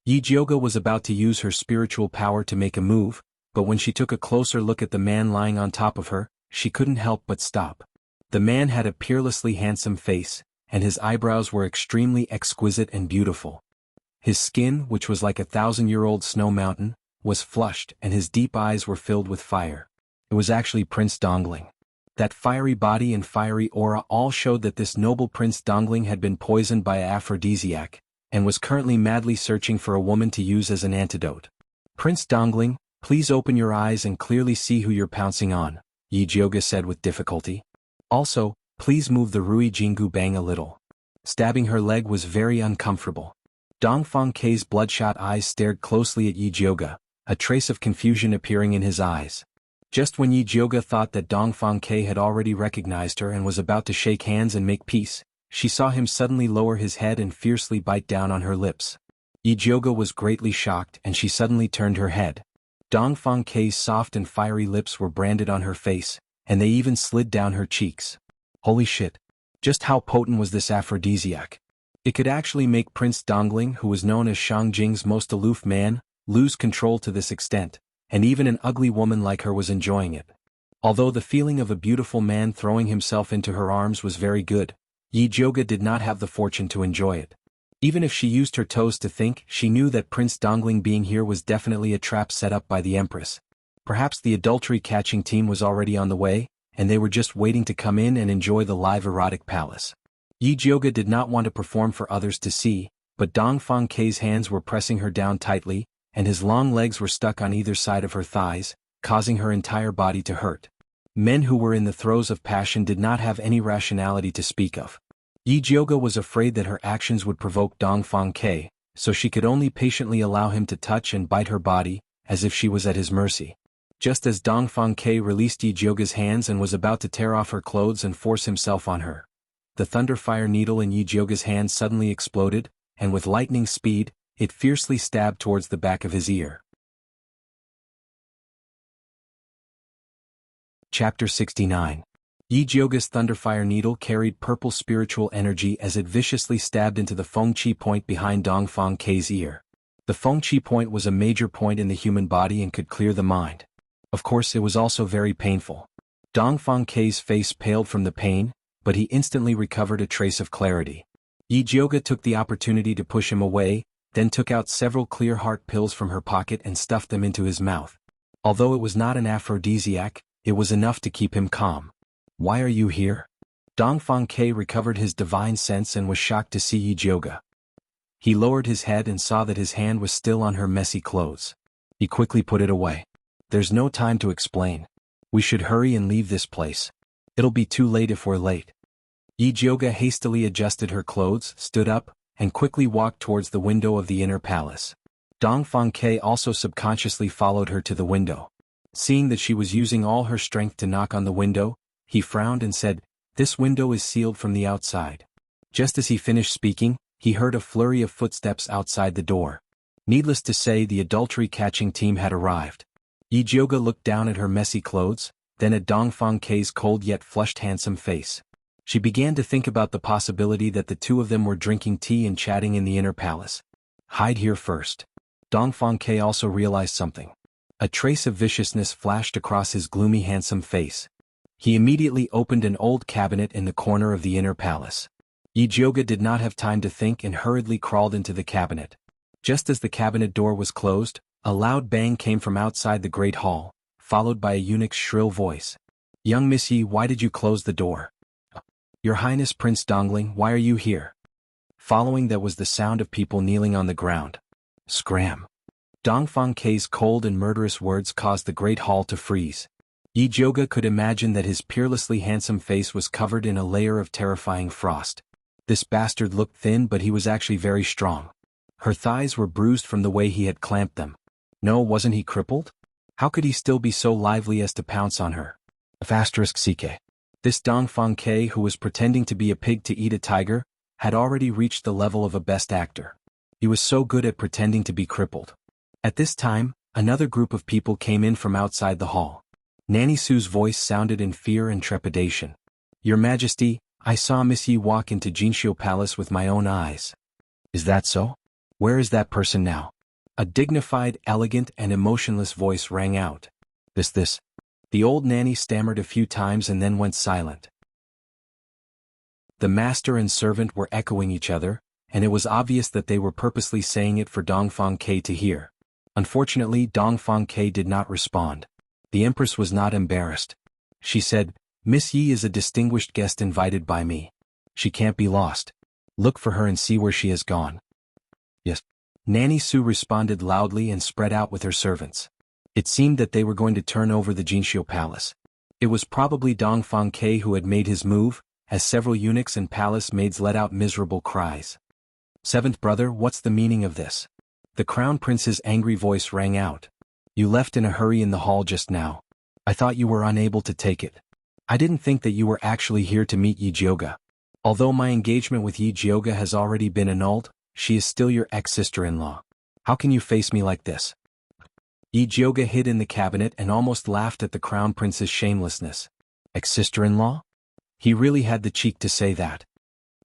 Yi-Jyoga was about to use her spiritual power to make a move, but when she took a closer look at the man lying on top of her, she couldn't help but stop. The man had a peerlessly handsome face, and his eyebrows were extremely exquisite and beautiful. His skin, which was like a 1,000-year-old snow mountain, was flushed and his deep eyes were filled with fire. It was actually Prince Dongling. That fiery body and fiery aura all showed that this noble Prince Dongling had been poisoned by an aphrodisiac, and was currently madly searching for a woman to use as an antidote. Prince Dongling, please open your eyes and clearly see who you're pouncing on, Yi-Jyoga said with difficulty. Also, please move the Rui Jingu Bang a little. Stabbing her leg was very uncomfortable. Dongfang K's bloodshot eyes stared closely at Yi-Jyoga, a trace of confusion appearing in his eyes. Just when Yi-Jyoga thought that Dongfang K had already recognized her and was about to shake hands and make peace, she saw him suddenly lower his head and fiercely bite down on her lips. Yi-Jyoga was greatly shocked and she suddenly turned her head. Dongfang K's soft and fiery lips were branded on her face, and they even slid down her cheeks. Holy shit! Just how potent was this aphrodisiac? It could actually make Prince Dongling, who was known as Shangjing's most aloof man, lose control to this extent, and even an ugly woman like her was enjoying it. Although the feeling of a beautiful man throwing himself into her arms was very good, Yi-Jyoga did not have the fortune to enjoy it. Even if she used her toes to think, she knew that Prince Dongling being here was definitely a trap set up by the Empress. Perhaps the adultery-catching team was already on the way, and they were just waiting to come in and enjoy the live erotic palace. Yi-Jyoga did not want to perform for others to see, but Dongfang K's hands were pressing her down tightly, and his long legs were stuck on either side of her thighs, causing her entire body to hurt. Men who were in the throes of passion did not have any rationality to speak of. Yi-Jyoga was afraid that her actions would provoke Dongfang K, so she could only patiently allow him to touch and bite her body, as if she was at his mercy. Just as Dongfang K released Yi-Jyoga's hands and was about to tear off her clothes and force himself on her, the thunderfire needle in Yi-Jyoga's hand suddenly exploded, and with lightning speed, it fiercely stabbed towards the back of his ear. Chapter 69. Yi-Jyoga's thunderfire needle carried purple spiritual energy as it viciously stabbed into the Feng-Chi point behind Dongfang K's ear. The Feng-Chi point was a major point in the human body and could clear the mind. Of course, it was also very painful. Dongfang K's face paled from the pain, but he instantly recovered a trace of clarity. Yi-Jyoga took the opportunity to push him away, then took out several clear heart pills from her pocket and stuffed them into his mouth. Although it was not an aphrodisiac, it was enough to keep him calm. Why are you here? Dongfang Ke recovered his divine sense and was shocked to see Yi Jioge. He lowered his head and saw that his hand was still on her messy clothes. He quickly put it away. There's no time to explain. We should hurry and leave this place. It'll be too late if we're late. Yi Jioge hastily adjusted her clothes, stood up, and quickly walked towards the window of the inner palace. Dongfang Ke also subconsciously followed her to the window. Seeing that she was using all her strength to knock on the window, he frowned and said, "This window is sealed from the outside." Just as he finished speaking, he heard a flurry of footsteps outside the door. Needless to say, the adultery-catching team had arrived. Yi Jioge looked down at her messy clothes, then at Dongfang Ke's cold yet flushed handsome face. She began to think about the possibility that the two of them were drinking tea and chatting in the inner palace. Hide here first. Dongfang Ke also realized something. A trace of viciousness flashed across his gloomy handsome face. He immediately opened an old cabinet in the corner of the inner palace. Yi Jioge did not have time to think and hurriedly crawled into the cabinet. Just as the cabinet door was closed, a loud bang came from outside the great hall, followed by a eunuch's shrill voice. "Young Miss Yi, why did you close the door?" "Your Highness Prince Dongling, why are you here?" Following that was the sound of people kneeling on the ground. Scram. Dongfang Ke's cold and murderous words caused the great hall to freeze. Yi Jioge could imagine that his peerlessly handsome face was covered in a layer of terrifying frost. This bastard looked thin, but he was actually very strong. Her thighs were bruised from the way he had clamped them. No, wasn't he crippled? How could he still be so lively as to pounce on her? *CK. This Dongfang Ke, who was pretending to be a pig to eat a tiger, had already reached the level of a best actor. He was so good at pretending to be crippled. At this time, another group of people came in from outside the hall. Nanny Su's voice sounded in fear and trepidation. "Your Majesty, I saw Miss Yi walk into Jinxiu Palace with my own eyes." "Is that so? Where is that person now?" A dignified, elegant, and emotionless voice rang out. This. The old nanny stammered a few times and then went silent. The master and servant were echoing each other, and it was obvious that they were purposely saying it for Dongfang Ke to hear. Unfortunately, Dongfang Ke did not respond. The Empress was not embarrassed. She said, "Miss Yi is a distinguished guest invited by me. She can't be lost. Look for her and see where she has gone." "Yes." Nanny Su responded loudly and spread out with her servants. It seemed that they were going to turn over the Jinxiu Palace. It was probably Dongfang Ke who had made his move, as several eunuchs and palace maids let out miserable cries. "Seventh brother, what's the meaning of this?" The Crown Prince's angry voice rang out. "You left in a hurry in the hall just now. I thought you were unable to take it. I didn't think that you were actually here to meet Yi Jioge. Although my engagement with Yi Jioge has already been annulled, she is still your ex-sister-in-law. How can you face me like this?" Yi Jioge hid in the cabinet and almost laughed at the Crown Prince's shamelessness. Ex-sister-in-law? He really had the cheek to say that.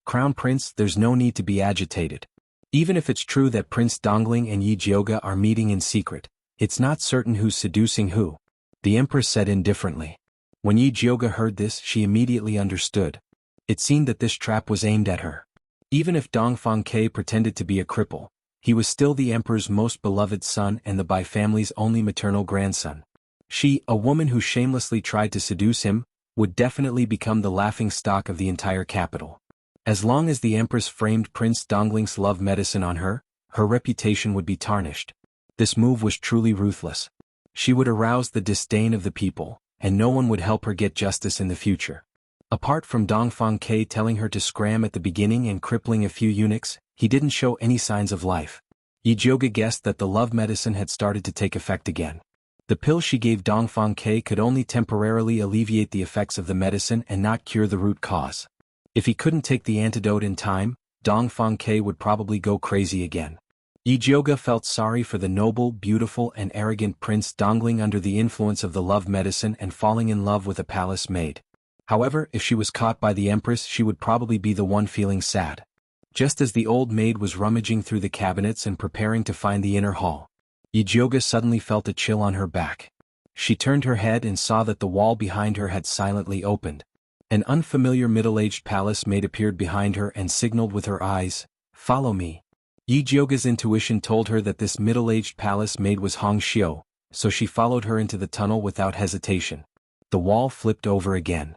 "Crown Prince, there's no need to be agitated. Even if it's true that Prince Dongling and Yi Jioge are meeting in secret, it's not certain who's seducing who," the Empress said indifferently. When Yi Jioge heard this, she immediately understood. It seemed that this trap was aimed at her. Even if Dongfang Ke pretended to be a cripple, he was still the Emperor's most beloved son and the Bai family's only maternal grandson. She, a woman who shamelessly tried to seduce him, would definitely become the laughingstock of the entire capital. As long as the Empress framed Prince Dongling's love medicine on her, her reputation would be tarnished. This move was truly ruthless. She would arouse the disdain of the people, and no one would help her get justice in the future. Apart from Dongfang Ke telling her to scram at the beginning and crippling a few eunuchs, he didn't show any signs of life. Yi Jioge guessed that the love medicine had started to take effect again. The pill she gave Dongfang Ke could only temporarily alleviate the effects of the medicine and not cure the root cause. If he couldn't take the antidote in time, Dongfang Ke would probably go crazy again. Yi Jioge felt sorry for the noble, beautiful and arrogant Prince Dongling under the influence of the love medicine and falling in love with a palace maid. However, if she was caught by the Empress, she would probably be the one feeling sad. Just as the old maid was rummaging through the cabinets and preparing to find the inner hall, Yi Jioge suddenly felt a chill on her back. She turned her head and saw that the wall behind her had silently opened. An unfamiliar middle-aged palace maid appeared behind her and signaled with her eyes, "Follow me." Yi Jioge's intuition told her that this middle-aged palace maid was Hong Xiu, so she followed her into the tunnel without hesitation. The wall flipped over again.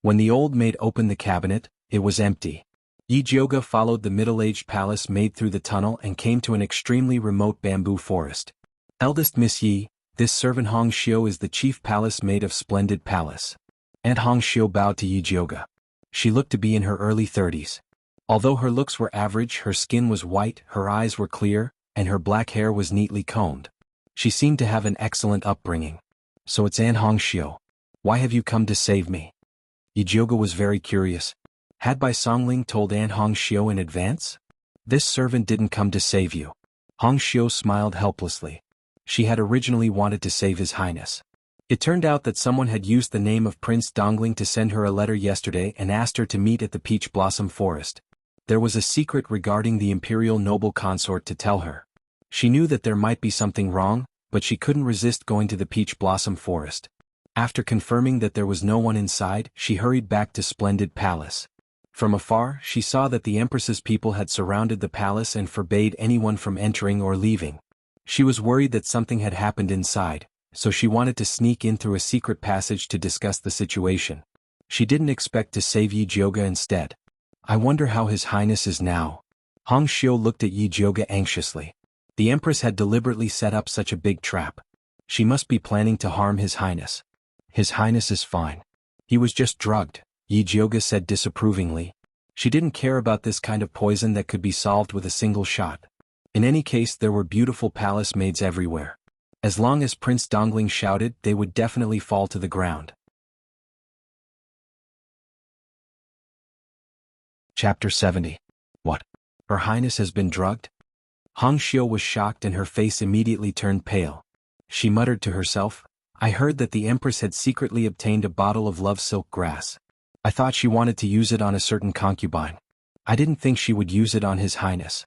When the old maid opened the cabinet, it was empty. Yi Jioge followed the middle-aged palace maid through the tunnel and came to an extremely remote bamboo forest. Eldest Miss Yi, this servant Hong Xiu is the chief palace maid of Splendid Palace. Aunt Hong Xiu bowed to Yi Jioge. She looked to be in her early 30s. Although her looks were average, her skin was white, her eyes were clear, and her black hair was neatly combed. She seemed to have an excellent upbringing. So it's Aunt Hong Xiu. Why have you come to save me? Yi Jioge was very curious. Had Bai Songling told Aunt Hong Xiu in advance? This servant didn't come to save you. Hong Xiu smiled helplessly. She had originally wanted to save His Highness. It turned out that someone had used the name of Prince Dongling to send her a letter yesterday and asked her to meet at the Peach Blossom Forest. There was a secret regarding the imperial noble consort to tell her. She knew that there might be something wrong, but she couldn't resist going to the Peach Blossom Forest. After confirming that there was no one inside, she hurried back to Splendid Palace. From afar, she saw that the Empress's people had surrounded the palace and forbade anyone from entering or leaving. She was worried that something had happened inside, so she wanted to sneak in through a secret passage to discuss the situation. She didn't expect to save Yi Jioge instead. I wonder how His Highness is now. Hong Xiu looked at Yi Jioge anxiously. The Empress had deliberately set up such a big trap. She must be planning to harm His Highness. His Highness is fine. He was just drugged, Yi Jioge said disapprovingly. She didn't care about this kind of poison that could be solved with a single shot. In any case, there were beautiful palace maids everywhere. As long as Prince Dongling shouted, they would definitely fall to the ground. Chapter 70. What? Her Highness has been drugged? Hong Xiu was shocked and her face immediately turned pale. She muttered to herself, I heard that the Empress had secretly obtained a bottle of love silk grass. I thought she wanted to use it on a certain concubine. I didn't think she would use it on His Highness.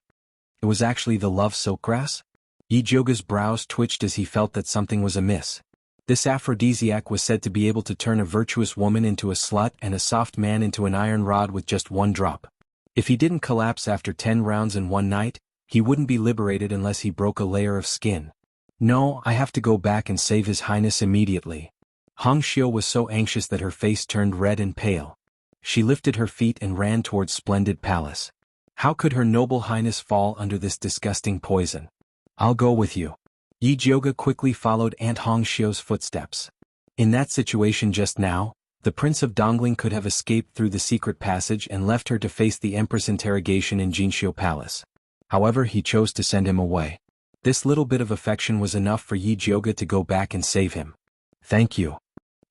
It was actually the love silk grass? Yi Jioge's brows twitched as he felt that something was amiss. This aphrodisiac was said to be able to turn a virtuous woman into a slut and a soft man into an iron rod with just one drop. If he didn't collapse after 10 rounds in one night, he wouldn't be liberated unless he broke a layer of skin. No, I have to go back and save His Highness immediately. Hong Xiu was so anxious that her face turned red and pale. She lifted her feet and ran towards Splendid Palace. How could Her Noble Highness fall under this disgusting poison? I'll go with you. Yi Jioge quickly followed Aunt Hong Xiu's footsteps. In that situation just now, the Prince of Dongling could have escaped through the secret passage and left her to face the Empress interrogation in Jinxiu Palace. However, he chose to send him away. This little bit of affection was enough for Yi Jioge to go back and save him. Thank you.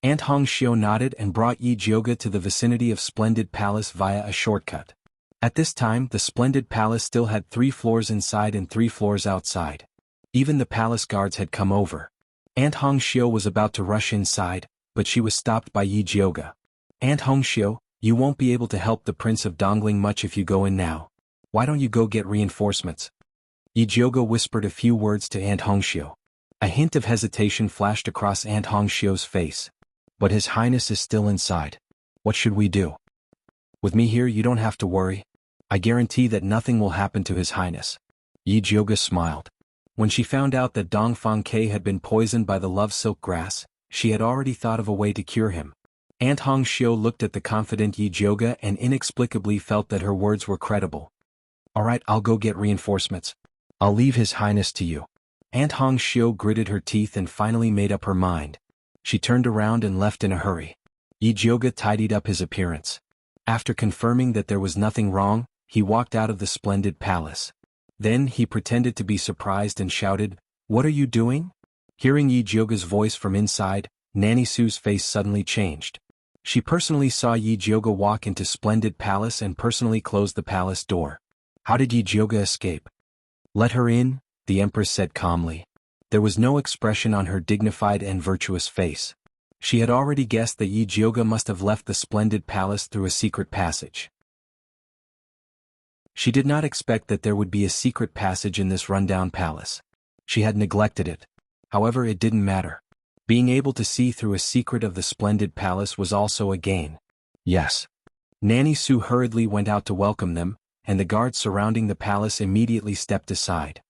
Aunt Hong Xiu nodded and brought Yi Jioge to the vicinity of Splendid Palace via a shortcut. At this time, the Splendid Palace still had 3 floors inside and 3 floors outside. Even the palace guards had come over. Aunt Hong Xiu was about to rush inside, but she was stopped by Yi Jioge. Aunt Hong Xiu, you won't be able to help the Prince of Dongling much if you go in now. Why don't you go get reinforcements? Yi Jioge whispered a few words to Aunt Hong Xiu. A hint of hesitation flashed across Aunt Hong Xiu's face. But His Highness is still inside. What should we do? With me here you don't have to worry. I guarantee that nothing will happen to His Highness. Yi Jioge smiled. When she found out that Dong Fang Ke had been poisoned by the love silk grass, she had already thought of a way to cure him. Aunt Hong Xiu looked at the confident Yi Jioge and inexplicably felt that her words were credible. Alright, I'll go get reinforcements. I'll leave His Highness to you. Aunt Hong Xiu gritted her teeth and finally made up her mind. She turned around and left in a hurry. Yi Jioge tidied up his appearance. After confirming that there was nothing wrong, he walked out of the Splendid Palace. Then he pretended to be surprised and shouted, What are you doing? Hearing Yi Jioge's voice from inside, Nanny Su's face suddenly changed. She personally saw Yi Jioge walk into Splendid Palace and personally close the palace door. How did Yi Jioge escape? Let her in, the Empress said calmly. There was no expression on her dignified and virtuous face. She had already guessed that Yi Jioge must have left the Splendid Palace through a secret passage. She did not expect that there would be a secret passage in this rundown palace. She had neglected it. However, it didn't matter. Being able to see through a secret of the Splendid Palace was also a gain. Yes. Nanny Su hurriedly went out to welcome them, and the guards surrounding the palace immediately stepped aside.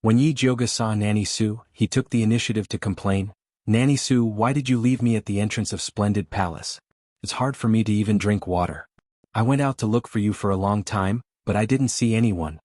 When Yi Jioga saw Nanny Su, he took the initiative to complain, "Nanny Su, why did you leave me at the entrance of Splendid Palace? It's hard for me to even drink water. I went out to look for you for a long time, but I didn't see anyone.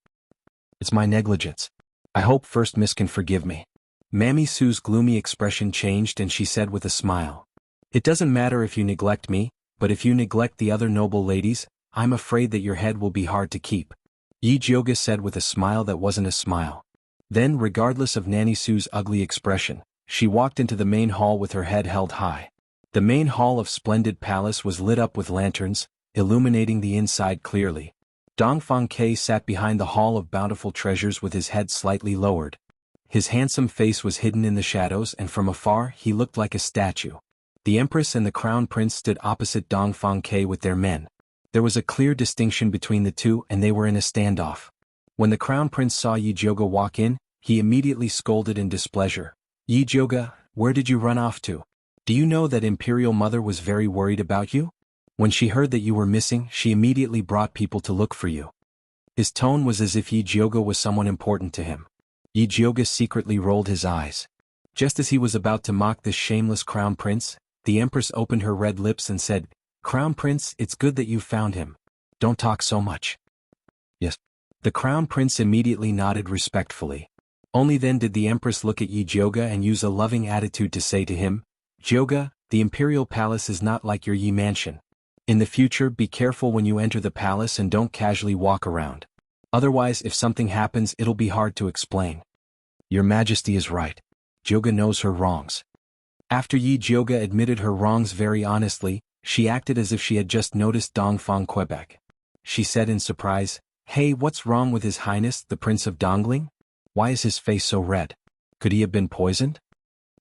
It's my negligence. I hope First Miss can forgive me." Mammy Su's gloomy expression changed and she said with a smile, "It doesn't matter if you neglect me, but if you neglect the other noble ladies, I'm afraid that your head will be hard to keep." Yi Jioga said with a smile that wasn't a smile. Then, regardless of Nanny Su's ugly expression, she walked into the main hall with her head held high. The main hall of Splendid Palace was lit up with lanterns, illuminating the inside clearly. Dongfang Ke sat behind the Hall of Bountiful Treasures with his head slightly lowered. His handsome face was hidden in the shadows and from afar he looked like a statue. The Empress and the Crown Prince stood opposite Dongfang Ke with their men. There was a clear distinction between the two and they were in a standoff. When the Crown Prince saw Yi Jioga walk in, he immediately scolded in displeasure. "Yi Jioga, where did you run off to? Do you know that Imperial Mother was very worried about you? When she heard that you were missing, she immediately brought people to look for you." His tone was as if Yi Jioga was someone important to him. Yi Jioga secretly rolled his eyes. Just as he was about to mock this shameless Crown Prince, the Empress opened her red lips and said, "Crown Prince, it's good that you found him. Don't talk so much." "Yes." The Crown Prince immediately nodded respectfully. Only then did the Empress look at Yi Jioga and use a loving attitude to say to him, "Jioga, the Imperial Palace is not like your Yi Mansion. In the future, be careful when you enter the palace and don't casually walk around. Otherwise, if something happens, it'll be hard to explain." "Your Majesty is right. Jioga knows her wrongs." After Yi Jioga admitted her wrongs very honestly, she acted as if she had just noticed Dongfang Quebec. She said in surprise, "Hey, what's wrong with His Highness, the Prince of Dongling? Why is his face so red? Could he have been poisoned?"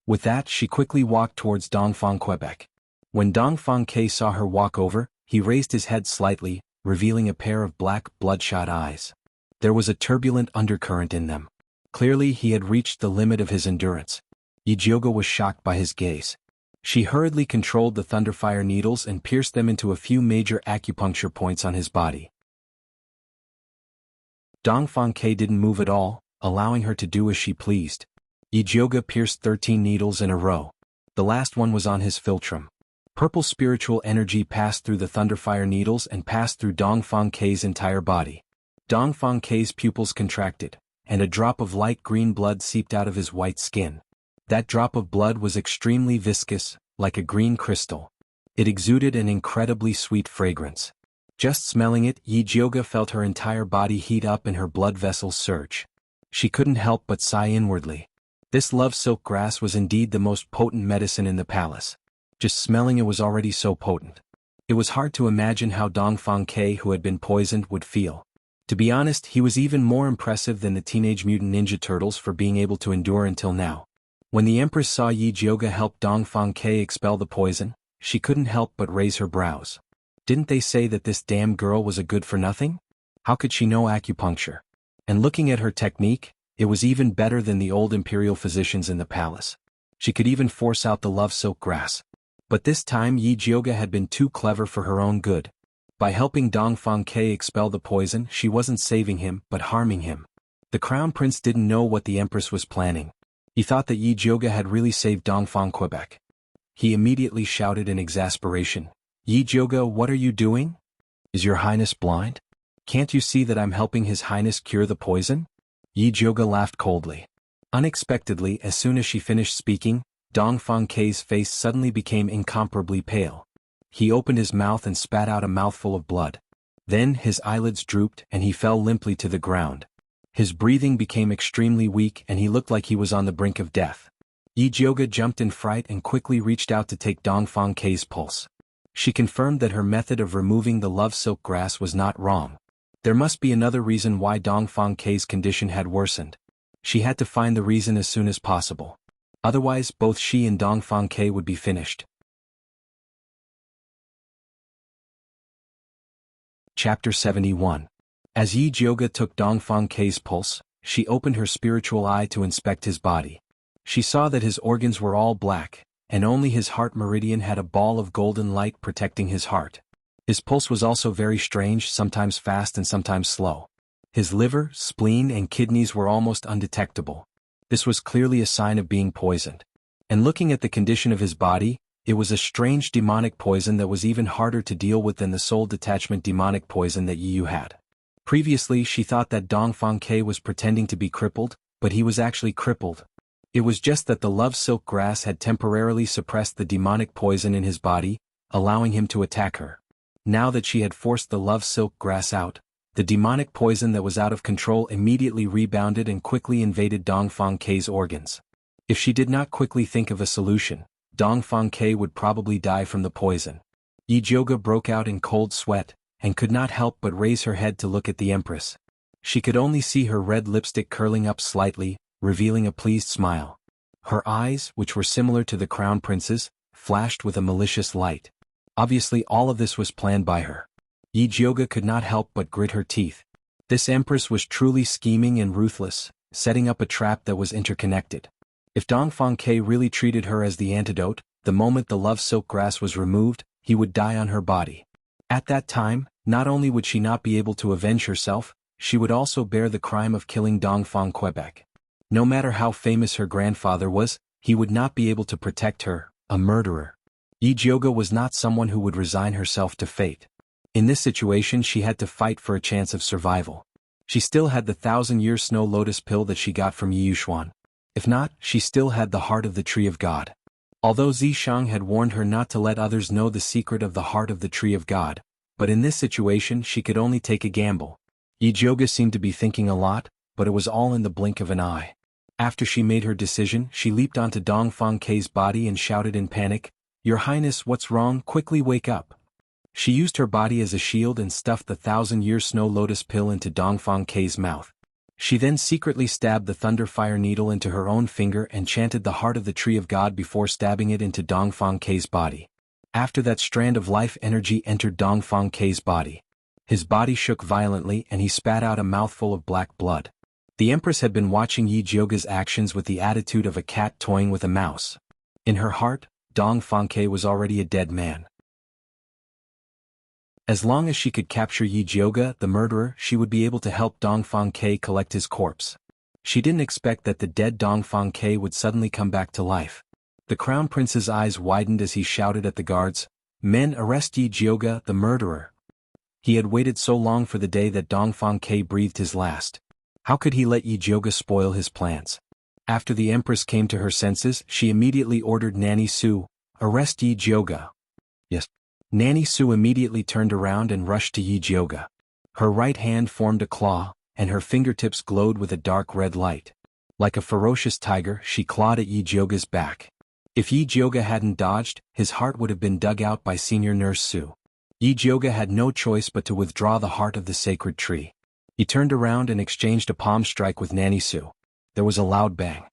With that, she quickly walked towards Dongfang Quebec. When Dongfang Ke saw her walk over, he raised his head slightly, revealing a pair of black, bloodshot eyes. There was a turbulent undercurrent in them. Clearly he had reached the limit of his endurance. Yi Jioga was shocked by his gaze. She hurriedly controlled the thunderfire needles and pierced them into a few major acupuncture points on his body. Dongfang Ke didn't move at all, allowing her to do as she pleased. Yi Jioga pierced 13 needles in a row. The last one was on his philtrum. Purple spiritual energy passed through the thunderfire needles and passed through Dongfang Ke's entire body. Dongfang Ke's pupils contracted, and a drop of light green blood seeped out of his white skin. That drop of blood was extremely viscous, like a green crystal. It exuded an incredibly sweet fragrance. Just smelling it, Yi Jioga felt her entire body heat up and her blood vessels surge. She couldn't help but sigh inwardly. This love silk grass was indeed the most potent medicine in the palace. Just smelling it was already so potent. It was hard to imagine how Dongfang Ke, who had been poisoned, would feel. To be honest, he was even more impressive than the Teenage Mutant Ninja Turtles for being able to endure until now. When the Empress saw Yi Jioga help Dongfang Ke expel the poison, she couldn't help but raise her brows. Didn't they say that this damn girl was a good-for-nothing? How could she know acupuncture? And looking at her technique, it was even better than the old imperial physicians in the palace. She could even force out the love silk grass. But this time Yi Jioga had been too clever for her own good. By helping Dongfang Ke expel the poison, she wasn't saving him, but harming him. The Crown Prince didn't know what the Empress was planning. He thought that Yi Jioga had really saved Dongfang Quebec. He immediately shouted in exasperation, "Yi Jioga, what are you doing? Is your Highness blind? Can't you see that I'm helping His Highness cure the poison?" Yi Jioga laughed coldly. Unexpectedly, as soon as she finished speaking, Dongfang Ke's face suddenly became incomparably pale. He opened his mouth and spat out a mouthful of blood. Then his eyelids drooped and he fell limply to the ground. His breathing became extremely weak and he looked like he was on the brink of death. Yi Jioga jumped in fright and quickly reached out to take Dongfang Ke's pulse. She confirmed that her method of removing the love silk grass was not wrong. There must be another reason why Dongfang Ke's condition had worsened. She had to find the reason as soon as possible. Otherwise, both she and Dongfang Ke would be finished. Chapter 71. As Yi Jioga took Dongfang Ke's pulse, she opened her spiritual eye to inspect his body. She saw that his organs were all black, and only his heart meridian had a ball of golden light protecting his heart. His pulse was also very strange, sometimes fast and sometimes slow. His liver, spleen and kidneys were almost undetectable. This was clearly a sign of being poisoned. And looking at the condition of his body, it was a strange demonic poison that was even harder to deal with than the soul detachment demonic poison that Yi Yu had. Previously she thought that Dongfang Ke was pretending to be crippled, but he was actually crippled. It was just that the love silk grass had temporarily suppressed the demonic poison in his body, allowing him to attack her. Now that she had forced the love silk grass out, the demonic poison that was out of control immediately rebounded and quickly invaded Dongfang Ke's organs. If she did not quickly think of a solution, Dongfang Ke would probably die from the poison. Yi Jioge broke out in cold sweat, and could not help but raise her head to look at the Empress. She could only see her red lipstick curling up slightly, revealing a pleased smile. Her eyes, which were similar to the Crown Prince's, flashed with a malicious light. Obviously all of this was planned by her. Yi Jioge could not help but grit her teeth. This Empress was truly scheming and ruthless, setting up a trap that was interconnected. If Dongfang Ke really treated her as the antidote, the moment the love silk grass was removed, he would die on her body. At that time, not only would she not be able to avenge herself, she would also bear the crime of killing Dongfang Quebec. No matter how famous her grandfather was, he would not be able to protect her, a murderer. Yi Jioge was not someone who would resign herself to fate. In this situation she had to fight for a chance of survival. She still had the 1,000-year snow lotus pill that she got from Yi Yuxuan. If not, she still had the heart of the Tree of God. Although Zishang had warned her not to let others know the secret of the heart of the Tree of God, but in this situation she could only take a gamble. Yi Jioge seemed to be thinking a lot, but it was all in the blink of an eye. After she made her decision, she leaped onto Dongfang Ke's body and shouted in panic, "Your Highness, what's wrong? Quickly wake up." She used her body as a shield and stuffed the 1,000-year snow lotus pill into Dongfang Ke's mouth. She then secretly stabbed the thunder fire needle into her own finger and chanted the heart of the Tree of God before stabbing it into Dongfang Ke's body. After that strand of life energy entered Dongfang Ke's body. His body shook violently and he spat out a mouthful of black blood. The Empress had been watching Yi Jioge's actions with the attitude of a cat toying with a mouse. In her heart, Dongfang Ke was already a dead man. As long as she could capture Yi Jioge, the murderer, she would be able to help Dongfang Ke collect his corpse. She didn't expect that the dead Dongfang Ke would suddenly come back to life. The Crown Prince's eyes widened as he shouted at the guards, "Men, arrest Yi Jioge, the murderer." He had waited so long for the day that Dongfang Ke breathed his last. How could he let Yi Jioge spoil his plans? After the Empress came to her senses, she immediately ordered Nanny Su, "Arrest Yi Jioge." Yes. Nanny Su immediately turned around and rushed to Yi Jioge. Her right hand formed a claw, and her fingertips glowed with a dark red light. Like a ferocious tiger, she clawed at Yi Jioge's back. If Yi Jioge hadn't dodged, his heart would have been dug out by Senior Nurse Su. Yi Jioge had no choice but to withdraw the heart of the sacred tree. He turned around and exchanged a palm strike with Nanny Su. There was a loud bang.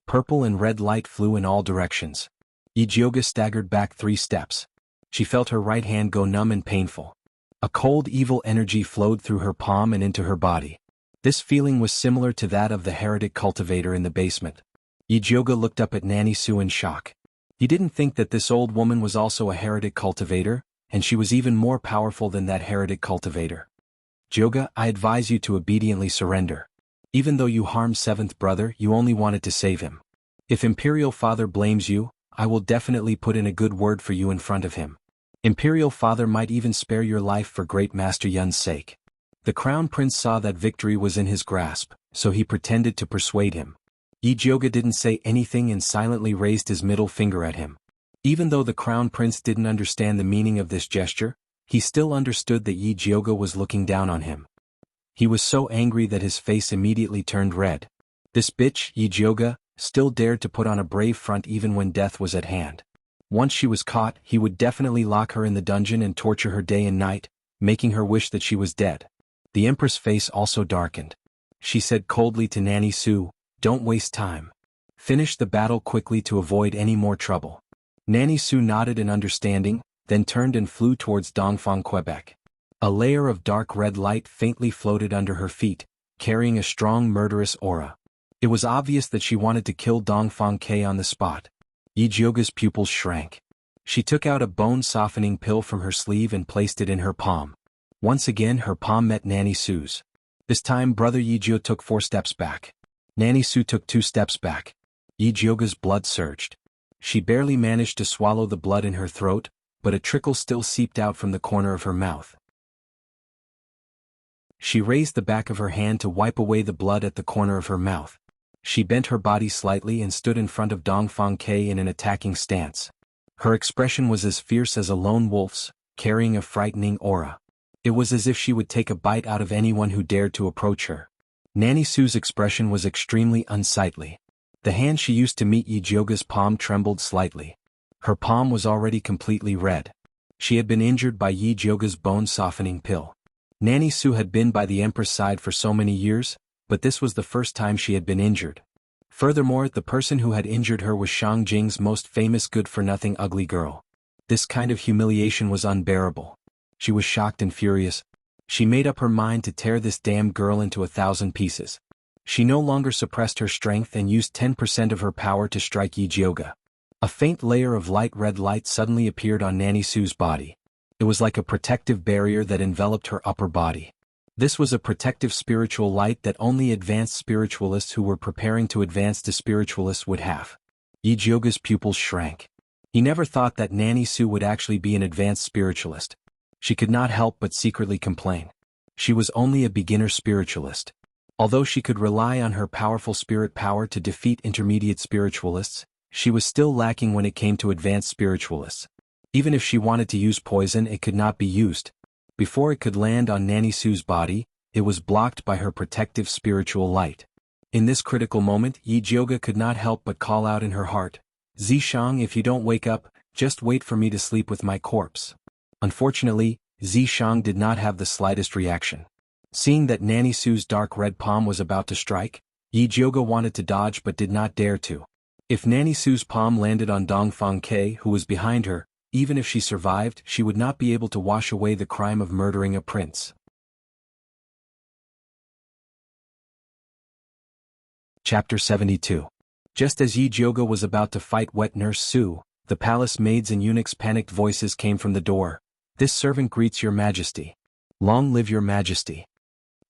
Purple and red light flew in all directions. Yi Jioge staggered back 3 steps. She felt her right hand go numb and painful. A cold evil energy flowed through her palm and into her body. This feeling was similar to that of the heretic cultivator in the basement. Yi Jioge looked up at Nanny Su in shock. He didn't think that this old woman was also a heretic cultivator, and she was even more powerful than that heretic cultivator. "Jioge, I advise you to obediently surrender. Even though you harmed 7th brother, you only wanted to save him. If Imperial Father blames you, I will definitely put in a good word for you in front of him. Imperial Father might even spare your life for Great Master Yun's sake." The Crown Prince saw that victory was in his grasp, so he pretended to persuade him. Yi Jioge didn't say anything and silently raised his middle finger at him. Even though the Crown Prince didn't understand the meaning of this gesture, he still understood that Yi Jioge was looking down on him. He was so angry that his face immediately turned red. This bitch, Yi Jioge, still dared to put on a brave front even when death was at hand. Once she was caught, he would definitely lock her in the dungeon and torture her day and night, making her wish that she was dead. The Empress' face also darkened. She said coldly to Nanny Su, "Don't waste time. Finish the battle quickly to avoid any more trouble." Nanny Su nodded in understanding, then turned and flew towards Dongfang Quebec. A layer of dark red light faintly floated under her feet, carrying a strong murderous aura. It was obvious that she wanted to kill Dongfang Ke on the spot. Yi Jioge's pupils shrank. She took out a bone-softening pill from her sleeve and placed it in her palm. Once again her palm met Nanny Su's. This time Brother Yijio took 4 steps back. Nanny Su took 2 steps back. Yijioga's blood surged. She barely managed to swallow the blood in her throat, but a trickle still seeped out from the corner of her mouth. She raised the back of her hand to wipe away the blood at the corner of her mouth. She bent her body slightly and stood in front of Dongfang Ke in an attacking stance. Her expression was as fierce as a lone wolf's, carrying a frightening aura. It was as if she would take a bite out of anyone who dared to approach her. Nanny Su's expression was extremely unsightly. The hand she used to meet Yijioga's palm trembled slightly. Her palm was already completely red. She had been injured by Yijioga's bone-softening pill. Nanny Su had been by the Emperor's side for so many years, but this was the first time she had been injured. Furthermore, the person who had injured her was Shang Jing's most famous good-for-nothing ugly girl. This kind of humiliation was unbearable. She was shocked and furious. She made up her mind to tear this damn girl into 1,000 pieces. She no longer suppressed her strength and used 10% of her power to strike Yijioga. A faint layer of light red light suddenly appeared on Nanny Su's body. It was like a protective barrier that enveloped her upper body. This was a protective spiritual light that only advanced spiritualists who were preparing to advance to spiritualists would have. Yijioga's pupils shrank. He never thought that Nanny Su would actually be an advanced spiritualist. She could not help but secretly complain. She was only a beginner spiritualist. Although she could rely on her powerful spirit power to defeat intermediate spiritualists, she was still lacking when it came to advanced spiritualists. Even if she wanted to use poison, it could not be used. Before it could land on Nanny Su's body, it was blocked by her protective spiritual light. In this critical moment, Yijioga could not help but call out in her heart, "Zishang, if you don't wake up, just wait for me to sleep with my corpse." Unfortunately, Zishang did not have the slightest reaction. Seeing that Nanny Su's dark red palm was about to strike, Yijioga wanted to dodge but did not dare to. If Nanny Su's palm landed on Dongfang Ke, who was behind her, even if she survived, she would not be able to wash away the crime of murdering a prince. Chapter 72. Just as Yijioga was about to fight Wet Nurse Su, the palace maids and eunuchs' panicked voices came from the door. "This servant greets your majesty. Long live your majesty."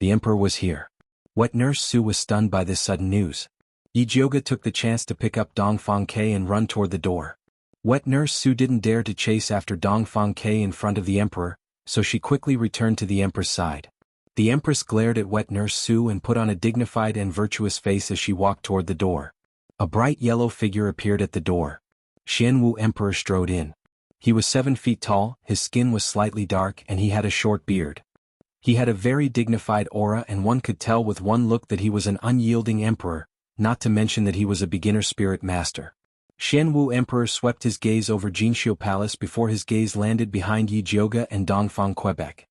The emperor was here. Wet Nurse Su was stunned by this sudden news. Yijioga took the chance to pick up Dongfang Ke and run toward the door. Wet Nurse Su didn't dare to chase after Dongfang Ke in front of the emperor, so she quickly returned to the emperor's side. The empress glared at Wet Nurse Su and put on a dignified and virtuous face as she walked toward the door. A bright yellow figure appeared at the door. Xianwu Emperor strode in. He was 7 feet tall, his skin was slightly dark and he had a short beard. He had a very dignified aura and one could tell with one look that he was an unyielding emperor, not to mention that he was a beginner spirit master. Xianwu Emperor swept his gaze over Jinxiu Palace before his gaze landed behind Yijioga and Dongfang Quebec.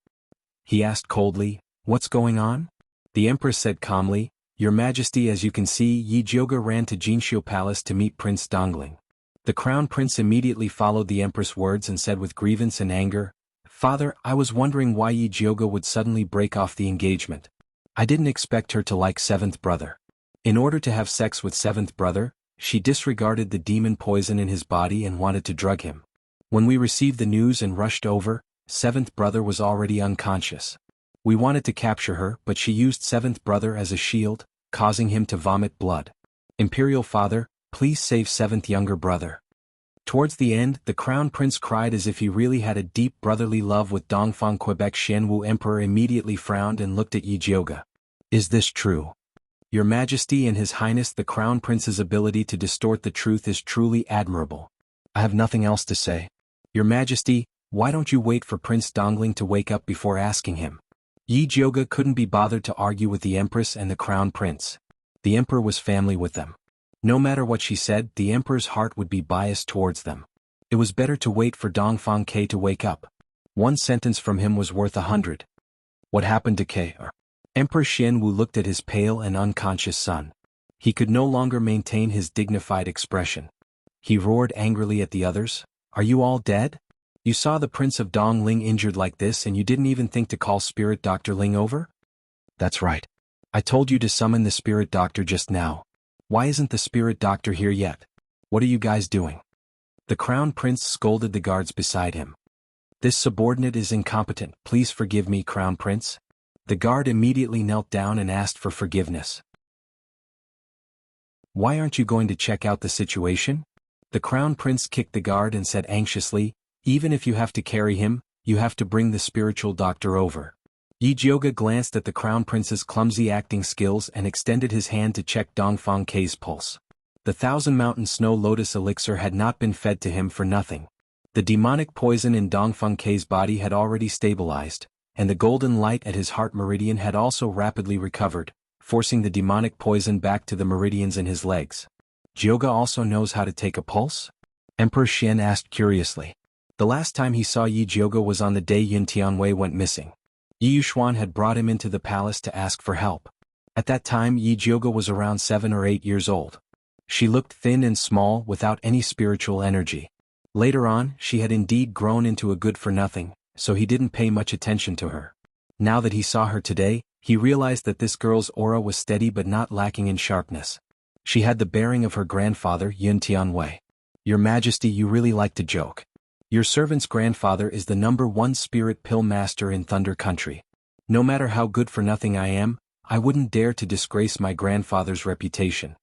He asked coldly, "What's going on?" The Empress said calmly, "Your Majesty, as you can see." Yijioga ran to Jinxiu Palace to meet Prince Dongling. The Crown Prince immediately followed the Empress' words and said with grievance and anger, "Father, I was wondering why Yijioga would suddenly break off the engagement. I didn't expect her to like 7th brother. In order to have sex with 7th brother, she disregarded the demon poison in his body and wanted to drug him. When we received the news and rushed over, 7th brother was already unconscious. We wanted to capture her, but she used 7th brother as a shield, causing him to vomit blood. Imperial father, please save 7th younger brother." Towards the end, the Crown Prince cried as if he really had a deep brotherly love with Dongfang Quebec. Xianwu Emperor immediately frowned and looked at Yijioga. "Is this true?" "Your Majesty and His Highness, the Crown Prince's ability to distort the truth is truly admirable. I have nothing else to say. Your Majesty, why don't you wait for Prince Dongling to wake up before asking him?" Yijioga couldn't be bothered to argue with the Empress and the Crown Prince. The Emperor was family with them. No matter what she said, the Emperor's heart would be biased towards them. It was better to wait for Dongfang Ke to wake up. One sentence from him was worth 100. What happened to Ke? Emperor Xianwu looked at his pale and unconscious son. He could no longer maintain his dignified expression. He roared angrily at the others, "Are you all dead? You saw the Prince of Dongling injured like this and you didn't even think to call Spirit Dr. Ling over?" "That's right. I told you to summon the Spirit Doctor just now. Why isn't the Spirit Doctor here yet? What are you guys doing?" The Crown Prince scolded the guards beside him. "This subordinate is incompetent. Please forgive me, Crown Prince." The guard immediately knelt down and asked for forgiveness. "Why aren't you going to check out the situation?" The crown prince kicked the guard and said anxiously, "Even if you have to carry him, you have to bring the spiritual doctor over." Yijioga glanced at the crown prince's clumsy acting skills and extended his hand to check Dongfang K's pulse. The Thousand Mountain Snow Lotus elixir had not been fed to him for nothing. The demonic poison in Dongfang K's body had already stabilized, and the golden light at his heart meridian had also rapidly recovered, forcing the demonic poison back to the meridians in his legs. "Jioga also knows how to take a pulse?" Emperor Xian asked curiously. The last time he saw Yi Jioga was on the day Yun Tianwei went missing. Yi Yuxuan had brought him into the palace to ask for help. At that time Yi Jioga was around 7 or 8 years old. She looked thin and small without any spiritual energy. Later on, she had indeed grown into a good-for-nothing, so he didn't pay much attention to her. Now that he saw her today, he realized that this girl's aura was steady but not lacking in sharpness. She had the bearing of her grandfather Yun Tianwei. "Your Majesty, you really like to joke. Your servant's grandfather is the #1 spirit pill master in Thunder Country. No matter how good-for-nothing I am, I wouldn't dare to disgrace my grandfather's reputation."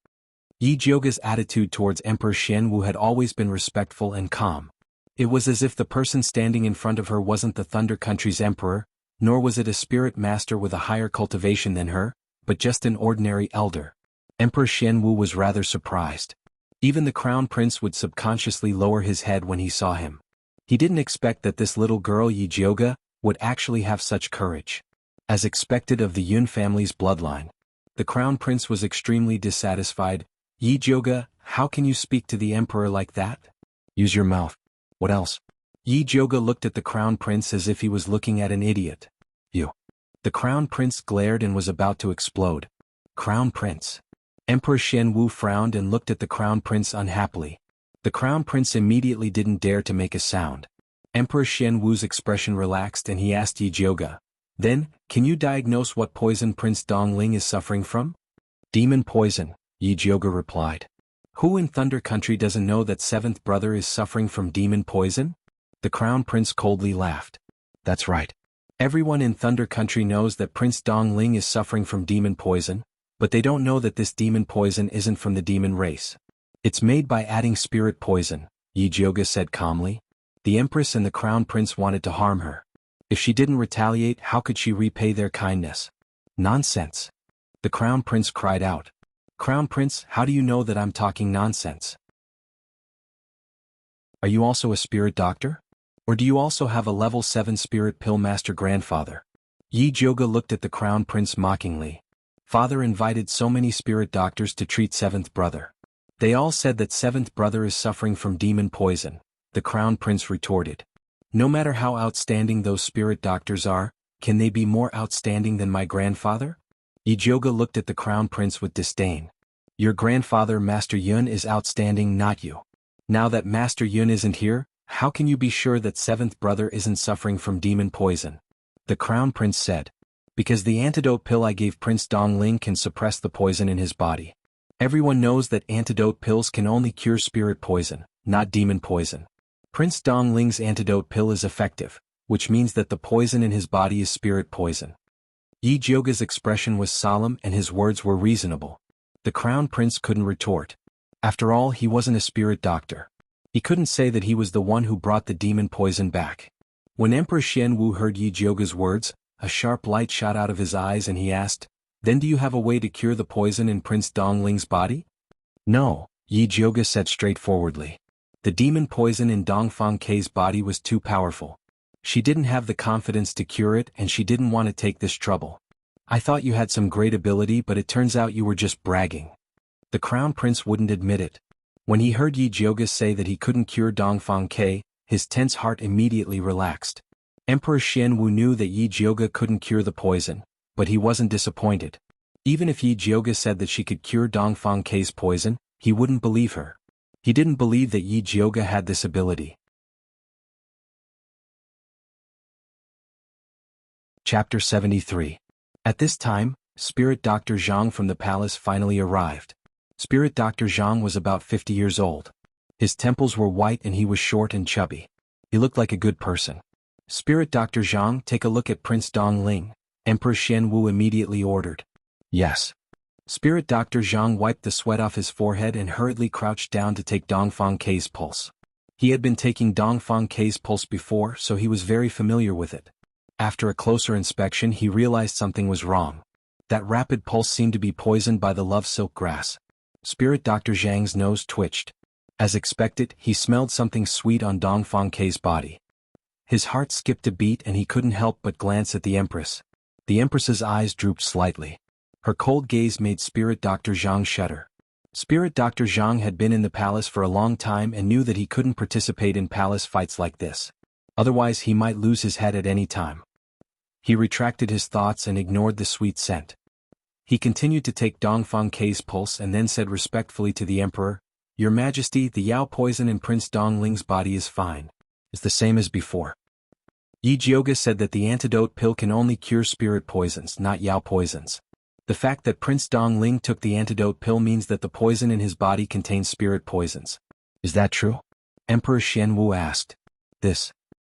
Yi Jioga's attitude towards Emperor Xianwu had always been respectful and calm. It was as if the person standing in front of her wasn't the Thunder Country's emperor, nor was it a spirit master with a higher cultivation than her, but just an ordinary elder. Emperor Xianwu was rather surprised. Even the crown prince would subconsciously lower his head when he saw him. He didn't expect that this little girl Yi Jioga would actually have such courage. As expected of the Yun family's bloodline, the crown prince was extremely dissatisfied. "Yi Jioga, how can you speak to the emperor like that? Use your mouth. What else?" Yi Jioga looked at the crown prince as if he was looking at an idiot. "You." The crown prince glared and was about to explode. "Crown prince." Emperor Xianwu frowned and looked at the crown prince unhappily. The crown prince immediately didn't dare to make a sound. Emperor Xianwu's expression relaxed and he asked Yi Jioga, "Then, can you diagnose what poison Prince Dongling is suffering from?" "Demon poison," Yi Jioga replied. "Who in Thunder Country doesn't know that seventh brother is suffering from demon poison?" The crown prince coldly laughed. "That's right. Everyone in Thunder Country knows that Prince Dongling is suffering from demon poison, but they don't know that this demon poison isn't from the demon race. It's made by adding spirit poison," Yi Jioga said calmly. The empress and the crown prince wanted to harm her. If she didn't retaliate, how could she repay their kindness? "Nonsense!" The crown prince cried out. "Crown prince, how do you know that I'm talking nonsense? Are you also a spirit doctor? Or do you also have a level 7 spirit pill master grandfather?" Yi Jioga looked at the crown prince mockingly. "Father invited so many spirit doctors to treat seventh brother. They all said that seventh brother is suffering from demon poison," the crown prince retorted. "No matter how outstanding those spirit doctors are, can they be more outstanding than my grandfather?" Yi Jioga looked at the crown prince with disdain. "Your grandfather Master Yun is outstanding, not you. Now that Master Yun isn't here, how can you be sure that seventh brother isn't suffering from demon poison?" The crown prince said. "Because the antidote pill I gave Prince Dongling can suppress the poison in his body. Everyone knows that antidote pills can only cure spirit poison, not demon poison. Prince Dongling's antidote pill is effective, which means that the poison in his body is spirit poison." Yi Jioga's expression was solemn and his words were reasonable. The crown prince couldn't retort. After all, he wasn't a spirit doctor. He couldn't say that he was the one who brought the demon poison back. When Emperor Xianwu heard Yi Jioga's words, a sharp light shot out of his eyes and he asked, "Then do you have a way to cure the poison in Prince Dongling's body?" "No," Yi Jioga said straightforwardly. The demon poison in Dongfang K's body was too powerful. She didn't have the confidence to cure it and she didn't want to take this trouble. "I thought you had some great ability, but it turns out you were just bragging." The crown prince wouldn't admit it. When he heard Yi Jioga say that he couldn't cure Dongfang K, his tense heart immediately relaxed. Emperor Xianwu knew that Yi Jioga couldn't cure the poison, but he wasn't disappointed. Even if Yi Jioga said that she could cure Dongfang K's poison, he wouldn't believe her. He didn't believe that Yi Jioga had this ability. Chapter 73. At this time, Spirit Dr. Zhang from the palace finally arrived. Spirit Dr. Zhang was about 50 years old. His temples were white and he was short and chubby. He looked like a good person. "Spirit Dr. Zhang, take a look at Prince Dongling," Emperor Xianwu immediately ordered. Yes. Spirit Dr. Zhang wiped the sweat off his forehead and hurriedly crouched down to take Dongfang K's pulse. He had been taking Dongfang K's pulse before, so he was very familiar with it. After a closer inspection, he realized something was wrong. That rapid pulse seemed to be poisoned by the love silk grass. Spirit Dr. Zhang's nose twitched. As expected, he smelled something sweet on Dongfang K's body. His heart skipped a beat and he couldn't help but glance at the Empress. The Empress's eyes drooped slightly. Her cold gaze made Spirit Dr. Zhang shudder. Spirit Dr. Zhang had been in the palace for a long time and knew that he couldn't participate in palace fights like this. Otherwise he might lose his head at any time. He retracted his thoughts and ignored the sweet scent. He continued to take Dongfang K's pulse and then said respectfully to the Emperor, Your Majesty, the Yao poison in Prince Dongling's body is fine. It's the same as before. Yi Jioga said that the antidote pill can only cure spirit poisons, not Yao poisons. The fact that Prince Dongling took the antidote pill means that the poison in his body contains spirit poisons. Is that true? Emperor Xianwu asked. This.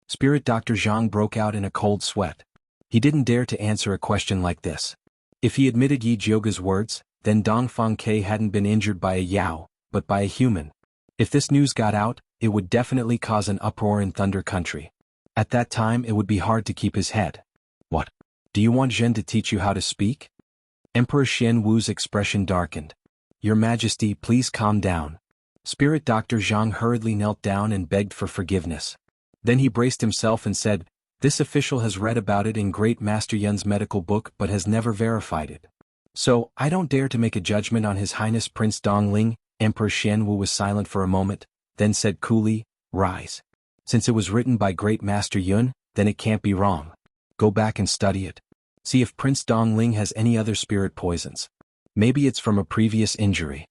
Spirit Dr. Zhang broke out in a cold sweat. He didn't dare to answer a question like this. If he admitted Yi Jioga's words, then Dongfang K hadn't been injured by a Yao, but by a human. If this news got out, it would definitely cause an uproar in Thunder Country. At that time it would be hard to keep his head. What? Do you want Zhen to teach you how to speak? Emperor Xianwu's expression darkened. Your Majesty, please calm down. Spirit Dr. Zhang hurriedly knelt down and begged for forgiveness. Then he braced himself and said, This official has read about it in Great Master Yun's medical book but has never verified it. So, I don't dare to make a judgment on His Highness Prince Dongling. Emperor Xianwu was silent for a moment, then said coolly, Rise. Since it was written by Great Master Yun, then it can't be wrong. Go back and study it. See if Prince Dongling has any other spirit poisons. Maybe it's from a previous injury.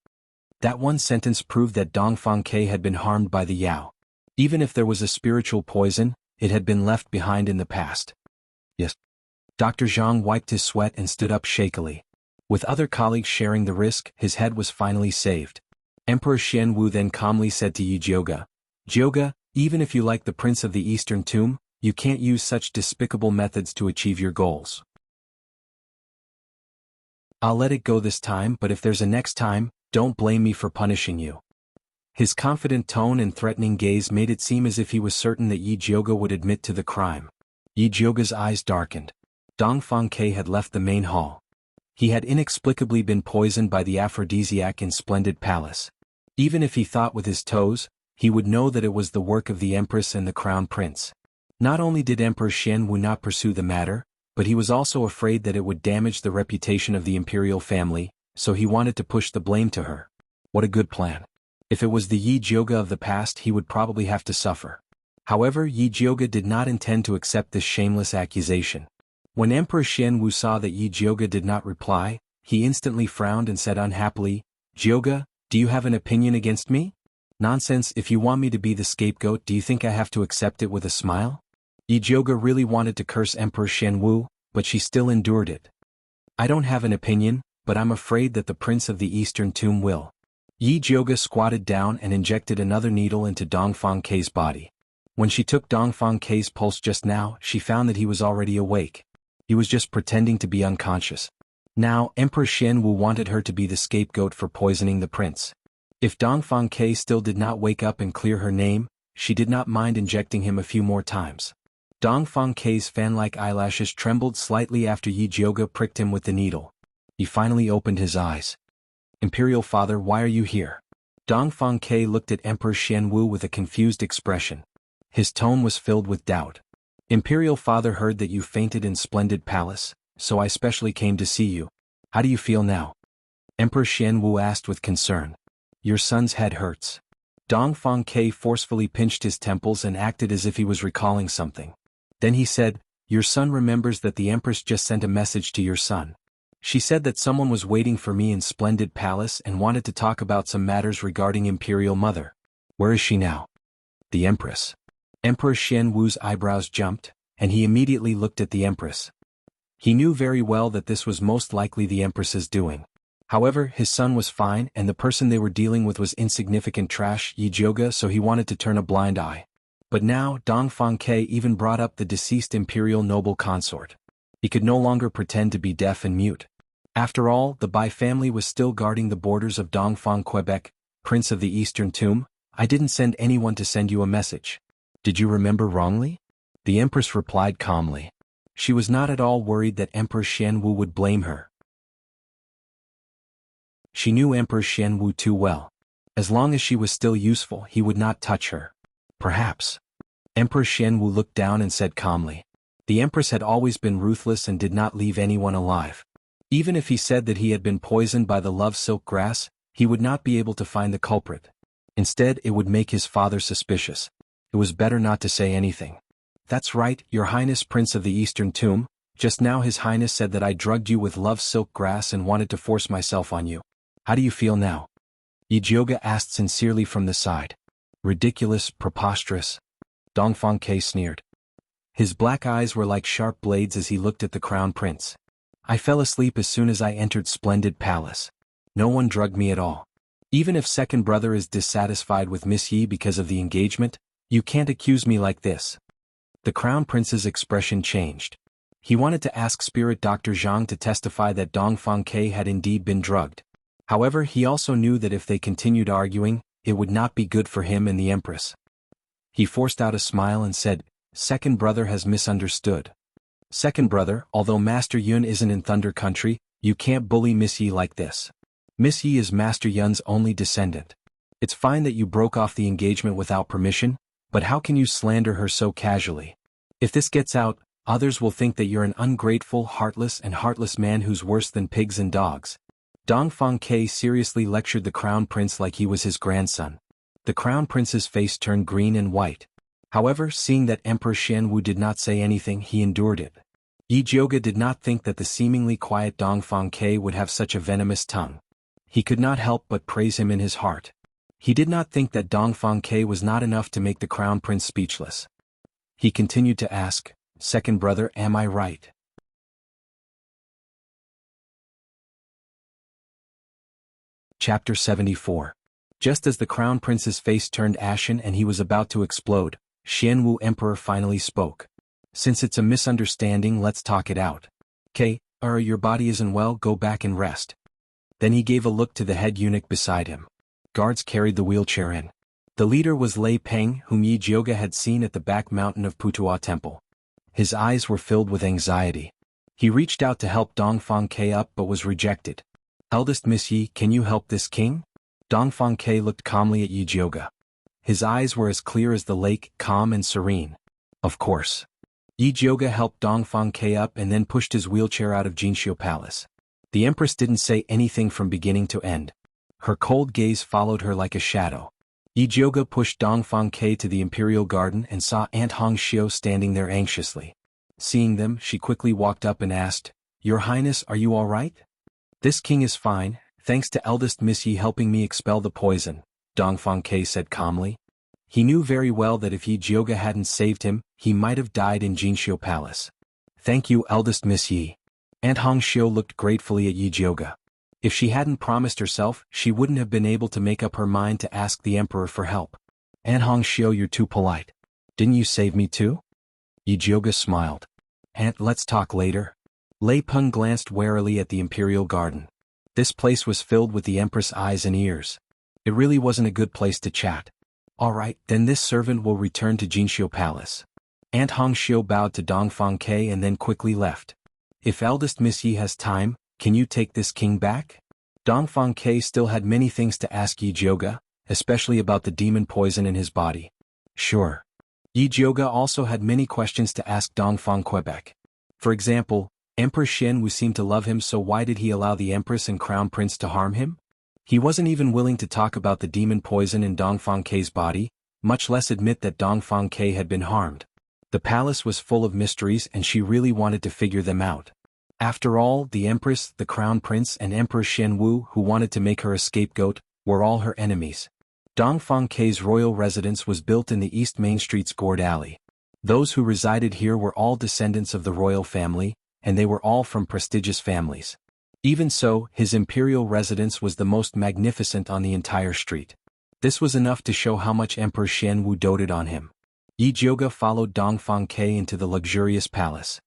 That one sentence proved that Dongfang K had been harmed by the Yao. Even if there was a spiritual poison, it had been left behind in the past. Yes. Dr. Zhang wiped his sweat and stood up shakily. With other colleagues sharing the risk, his head was finally saved. Emperor Xianwu then calmly said to Yi Jioga, Jioga, even if you like the Prince of the Eastern Tomb, you can't use such despicable methods to achieve your goals. I'll let it go this time, but if there's a next time, don't blame me for punishing you. His confident tone and threatening gaze made it seem as if he was certain that Yi Jioga would admit to the crime. Yi Jioga's eyes darkened. Dongfang K had left the main hall. He had inexplicably been poisoned by the aphrodisiac in Splendid Palace. Even if he thought with his toes, he would know that it was the work of the Empress and the Crown Prince. Not only did Emperor Xianwu not pursue the matter, but he was also afraid that it would damage the reputation of the imperial family, so he wanted to push the blame to her. What a good plan. If it was the Yi Jioga of the past, he would probably have to suffer. However, Yi Jioga did not intend to accept this shameless accusation. When Emperor Xianwu saw that Yi Jioga did not reply, he instantly frowned and said unhappily, Jioga, do you have an opinion against me? Nonsense, if you want me to be the scapegoat, do you think I have to accept it with a smile? Yi Jioga really wanted to curse Emperor Xianwu, but she still endured it. I don't have an opinion, but I'm afraid that the Prince of the Eastern Tomb will. Yi Jioga squatted down and injected another needle into Dongfang K's body. When she took Dongfang K's pulse just now, she found that he was already awake. He was just pretending to be unconscious. Now, Emperor Xianwu wanted her to be the scapegoat for poisoning the prince. If Dongfang K still did not wake up and clear her name, she did not mind injecting him a few more times. Dongfang K's fan-like eyelashes trembled slightly after Yi Jioga pricked him with the needle. He finally opened his eyes. Imperial Father, why are you here? Dongfang K looked at Emperor Xianwu with a confused expression. His tone was filled with doubt. Imperial Father heard that you fainted in Splendid Palace, so I specially came to see you. How do you feel now? Emperor Xianwu asked with concern. Your son's head hurts. Dongfang K forcefully pinched his temples and acted as if he was recalling something. Then he said, Your son remembers that the Empress just sent a message to your son. She said that someone was waiting for me in Splendid Palace and wanted to talk about some matters regarding Imperial Mother. Where is she now? The Empress. Emperor Xianwu's eyebrows jumped, and he immediately looked at the Empress. He knew very well that this was most likely the Empress's doing. However, his son was fine and the person they were dealing with was insignificant trash, Yi Jioga, so he wanted to turn a blind eye. But now, Dongfang K even brought up the deceased imperial noble consort. He could no longer pretend to be deaf and mute. After all, the Bai family was still guarding the borders of Dongfang, Quebec, Prince of the Eastern Tomb. I didn't send anyone to send you a message. Did you remember wrongly? The Empress replied calmly. She was not at all worried that Emperor Xianwu would blame her. She knew Emperor Xianwu too well. As long as she was still useful, he would not touch her. Perhaps. Emperor Xianwu looked down and said calmly. The Empress had always been ruthless and did not leave anyone alive. Even if he said that he had been poisoned by the love silk grass, he would not be able to find the culprit. Instead, it would make his father suspicious. It was better not to say anything. That's right, Your Highness Prince of the Eastern Tomb. Just now His Highness said that I drugged you with love silk grass and wanted to force myself on you. How do you feel now? Yijioga asked sincerely from the side. Ridiculous, preposterous. Dongfang Ke sneered. His black eyes were like sharp blades as he looked at the crown prince. I fell asleep as soon as I entered Splendid Palace. No one drugged me at all. Even if second brother is dissatisfied with Miss Yi because of the engagement, you can't accuse me like this. The crown prince's expression changed. He wanted to ask Spirit Dr. Zhang to testify that Dongfang Ke had indeed been drugged. However, he also knew that if they continued arguing, it would not be good for him and the Empress. He forced out a smile and said, Second brother has misunderstood. Second brother, although Master Yun isn't in Thunder Country, you can't bully Miss Yi like this. Miss Yi is Master Yun's only descendant. It's fine that you broke off the engagement without permission, but how can you slander her so casually? If this gets out, others will think that you're an ungrateful, heartless man who's worse than pigs and dogs. Dongfang Ke seriously lectured the crown prince like he was his grandson. The crown prince's face turned green and white. However, seeing that Emperor Xianwu did not say anything, he endured it. Yijioga did not think that the seemingly quiet Dongfang Ke would have such a venomous tongue. He could not help but praise him in his heart. He did not think that Dongfang Ke was not enough to make the crown prince speechless. He continued to ask, Second brother, am I right? Chapter 74. Just as the crown prince's face turned ashen and he was about to explode, Xianwu Emperor finally spoke. Since it's a misunderstanding, let's talk it out. Ke, your body isn't well, go back and rest. Then he gave a look to the head eunuch beside him. Guards carried the wheelchair in. The leader was Lei Peng, whom Yijioga had seen at the back mountain of Putua Temple. His eyes were filled with anxiety. He reached out to help Dongfang Ke up but was rejected. Eldest Miss Yi, can you help this king? Dongfang Ke looked calmly at Yijioga. His eyes were as clear as the lake, calm and serene. Of course. Yijioga helped Dongfang Ke up and then pushed his wheelchair out of Jinxiu Palace. The Empress didn't say anything from beginning to end. Her cold gaze followed her like a shadow. Yijioga pushed Dongfang Ke to the Imperial Garden and saw Aunt Hongxiu standing there anxiously. Seeing them, she quickly walked up and asked, Your Highness, are you all right? This king is fine, thanks to eldest Miss Yi helping me expel the poison, Dongfang Ke said calmly. He knew very well that if Yijioga hadn't saved him, he might have died in Jinxiu Palace. Thank you, eldest Miss Yi. Aunt Hongxiu looked gratefully at Yijioga. If she hadn't promised herself, she wouldn't have been able to make up her mind to ask the emperor for help. Aunt Hongxiu, you're too polite. Didn't you save me too? Yijioga smiled. Aunt, let's talk later. Lei Peng glanced warily at the Imperial Garden. This place was filled with the Empress' eyes and ears. It really wasn't a good place to chat. All right, then this servant will return to Jinxiu Palace. Aunt Hongxiu bowed to Dongfang Ke and then quickly left. If eldest Miss Yi has time, can you take this king back? Dongfang Ke still had many things to ask Yijioga, especially about the demon poison in his body. Sure. Yijioga also had many questions to ask Dongfang Quebec. For example, Emperor Xianwu seemed to love him, so why did he allow the Empress and Crown Prince to harm him? He wasn't even willing to talk about the demon poison in Dongfang Ke's body, much less admit that Dongfang Ke had been harmed. The palace was full of mysteries and she really wanted to figure them out. After all, the Empress, the Crown Prince and Emperor Xianwu, who wanted to make her a scapegoat, were all her enemies. Dongfang Ke's royal residence was built in the East Main Street's gourd alley. Those who resided here were all descendants of the royal family, and they were all from prestigious families. Even so, his imperial residence was the most magnificent on the entire street. This was enough to show how much Emperor Xianwu doted on him. Yijioga followed Dongfang Ke into the luxurious palace.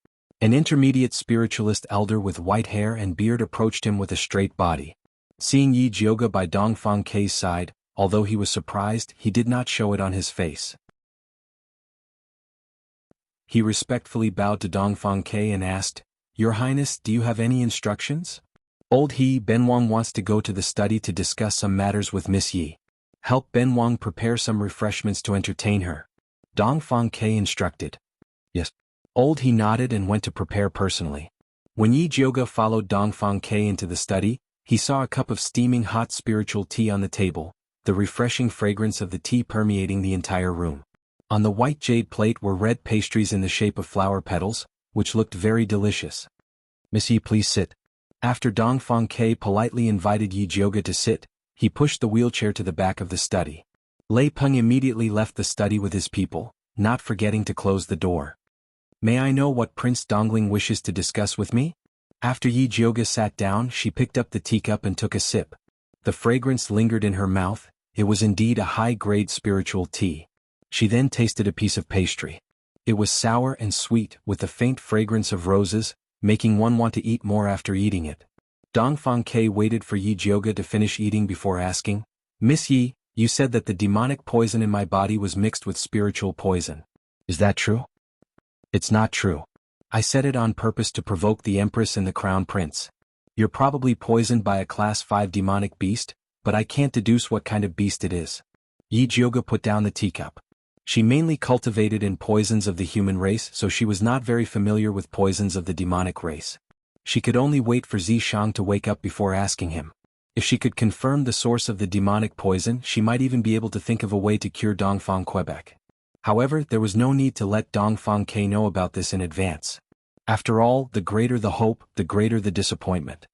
An intermediate spiritualist elder with white hair and beard approached him with a straight body. Seeing Yi Jioge by Dongfang Kei's side, although he was surprised, he did not show it on his face. He respectfully bowed to Dongfang Kei and asked, "Your Highness, do you have any instructions?" "Old He Benwang wants to go to the study to discuss some matters with Miss Yi. Help Benwang prepare some refreshments to entertain her," Dongfang Kei instructed. "Yes." Old He nodded and went to prepare personally. When Yi Jioge followed Dongfang Kei into the study, he saw a cup of steaming hot spiritual tea on the table, the refreshing fragrance of the tea permeating the entire room. On the white jade plate were red pastries in the shape of flower petals, which looked very delicious. "Miss Yi, please sit." After Dongfang Kei politely invited Yi Jioge to sit, he pushed the wheelchair to the back of the study. Lei Peng immediately left the study with his people, not forgetting to close the door. "May I know what Prince Dongling wishes to discuss with me?" After Yi Jioge sat down, she picked up the teacup and took a sip. The fragrance lingered in her mouth. It was indeed a high-grade spiritual tea. She then tasted a piece of pastry. It was sour and sweet, with a faint fragrance of roses, making one want to eat more after eating it. Dongfang Kei waited for Yi Jioge to finish eating before asking, "Miss Yi, you said that the demonic poison in my body was mixed with spiritual poison. Is that true?" "It's not true. I said it on purpose to provoke the Empress and the Crown Prince. You're probably poisoned by a Class 5 demonic beast, but I can't deduce what kind of beast it is." Yi Jioge put down the teacup. She mainly cultivated in poisons of the human race, so she was not very familiar with poisons of the demonic race. She could only wait for Zishang to wake up before asking him. If she could confirm the source of the demonic poison, she might even be able to think of a way to cure Dongfang Quebec. However, there was no need to let Dongfang Kei know about this in advance. After all, the greater the hope, the greater the disappointment.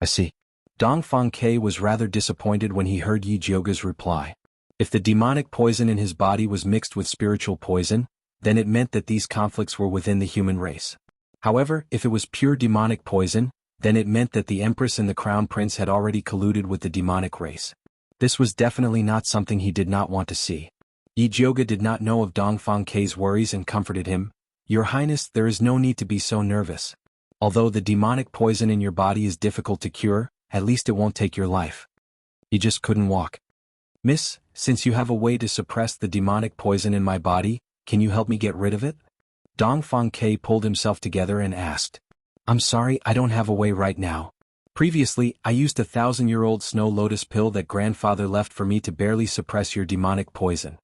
"I see." Dongfang Kei was rather disappointed when he heard Yi Jioge's reply. If the demonic poison in his body was mixed with spiritual poison, then it meant that these conflicts were within the human race. However, if it was pure demonic poison, then it meant that the Empress and the Crown Prince had already colluded with the demonic race. This was definitely not something he did not want to see. Yi Jioge did not know of Dongfang Kei's worries and comforted him. "Your Highness, there is no need to be so nervous. Although the demonic poison in your body is difficult to cure, at least it won't take your life." He just couldn't walk. "Miss, since you have a way to suppress the demonic poison in my body, can you help me get rid of it?" Dongfang Kei pulled himself together and asked. "I'm sorry, I don't have a way right now. Previously, I used a 1,000-year-old snow lotus pill that grandfather left for me to barely suppress your demonic poison."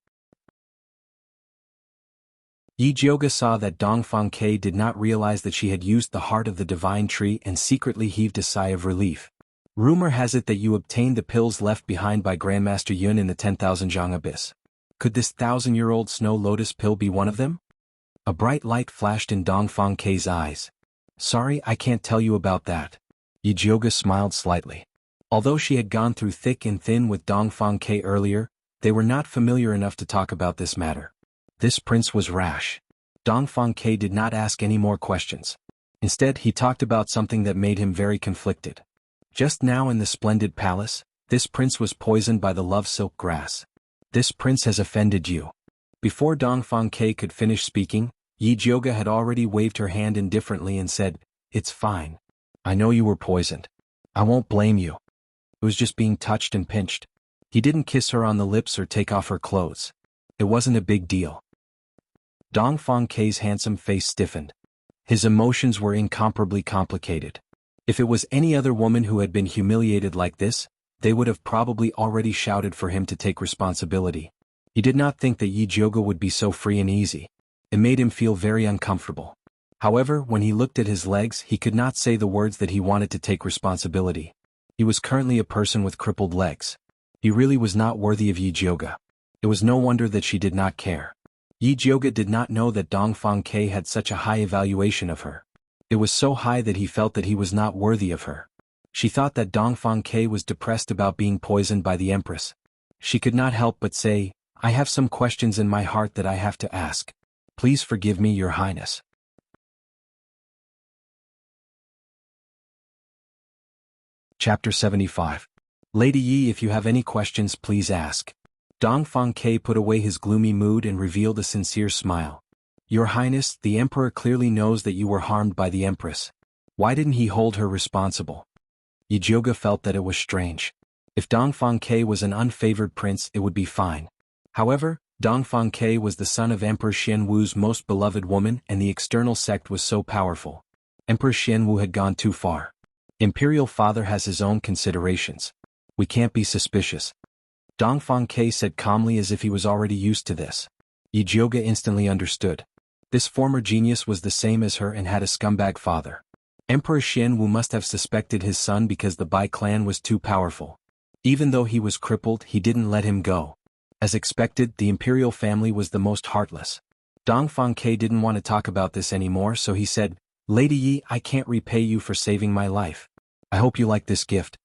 Yi Jioge saw that Dongfang Kei did not realize that she had used the heart of the divine tree and secretly heaved a sigh of relief. "Rumor has it that you obtained the pills left behind by Grandmaster Yun in the 10,000 Zhang Abyss. Could this 1,000-year-old snow lotus pill be one of them?" A bright light flashed in Dongfang Kei's eyes. "Sorry, I can't tell you about that." Yi Jioge smiled slightly. Although she had gone through thick and thin with Dongfang Kei earlier, they were not familiar enough to talk about this matter. This prince was rash. Dongfang Kei did not ask any more questions. Instead, he talked about something that made him very conflicted. Just now in the splendid palace, this prince was poisoned by the love silk grass. "This prince has offended you." Before Dongfang Kei could finish speaking, Yi Jioge had already waved her hand indifferently and said, "It's fine. I know you were poisoned. I won't blame you. It was just being touched and pinched." He didn't kiss her on the lips or take off her clothes. It wasn't a big deal. Dongfang Kei's handsome face stiffened. His emotions were incomparably complicated. If it was any other woman who had been humiliated like this, they would have probably already shouted for him to take responsibility. He did not think that Yi Jioge would be so free and easy. It made him feel very uncomfortable. However, when he looked at his legs, he could not say the words that he wanted to take responsibility. He was currently a person with crippled legs. He really was not worthy of Yi Jioge. It was no wonder that she did not care. Yi Jioge did not know that Dongfang Kei had such a high evaluation of her. It was so high that he felt that he was not worthy of her. She thought that Dongfang Kei was depressed about being poisoned by the Empress. She could not help but say, "I have some questions in my heart that I have to ask. Please forgive me, Your Highness." Chapter 75. Lady Yi, if you have any questions, please ask. Dongfang Kei put away his gloomy mood and revealed a sincere smile. Your Highness, the Emperor clearly knows that you were harmed by the Empress. Why didn't he hold her responsible? Yijioga felt that it was strange. If Dongfang Ke was an unfavored prince, it would be fine. However, Dongfang Ke was the son of Emperor Xianwu's most beloved woman, and the external sect was so powerful. Emperor Xianwu had gone too far. Imperial father has his own considerations. We can't be suspicious. Dongfang Ke said calmly as if he was already used to this. Yijioga instantly understood. This former genius was the same as her and had a scumbag father. Emperor Xianwu must have suspected his son because the Bai clan was too powerful. Even though he was crippled, he didn't let him go. As expected, the imperial family was the most heartless. Dongfang Ke didn't want to talk about this anymore, so he said, Lady Yi, I can't repay you for saving my life. I hope you like this gift.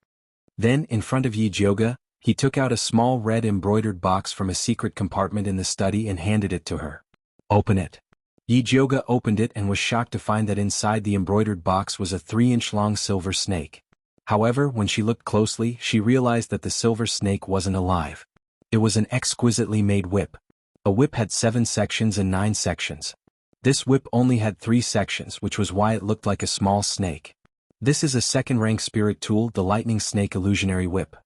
Then, in front of Yijioga, he took out a small red embroidered box from a secret compartment in the study and handed it to her. Open it. Yijioga opened it and was shocked to find that inside the embroidered box was a 3-inch-long silver snake. However, when she looked closely, she realized that the silver snake wasn't alive. It was an exquisitely made whip. A whip had 7 sections and 9 sections. This whip only had 3 sections, which was why it looked like a small snake. This is a second-rank spirit tool, the lightning snake illusionary whip.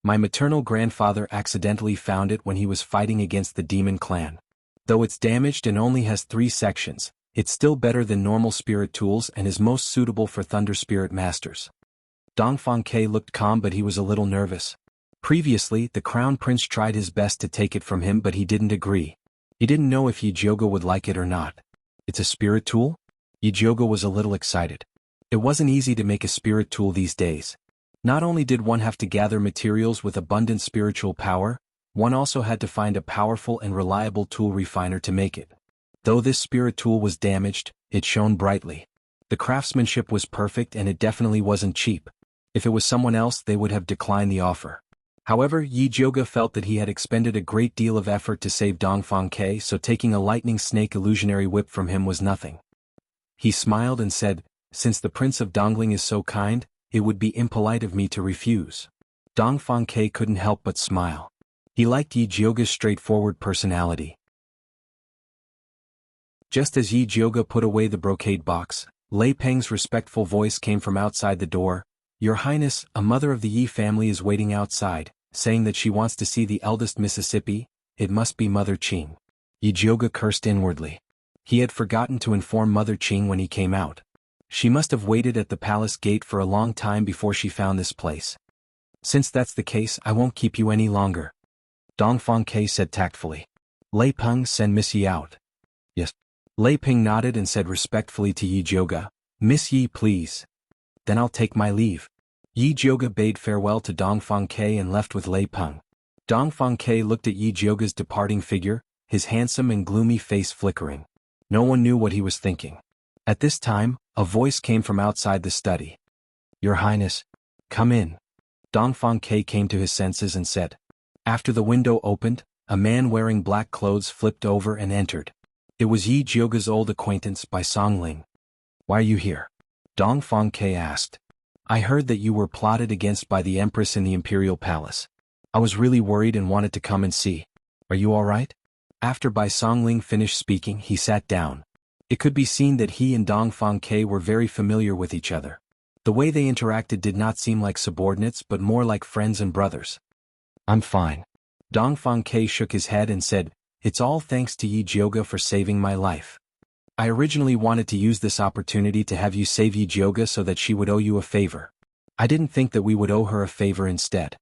My maternal grandfather accidentally found it when he was fighting against the demon clan. Though it's damaged and only has 3 sections, it's still better than normal spirit tools and is most suitable for thunder spirit masters. Dongfang Ke looked calm, but he was a little nervous. Previously, the crown prince tried his best to take it from him, but he didn't agree. He didn't know if Yijioga would like it or not. It's a spirit tool? Yijioga was a little excited. It wasn't easy to make a spirit tool these days. Not only did one have to gather materials with abundant spiritual power, one also had to find a powerful and reliable tool refiner to make it. Though this spirit tool was damaged, it shone brightly. The craftsmanship was perfect and it definitely wasn't cheap. If it was someone else, they would have declined the offer. However, Yijioga felt that he had expended a great deal of effort to save Dongfang Ke, so taking a lightning snake illusionary whip from him was nothing. He smiled and said, Since the Prince of Dongling is so kind, it would be impolite of me to refuse. Dongfang Ke couldn't help but smile. He liked Yijioga's straightforward personality. Just as Yijioga put away the brocade box, Lei Peng's respectful voice came from outside the door. Your Highness, a mother of the Yi family is waiting outside, saying that she wants to see the eldest Mississippi. It must be Mother Qing. Yijioga cursed inwardly. He had forgotten to inform Mother Qing when he came out. She must have waited at the palace gate for a long time before she found this place. Since that's the case, I won't keep you any longer. Dongfang Ke said tactfully. Lei Peng, send Miss Yi out. Yes. Lei Peng nodded and said respectfully to Yijioga, Miss Yi, please. Then I'll take my leave. Yijioga bade farewell to Dongfang Ke and left with Lei Peng. Dongfang Ke looked at Yijioga's departing figure, his handsome and gloomy face flickering. No one knew what he was thinking. At this time, a voice came from outside the study. Your Highness, come in. Dongfang Ke came to his senses and said. After the window opened, a man wearing black clothes flipped over and entered. It was Yijioga's old acquaintance Bai Songling. Why are you here? Dongfang Ke asked. I heard that you were plotted against by the Empress in the Imperial Palace. I was really worried and wanted to come and see. Are you all right? After Bai Songling finished speaking, he sat down. It could be seen that he and Dongfang Ke were very familiar with each other. The way they interacted did not seem like subordinates but more like friends and brothers. I'm fine. Dongfang Ke shook his head and said, It's all thanks to Yijioga for saving my life. I originally wanted to use this opportunity to have you save Yijioga so that she would owe you a favor. I didn't think that we would owe her a favor instead.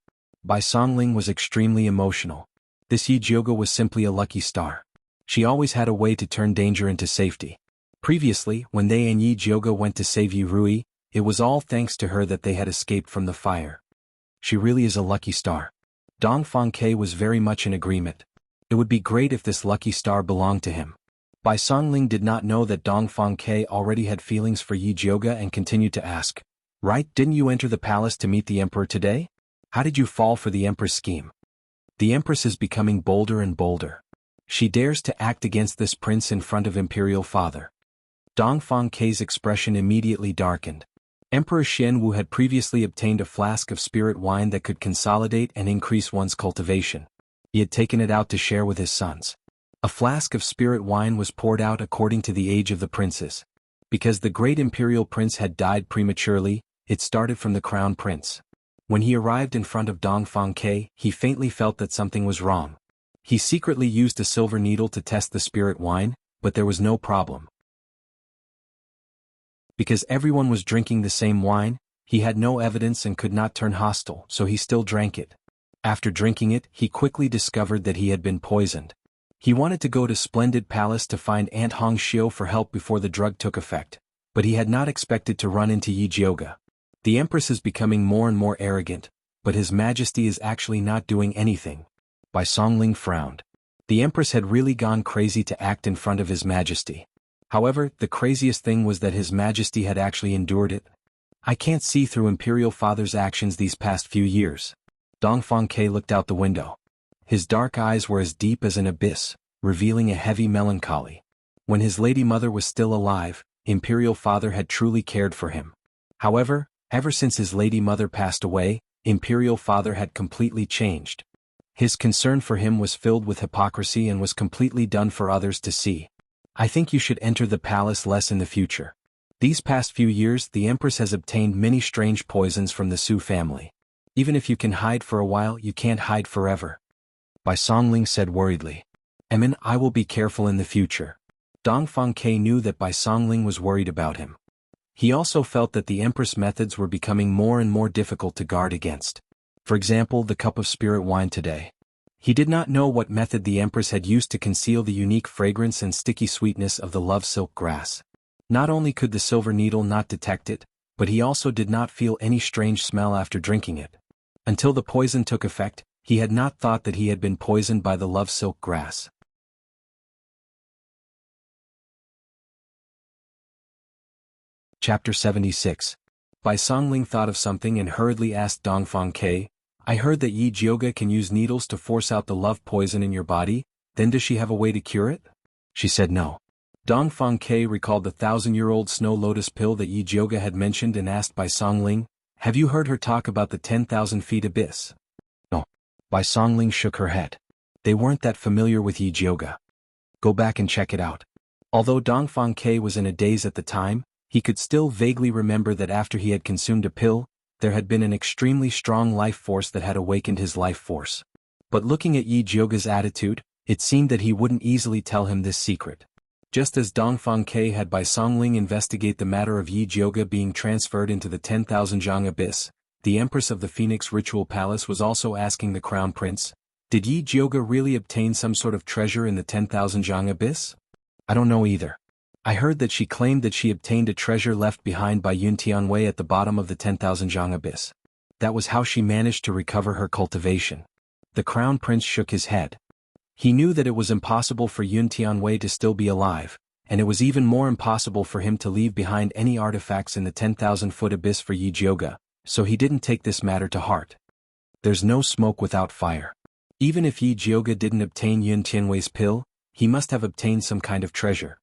Bai Songling was extremely emotional. This Yijioga was simply a lucky star. She always had a way to turn danger into safety. Previously, when they and Yijioga went to save Yi Rui, it was all thanks to her that they had escaped from the fire. She really is a lucky star. Dongfang Ke was very much in agreement. It would be great if this lucky star belonged to him. Bai Songling did not know that Dongfang Ke already had feelings for Yijioga and continued to ask. Right, didn't you enter the palace to meet the Emperor today? How did you fall for the Empress scheme? The Empress is becoming bolder and bolder. She dares to act against this prince in front of Imperial Father. Dongfang Ke's expression immediately darkened. Emperor Xianwu had previously obtained a flask of spirit wine that could consolidate and increase one's cultivation. He had taken it out to share with his sons. A flask of spirit wine was poured out according to the age of the princes. Because the great imperial prince had died prematurely, it started from the crown prince. When he arrived in front of Dongfang Ke, he faintly felt that something was wrong. He secretly used a silver needle to test the spirit wine, but there was no problem. Because everyone was drinking the same wine, he had no evidence and could not turn hostile, so he still drank it. After drinking it, he quickly discovered that he had been poisoned. He wanted to go to Splendid Palace to find Aunt Hong Xiu for help before the drug took effect, but he had not expected to run into Yi Jioga. The Empress is becoming more and more arrogant, but His Majesty is actually not doing anything. Bai Songling frowned. The Empress had really gone crazy to act in front of His Majesty. However, the craziest thing was that His Majesty had actually endured it. I can't see through Imperial Father's actions these past few years. Dongfang Ke looked out the window. His dark eyes were as deep as an abyss, revealing a heavy melancholy. When his lady mother was still alive, Imperial Father had truly cared for him. However, ever since his lady mother passed away, Imperial Father had completely changed. His concern for him was filled with hypocrisy and was completely done for others to see. I think you should enter the palace less in the future. These past few years the Empress has obtained many strange poisons from the Su family. Even if you can hide for a while, you can't hide forever. Bai Songling said worriedly. I will be careful in the future. Dongfang Ke knew that Bai Songling was worried about him. He also felt that the Empress methods were becoming more and more difficult to guard against. For example, the cup of spirit wine today. He did not know what method the Empress had used to conceal the unique fragrance and sticky sweetness of the love silk grass. Not only could the silver needle not detect it, but he also did not feel any strange smell after drinking it. Until the poison took effect, he had not thought that he had been poisoned by the love silk grass. Chapter 76. Bai Songling thought of something and hurriedly asked Dongfang Ke, I heard that Yi Jioga can use needles to force out the love poison in your body, then does she have a way to cure it? She said no. Dongfang Ke recalled the 1,000-year-old snow lotus pill that Yi Jioga had mentioned and asked Bai Songling, have you heard her talk about the 10,000 feet abyss? No. Bai Songling shook her head. They weren't that familiar with Yi Jioga. Go back and check it out. Although Dongfang Ke was in a daze at the time, he could still vaguely remember that after he had consumed a pill, there had been an extremely strong life force that had awakened his life force. But looking at Yi Jioga's attitude, it seemed that he wouldn't easily tell him this secret. Just as Dongfang Ke had Bai Songling investigate the matter of Yi Jioga being transferred into the 10,000 Zhang abyss, the Empress of the Phoenix Ritual Palace was also asking the Crown Prince, did Yi Jioga really obtain some sort of treasure in the 10,000 Zhang abyss? I don't know either. I heard that she claimed that she obtained a treasure left behind by Yun Tianwei at the bottom of the 10,000 Zhang abyss. That was how she managed to recover her cultivation. The Crown Prince shook his head. He knew that it was impossible for Yun Tianwei to still be alive, and it was even more impossible for him to leave behind any artifacts in the 10,000-foot abyss for Yi Jioga, so he didn't take this matter to heart. There's no smoke without fire. Even if Yi Jioga didn't obtain Yun Tianwei's pill, he must have obtained some kind of treasure.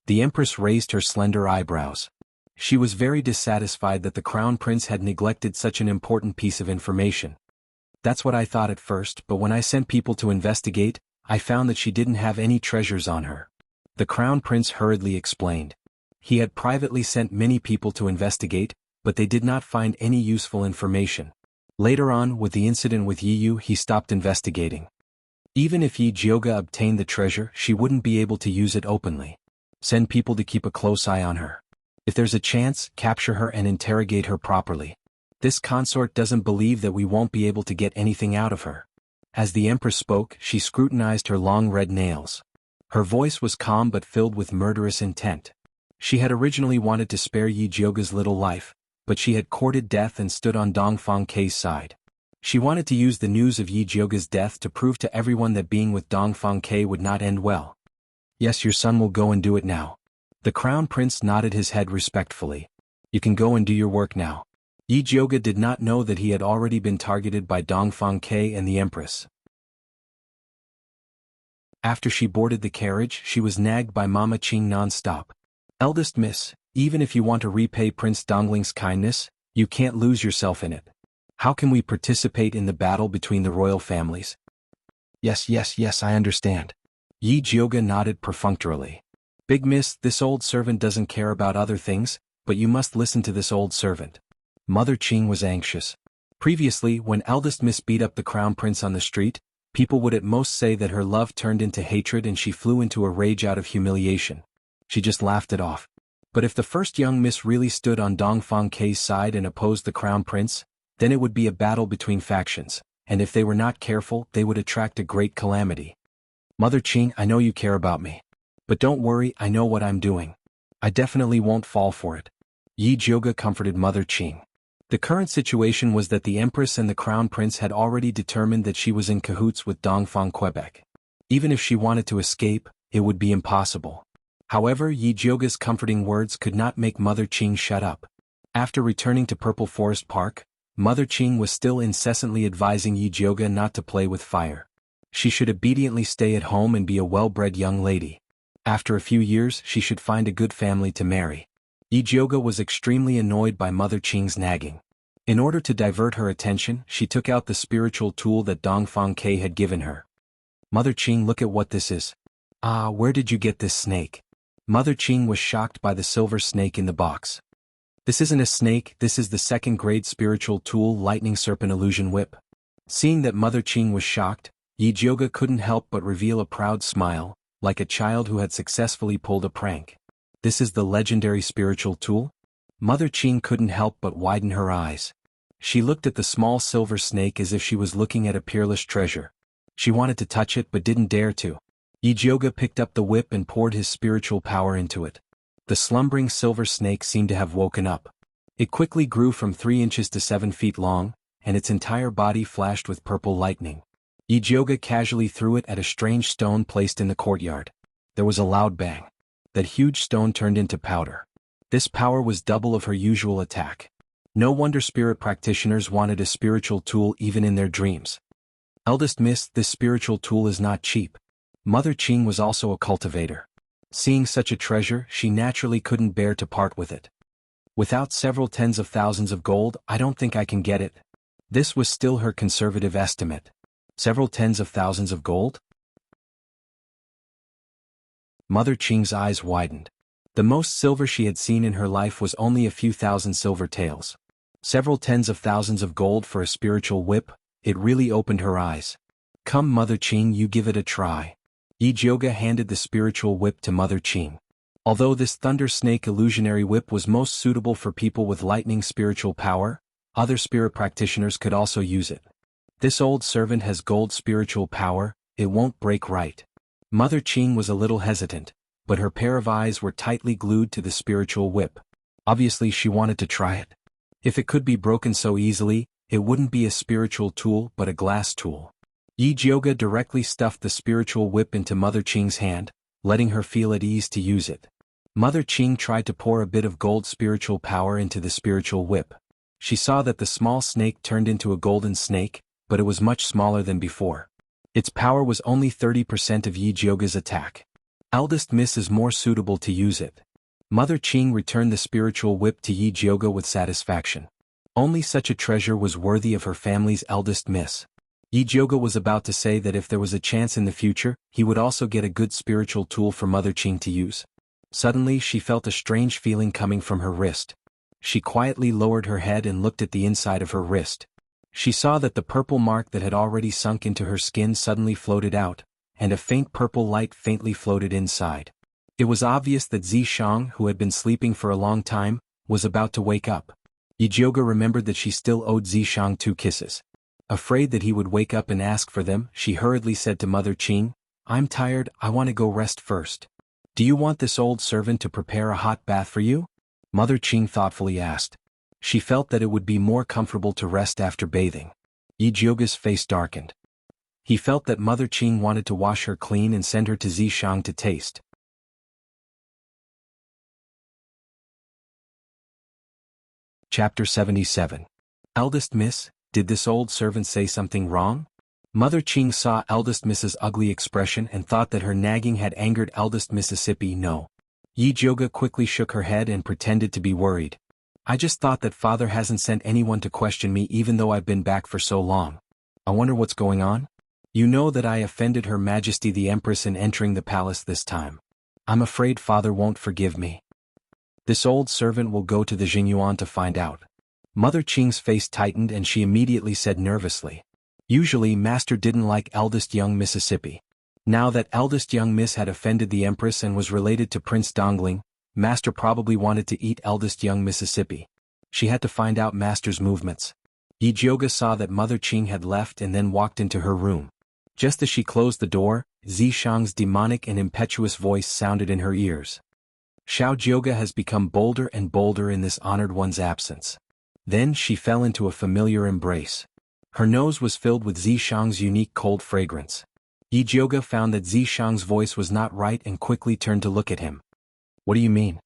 The Empress raised her slender eyebrows. She was very dissatisfied that the Crown Prince had neglected such an important piece of information. That's what I thought at first, but when I sent people to investigate, I found that she didn't have any treasures on her. The Crown Prince hurriedly explained. He had privately sent many people to investigate, but they did not find any useful information. Later on, with the incident with Yi Yu, he stopped investigating. Even if Yi Jioga obtained the treasure, she wouldn't be able to use it openly. Send people to keep a close eye on her. If there's a chance, capture her and interrogate her properly. This consort doesn't believe that we won't be able to get anything out of her. As the Empress spoke, she scrutinized her long red nails. Her voice was calm but filled with murderous intent. She had originally wanted to spare Yi Jioga's little life, but she had courted death and stood on Dongfang Ke's side. She wanted to use the news of Yi Jioga's death to prove to everyone that being with Dongfang Ke would not end well. Yes, your son will go and do it now. The Crown Prince nodded his head respectfully. You can go and do your work now. Yi Jioga did not know that he had already been targeted by Dongfang Ke and the Empress. After she boarded the carriage, she was nagged by Mama Qing non-stop. Eldest miss, even if you want to repay Prince Dongling's kindness, you can't lose yourself in it. How can we participate in the battle between the royal families? Yes, I understand. Yi Jioga nodded perfunctorily. Big miss, this old servant doesn't care about other things, but you must listen to this old servant. Mother Qing was anxious. Previously, when eldest miss beat up the crown prince on the street, people would at most say that her love turned into hatred and she flew into a rage out of humiliation. She just laughed it off. But if the first young miss really stood on Dongfang K's side and opposed the crown prince, then it would be a battle between factions, and if they were not careful, they would attract a great calamity. Mother Qing, I know you care about me. But don't worry, I know what I'm doing. I definitely won't fall for it. Yi Jioga comforted Mother Qing. The current situation was that the Empress and the Crown Prince had already determined that she was in cahoots with Dongfang Quebec. Even if she wanted to escape, it would be impossible. However, Yi Jioga's comforting words could not make Mother Qing shut up. After returning to Purple Forest Park, Mother Qing was still incessantly advising Yi Jioga not to play with fire. She should obediently stay at home and be a well-bred young lady. After a few years, she should find a good family to marry. Yi Jioga was extremely annoyed by Mother Qing's nagging. In order to divert her attention, she took out the spiritual tool that Dongfang K had given her. Mother Qing, look at what this is. Ah, where did you get this snake? Mother Qing was shocked by the silver snake in the box. This isn't a snake, this is the second-grade spiritual tool Lightning Serpent Illusion Whip. Seeing that Mother Qing was shocked, Yi Jioga couldn't help but reveal a proud smile, like a child who had successfully pulled a prank. This is the legendary spiritual tool? Mother Qing couldn't help but widen her eyes. She looked at the small silver snake as if she was looking at a peerless treasure. She wanted to touch it but didn't dare to. Yi Jioga picked up the whip and poured his spiritual power into it. The slumbering silver snake seemed to have woken up. It quickly grew from 3 inches to 7 feet long, and its entire body flashed with purple lightning. Yi Jioga casually threw it at a strange stone placed in the courtyard. There was a loud bang. That huge stone turned into powder. This power was double of her usual attack. No wonder spirit practitioners wanted a spiritual tool even in their dreams. Eldest miss, this spiritual tool is not cheap. Mother Qing was also a cultivator. Seeing such a treasure, she naturally couldn't bear to part with it. Without several tens of thousands of gold, I don't think I can get it. This was still her conservative estimate. Several tens of thousands of gold? Mother Qing's eyes widened. The most silver she had seen in her life was only a few thousand silver taels. Several tens of thousands of gold for a spiritual whip, it really opened her eyes. Come Mother Qing, you give it a try. Yi Jioga handed the spiritual whip to Mother Qing. Although this Thunder Snake illusionary whip was most suitable for people with lightning spiritual power, other spirit practitioners could also use it. This old servant has gold spiritual power, it won't break right. Mother Qing was a little hesitant, but her pair of eyes were tightly glued to the spiritual whip. Obviously she wanted to try it. If it could be broken so easily, it wouldn't be a spiritual tool but a glass tool. Yi Jioga directly stuffed the spiritual whip into Mother Qing's hand, letting her feel at ease to use it. Mother Qing tried to pour a bit of gold spiritual power into the spiritual whip. She saw that the small snake turned into a golden snake, but it was much smaller than before. Its power was only 30% of Yi Jioga's attack. Eldest miss is more suitable to use it. Mother Qing returned the spiritual whip to Yi Jioga with satisfaction. Only such a treasure was worthy of her family's eldest miss. Yi Jioga was about to say that if there was a chance in the future, he would also get a good spiritual tool for Mother Qing to use. Suddenly she felt a strange feeling coming from her wrist. She quietly lowered her head and looked at the inside of her wrist. She saw that the purple mark that had already sunk into her skin suddenly floated out, and a faint purple light faintly floated inside. It was obvious that Zishang, who had been sleeping for a long time, was about to wake up. Yi Jioga remembered that she still owed Zishang 2 kisses. Afraid that he would wake up and ask for them, she hurriedly said to Mother Qing, I'm tired, I want to go rest first. Do you want this old servant to prepare a hot bath for you? Mother Qing thoughtfully asked. She felt that it would be more comfortable to rest after bathing. Yi Jioga's face darkened. He felt that Mother Qing wanted to wash her clean and send her to Zishang to taste. Chapter 77. Eldest Miss, did this old servant say something wrong? Mother Qing saw Eldest Miss's ugly expression and thought that her nagging had angered Eldest Mississippi. No. Yi Jioga quickly shook her head and pretended to be worried. I just thought that father hasn't sent anyone to question me even though I've been back for so long. I wonder what's going on? You know that I offended Her Majesty the Empress in entering the palace this time. I'm afraid father won't forgive me. This old servant will go to the Jingyuan to find out. Mother Qing's face tightened and she immediately said nervously. Usually Master didn't like eldest young Mississippi. Now that eldest young Miss had offended the Empress and was related to Prince Dongling, Master probably wanted to eat eldest young Mississippi. She had to find out Master's movements. Yi Jioga saw that Mother Qing had left and then walked into her room. Just as she closed the door, Zishang's demonic and impetuous voice sounded in her ears. Xiao Jioga has become bolder and bolder in this honored one's absence. Then she fell into a familiar embrace. Her nose was filled with Zishang's unique cold fragrance. Yi Jioga found that Zishang's voice was not right and quickly turned to look at him. What do you mean?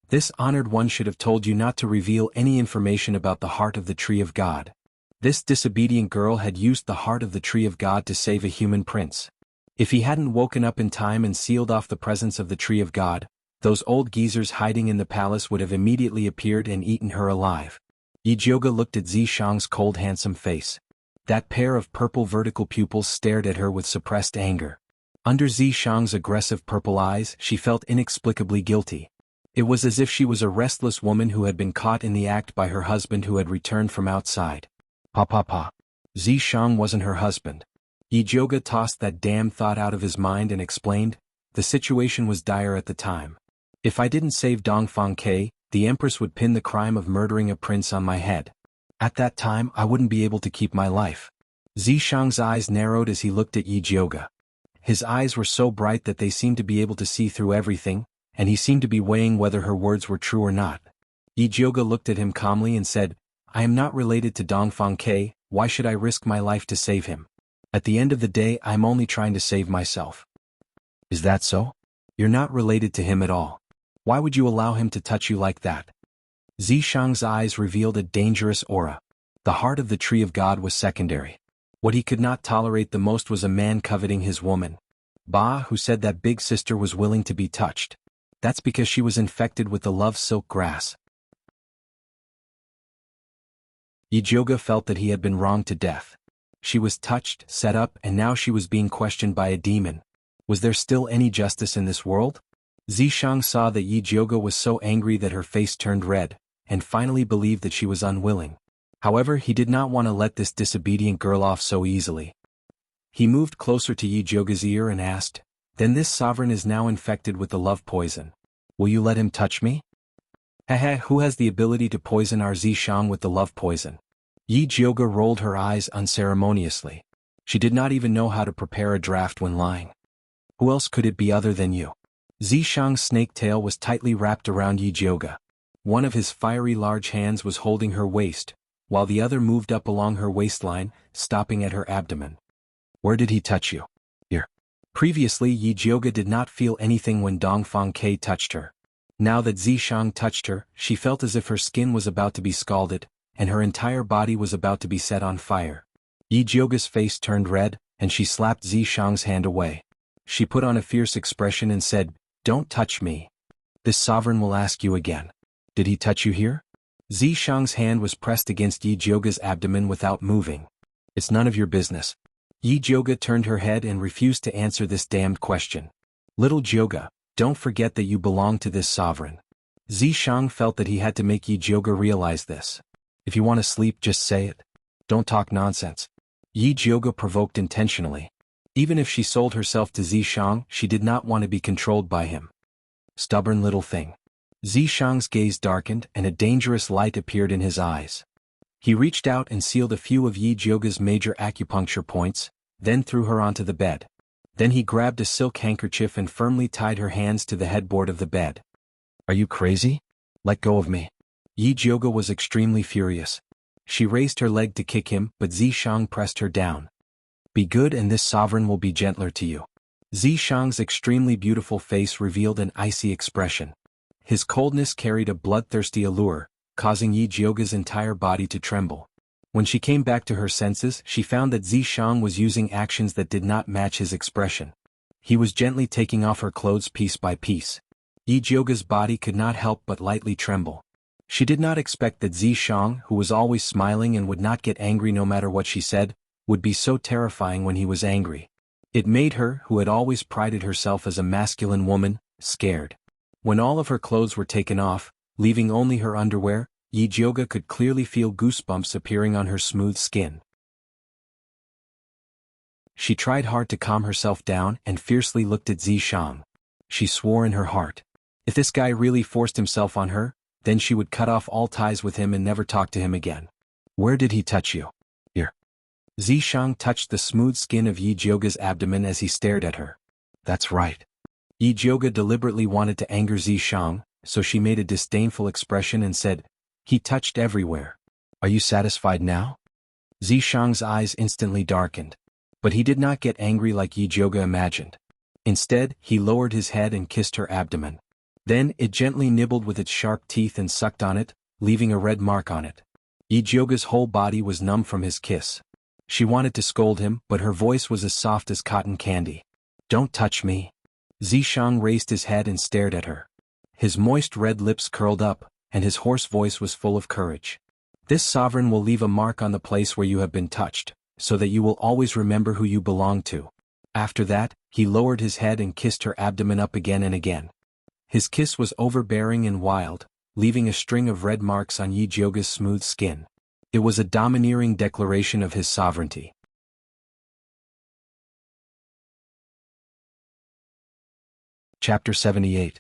This honored one should have told you not to reveal any information about the heart of the Tree of God. This disobedient girl had used the heart of the Tree of God to save a human prince. If he hadn't woken up in time and sealed off the presence of the Tree of God, those old geezers hiding in the palace would have immediately appeared and eaten her alive. Yi Jioga looked at Zishang's cold handsome face. That pair of purple vertical pupils stared at her with suppressed anger. Under Zishang's aggressive purple eyes she felt inexplicably guilty. It was as if she was a restless woman who had been caught in the act by her husband who had returned from outside. Pa. Zishang wasn't her husband. Yi Jioga tossed that damn thought out of his mind and explained, the situation was dire at the time. If I didn't save Dongfang Ke, the Empress would pin the crime of murdering a prince on my head. At that time I wouldn't be able to keep my life. Zishang's eyes narrowed as he looked at Yi Jioga. His eyes were so bright that they seemed to be able to see through everything, and he seemed to be weighing whether her words were true or not. Yi Jioga looked at him calmly and said, I am not related to Dongfang Ke, why should I risk my life to save him? At the end of the day I'm only trying to save myself. Is that so? You're not related to him at all. Why would you allow him to touch you like that? Zishang's eyes revealed a dangerous aura. The heart of the Tree of God was secondary. What he could not tolerate the most was a man coveting his woman. Ba, who said that big sister was willing to be touched. That's because she was infected with the love silk grass. Yi Jioga felt that he had been wronged to death. She was touched, set up, and now she was being questioned by a demon. Was there still any justice in this world? Zishang saw that Yi Jioga was so angry that her face turned red, and finally believed that she was unwilling. However, he did not want to let this disobedient girl off so easily. He moved closer to Yi Jioga's ear and asked, Then this sovereign is now infected with the love poison. Will you let him touch me? Who has the ability to poison our Zishang with the love poison? Yi Jioga rolled her eyes unceremoniously. She did not even know how to prepare a draft when lying. Who else could it be other than you? Zishang's snake tail was tightly wrapped around Yi Jioga. One of his fiery large hands was holding her waist, while the other moved up along her waistline, stopping at her abdomen. Where did he touch you? Here. Previously Yi Jioga did not feel anything when Dongfang Ke touched her. Now that Zishang touched her, she felt as if her skin was about to be scalded, and her entire body was about to be set on fire. Yi Jioga's face turned red, and she slapped Zishang's hand away. She put on a fierce expression and said, Don't touch me. This sovereign will ask you again. Did he touch you here? Zishang's hand was pressed against Yi Jioga's abdomen without moving. It's none of your business. Yi Jioga turned her head and refused to answer this damned question. Little Jioga, don't forget that you belong to this sovereign. Zishang felt that he had to make Yi Jioga realize this. If you want to sleep, just say it. Don't talk nonsense. Yi Jioga provoked intentionally. Even if she sold herself to Zishang, she did not want to be controlled by him. Stubborn little thing. Zishang's gaze darkened and a dangerous light appeared in his eyes. He reached out and sealed a few of Yi Jioga's major acupuncture points, then threw her onto the bed. Then he grabbed a silk handkerchief and firmly tied her hands to the headboard of the bed. Are you crazy? Let go of me. Yi Jioga was extremely furious. She raised her leg to kick him, but Zishang pressed her down. Be good and this sovereign will be gentler to you. Zishang's extremely beautiful face revealed an icy expression. His coldness carried a bloodthirsty allure, causing Yi Jioga's entire body to tremble. When she came back to her senses, she found that Zishang was using actions that did not match his expression. He was gently taking off her clothes piece by piece. Yi Jioga's body could not help but lightly tremble. She did not expect that Zishang, who was always smiling and would not get angry no matter what she said, would be so terrifying when he was angry. It made her, who had always prided herself as a masculine woman, scared. When all of her clothes were taken off, leaving only her underwear, Yijioga could clearly feel goosebumps appearing on her smooth skin. She tried hard to calm herself down and fiercely looked at Zishang. She swore in her heart. If this guy really forced himself on her, then she would cut off all ties with him and never talk to him again. Where did he touch you? Here. Zishang touched the smooth skin of Yijioga's abdomen as he stared at her. That's right. Yijioga deliberately wanted to anger Zishang, so she made a disdainful expression and said, he touched everywhere. Are you satisfied now? Zishang's eyes instantly darkened. But he did not get angry like Yijioga imagined. Instead, he lowered his head and kissed her abdomen. Then, it gently nibbled with its sharp teeth and sucked on it, leaving a red mark on it. Yijioga's whole body was numb from his kiss. She wanted to scold him, but her voice was as soft as cotton candy. Don't touch me. Zishang raised his head and stared at her. His moist red lips curled up, and his hoarse voice was full of courage. This sovereign will leave a mark on the place where you have been touched, so that you will always remember who you belong to. After that, he lowered his head and kissed her abdomen up again and again. His kiss was overbearing and wild, leaving a string of red marks on Yijioga's smooth skin. It was a domineering declaration of his sovereignty. Chapter 78.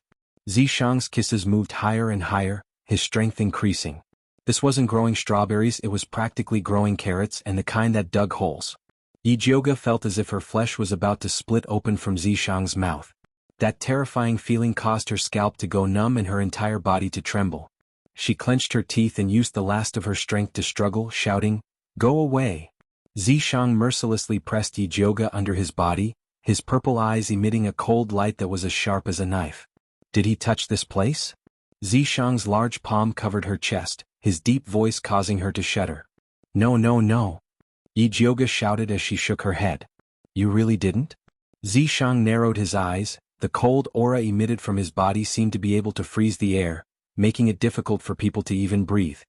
Zishang's kisses moved higher and higher, his strength increasing. This wasn't growing strawberries, it was practically growing carrots, and the kind that dug holes. Yijioga felt as if her flesh was about to split open from Zishang's mouth. That terrifying feeling caused her scalp to go numb and her entire body to tremble. She clenched her teeth and used the last of her strength to struggle, shouting, "Go away!" Zishang mercilessly pressed Yijioga under his body, his purple eyes emitting a cold light that was as sharp as a knife. Did he touch this place? Zishang's large palm covered her chest, his deep voice causing her to shudder. No, no, no. Yijioga shouted as she shook her head. You really didn't? Zishang narrowed his eyes. The cold aura emitted from his body seemed to be able to freeze the air, making it difficult for people to even breathe.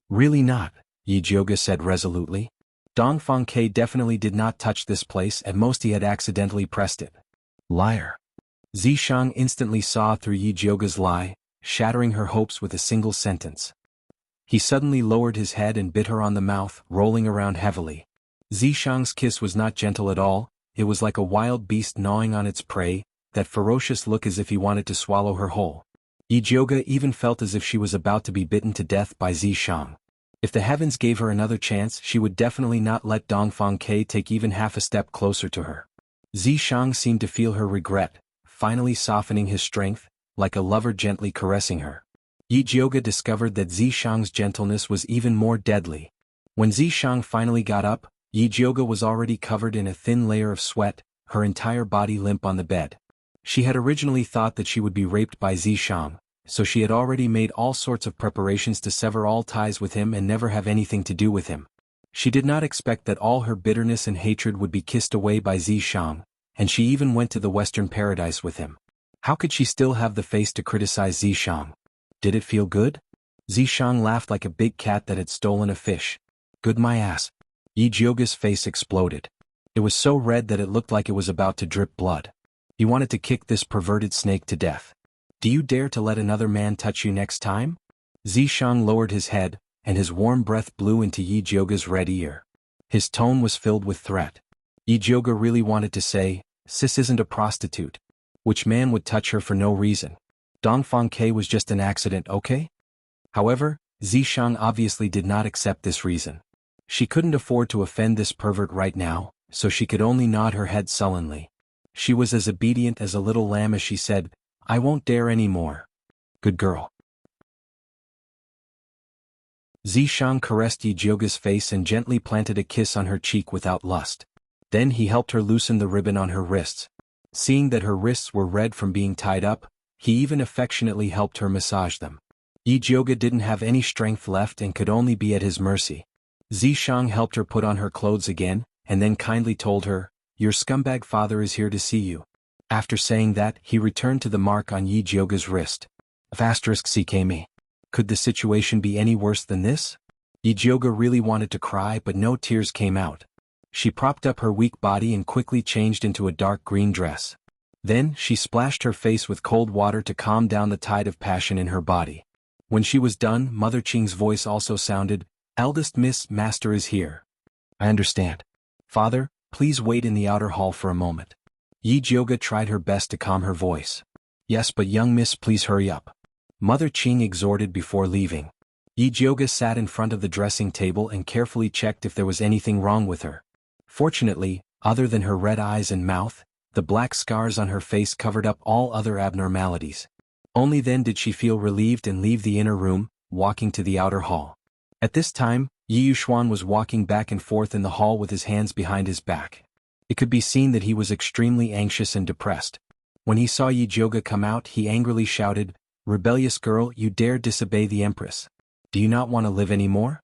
Really not, Yijioga said resolutely. Dongfang Ke definitely did not touch this place, at most he had accidentally pressed it. Liar. Zishang instantly saw through Yijioga's lie, shattering her hopes with a single sentence. He suddenly lowered his head and bit her on the mouth, rolling around heavily. Zishang's kiss was not gentle at all, it was like a wild beast gnawing on its prey, that ferocious look as if he wanted to swallow her whole. Yijioga even felt as if she was about to be bitten to death by Zishang. If the heavens gave her another chance, she would definitely not let Dongfang Ke take even half a step closer to her. Zishang seemed to feel her regret, finally softening his strength, like a lover gently caressing her. Yijioga discovered that Zishang's gentleness was even more deadly. When Zishang finally got up, Yijioga was already covered in a thin layer of sweat, her entire body limp on the bed. She had originally thought that she would be raped by Zishang, so she had already made all sorts of preparations to sever all ties with him and never have anything to do with him. She did not expect that all her bitterness and hatred would be kissed away by Zishang, and she even went to the Western Paradise with him. How could she still have the face to criticize Zishang? Did it feel good? Zishang laughed like a big cat that had stolen a fish. Good my ass. Yijioga's face exploded. It was so red that it looked like it was about to drip blood. He wanted to kick this perverted snake to death. Do you dare to let another man touch you next time? Zishang lowered his head, and his warm breath blew into Yijioga's red ear. His tone was filled with threat. Yijioga really wanted to say, Sis isn't a prostitute. Which man would touch her for no reason? Dongfang Ke was just an accident, okay? However, Zishang obviously did not accept this reason. She couldn't afford to offend this pervert right now, so she could only nod her head sullenly. She was as obedient as a little lamb as she said, I won't dare any more. Good girl. Zishang caressed Yijioga's face and gently planted a kiss on her cheek without lust. Then he helped her loosen the ribbon on her wrists. Seeing that her wrists were red from being tied up, he even affectionately helped her massage them. Yijioga didn't have any strength left and could only be at his mercy. Zishang helped her put on her clothes again, and then kindly told her, Your scumbag father is here to see you. After saying that, he returned to the mark on Yijioga's wrist. *CKme. Could the situation be any worse than this? Yijioga really wanted to cry but no tears came out. She propped up her weak body and quickly changed into a dark green dress. Then, she splashed her face with cold water to calm down the tide of passion in her body. When she was done, Mother Qing's voice also sounded, "Eldest Miss, Master is here." "I understand. Father, please wait in the outer hall for a moment." Yi Jioga tried her best to calm her voice. "Yes, but young miss, please hurry up," Mother Qing exhorted before leaving. Yi Jioga sat in front of the dressing table and carefully checked if there was anything wrong with her. Fortunately, other than her red eyes and mouth, the black scars on her face covered up all other abnormalities. Only then did she feel relieved and leave the inner room, walking to the outer hall. At this time, Yi Yuxuan was walking back and forth in the hall with his hands behind his back. It could be seen that he was extremely anxious and depressed. When he saw Yi Jioga come out, he angrily shouted, "Rebellious girl, you dare disobey the Empress. Do you not want to live anymore?"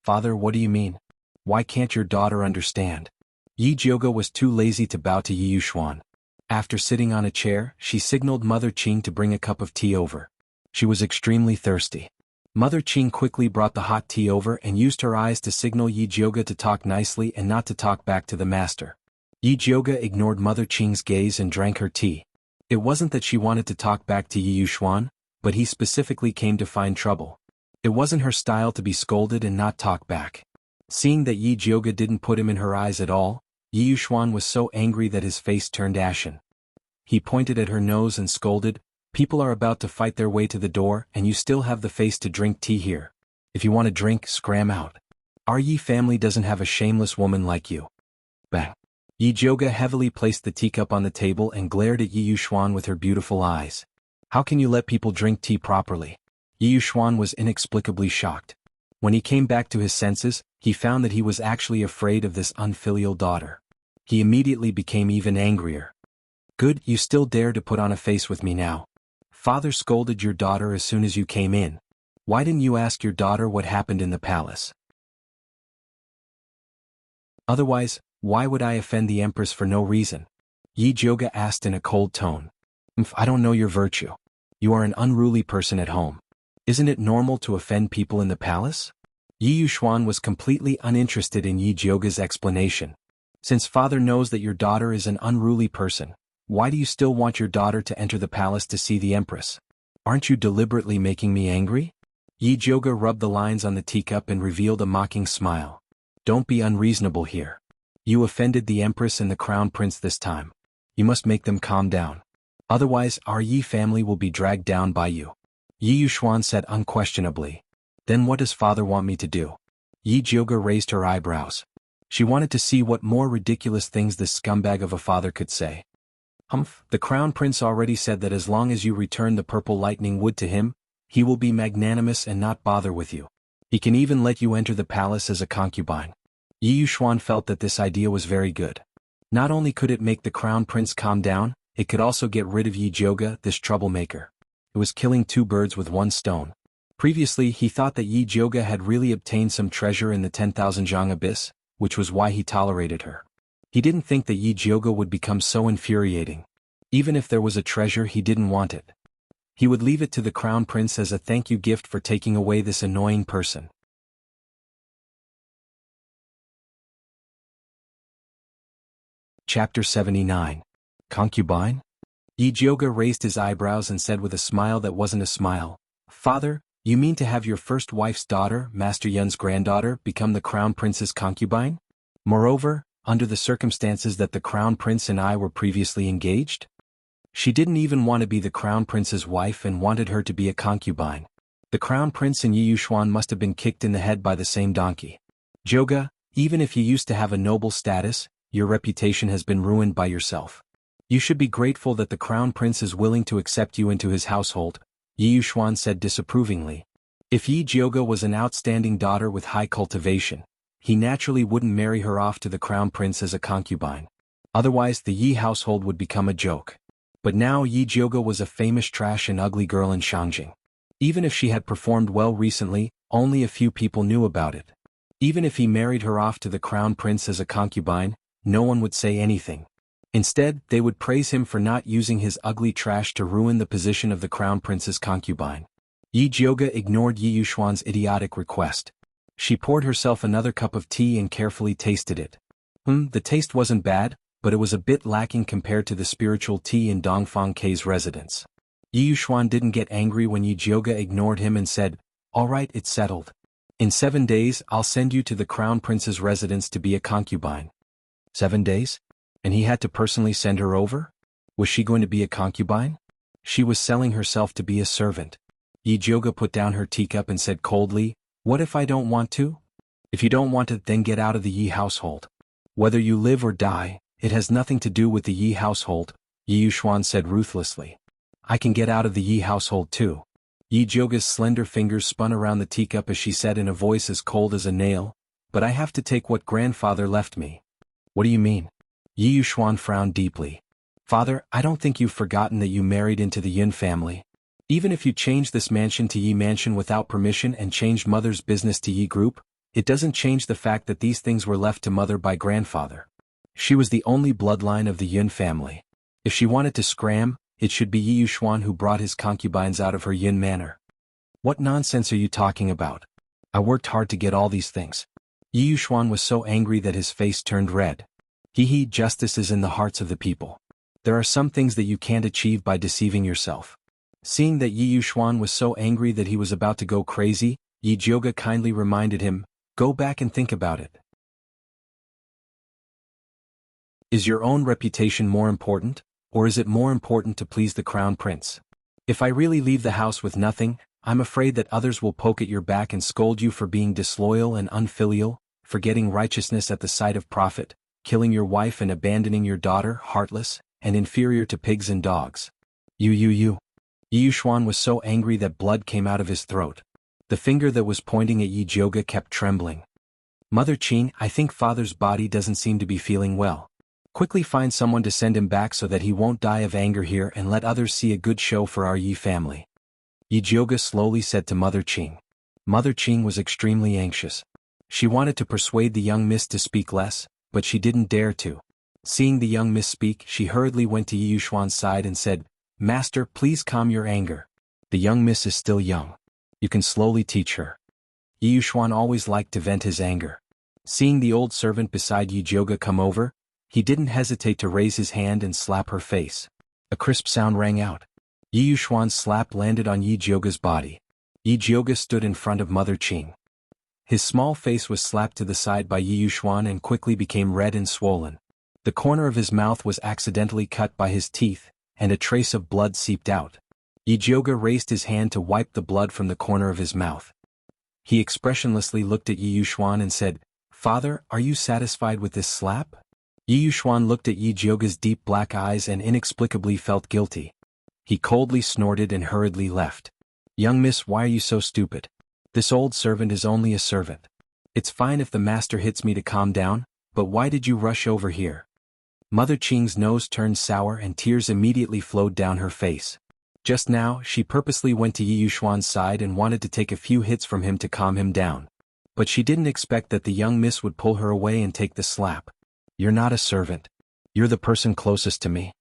"Father, what do you mean? Why can't your daughter understand?" Yi Jioga was too lazy to bow to Yi Yuxuan. After sitting on a chair, she signaled Mother Qing to bring a cup of tea over. She was extremely thirsty. Mother Qing quickly brought the hot tea over and used her eyes to signal Yi Jioga to talk nicely and not to talk back to the master. Yi Jioga ignored Mother Qing's gaze and drank her tea. It wasn't that she wanted to talk back to Yi Yuxuan, but he specifically came to find trouble. It wasn't her style to be scolded and not talk back. Seeing that Yi Jioga didn't put him in her eyes at all, Yi Yuxuan was so angry that his face turned ashen. He pointed at her nose and scolded, "People are about to fight their way to the door and you still have the face to drink tea here. If you want to drink, scram out. Our Yi family doesn't have a shameless woman like you." Bang. Yi Jioga heavily placed the teacup on the table and glared at Yi Yuxuan with her beautiful eyes. "How can you let people drink tea properly?" Yi Yuxuan was inexplicably shocked. When he came back to his senses, he found that he was actually afraid of this unfilial daughter. He immediately became even angrier. "Good, you still dare to put on a face with me now. Father scolded your daughter as soon as you came in. Why didn't you ask your daughter what happened in the palace? Otherwise, why would I offend the Empress for no reason?" Yi Jioga asked in a cold tone. "I don't know your virtue. You are an unruly person at home. Isn't it normal to offend people in the palace?" Yi Yuxuan was completely uninterested in Yi Jioga's explanation. "Since father knows that your daughter is an unruly person, why do you still want your daughter to enter the palace to see the Empress? Aren't you deliberately making me angry?" Yi Jioga rubbed the lines on the teacup and revealed a mocking smile. "Don't be unreasonable here. You offended the Empress and the Crown Prince this time. You must make them calm down. Otherwise, our Yi family will be dragged down by you." Yi Yuxuan said unquestionably. "Then what does father want me to do?" Yi Jioga raised her eyebrows. She wanted to see what more ridiculous things this scumbag of a father could say. The Crown Prince already said that as long as you return the purple lightning wood to him, he will be magnanimous and not bother with you. He can even let you enter the palace as a concubine." Yi Yuxuan felt that this idea was very good. Not only could it make the Crown Prince calm down, it could also get rid of Yi Jioga, this troublemaker. It was killing two birds with one stone. Previously, he thought that Yi Jioga had really obtained some treasure in the 10,000 Zhang abyss, which was why he tolerated her. He didn't think that Yi Jioga would become so infuriating. Even if there was a treasure, he didn't want it. He would leave it to the Crown Prince as a thank you gift for taking away this annoying person. Chapter 79. Concubine? Yi Jioga raised his eyebrows and said with a smile that wasn't a smile, "Father, you mean to have your first wife's daughter, Master Yun's granddaughter, become the Crown Prince's concubine? Moreover, under the circumstances that the Crown Prince and I were previously engaged?" She didn't even want to be the Crown Prince's wife and wanted her to be a concubine. The Crown Prince and Yi Yuxuan must have been kicked in the head by the same donkey. "Jioga, even if you used to have a noble status, your reputation has been ruined by yourself. You should be grateful that the Crown Prince is willing to accept you into his household," Yi Yuxuan said disapprovingly. If Yi Jioga was an outstanding daughter with high cultivation, he naturally wouldn't marry her off to the Crown Prince as a concubine. Otherwise the Yi household would become a joke. But now Yi Jioga was a famous trash and ugly girl in Shangjing. Even if she had performed well recently, only a few people knew about it. Even if he married her off to the Crown Prince as a concubine, no one would say anything. Instead, they would praise him for not using his ugly trash to ruin the position of the Crown Prince's concubine. Yi Jioga ignored Yi Yuxuan's idiotic request. She poured herself another cup of tea and carefully tasted it. The taste wasn't bad, but it was a bit lacking compared to the spiritual tea in Dongfang K's residence. Yi Yuxuan didn't get angry when Yi Jioga ignored him and said, "All right, it's settled. In 7 days I'll send you to the crown prince's residence to be a concubine." 7 days? And he had to personally send her over? Was she going to be a concubine? She was selling herself to be a servant. Yi Jioga put down her teacup and said coldly, "What if I don't want to?" "If you don't want it, then get out of the Yi household. Whether you live or die, it has nothing to do with the Yi household," Yi Yuxuan said ruthlessly. "I can get out of the Yi household too." Yi Jioga's slender fingers spun around the teacup as she said in a voice as cold as a nail, "But I have to take what grandfather left me." "What do you mean?" Yi Yuxuan frowned deeply. "Father, I don't think you've forgotten that you married into the Yin family. Even if you changed this mansion to Yi Mansion without permission and changed Mother's business to Yi Group, it doesn't change the fact that these things were left to Mother by grandfather. She was the only bloodline of the Yin family. If she wanted to scram, it should be Yi Yuxuan who brought his concubines out of her Yin manor." "What nonsense are you talking about? I worked hard to get all these things." Yi Yuxuan was so angry that his face turned red. Justice is in the hearts of the people. There are some things that you can't achieve by deceiving yourself." Seeing that Yi Yuxuan was so angry that he was about to go crazy, Yi Jioga kindly reminded him, "Go back and think about it. Is your own reputation more important, or is it more important to please the crown prince? If I really leave the house with nothing, I'm afraid that others will poke at your back and scold you for being disloyal and unfilial, forgetting righteousness at the sight of profit, killing your wife and abandoning your daughter, heartless, and inferior to pigs and dogs." You. Yi Yuxuan was so angry that blood came out of his throat. The finger that was pointing at Yi Jioga kept trembling. "Mother Qing, I think father's body doesn't seem to be feeling well. Quickly find someone to send him back so that he won't die of anger here and let others see a good show for our Yi family." Yi Jioga slowly said to Mother Qing. Mother Qing was extremely anxious. She wanted to persuade the young miss to speak less, but she didn't dare to. Seeing the young miss speak, she hurriedly went to Yi Yuxuan's side and said, "Master, please calm your anger. The young miss is still young. You can slowly teach her." Yi Yuxuan always liked to vent his anger. Seeing the old servant beside Yi Jioga come over, he didn't hesitate to raise his hand and slap her face. A crisp sound rang out. Yi Yuxuan's slap landed on Yi Jioga's body. Yi Jioga stood in front of Mother Qing. His small face was slapped to the side by Yi Yuxuan and quickly became red and swollen. The corner of his mouth was accidentally cut by his teeth, and a trace of blood seeped out. Yi Jioga raised his hand to wipe the blood from the corner of his mouth. He expressionlessly looked at Yi Yuxuan and said, "Father, are you satisfied with this slap?" Yi Yuxuan looked at Yi Jioga's deep black eyes and inexplicably felt guilty. He coldly snorted and hurriedly left. "Young miss, why are you so stupid? This old servant is only a servant. It's fine if the master hits me to calm down, but why did you rush over here?" Mother Qing's nose turned sour and tears immediately flowed down her face. Just now, she purposely went to Yi Yuxuan's side and wanted to take a few hits from him to calm him down. But she didn't expect that the young miss would pull her away and take the slap. "You're not a servant. You're the person closest to me."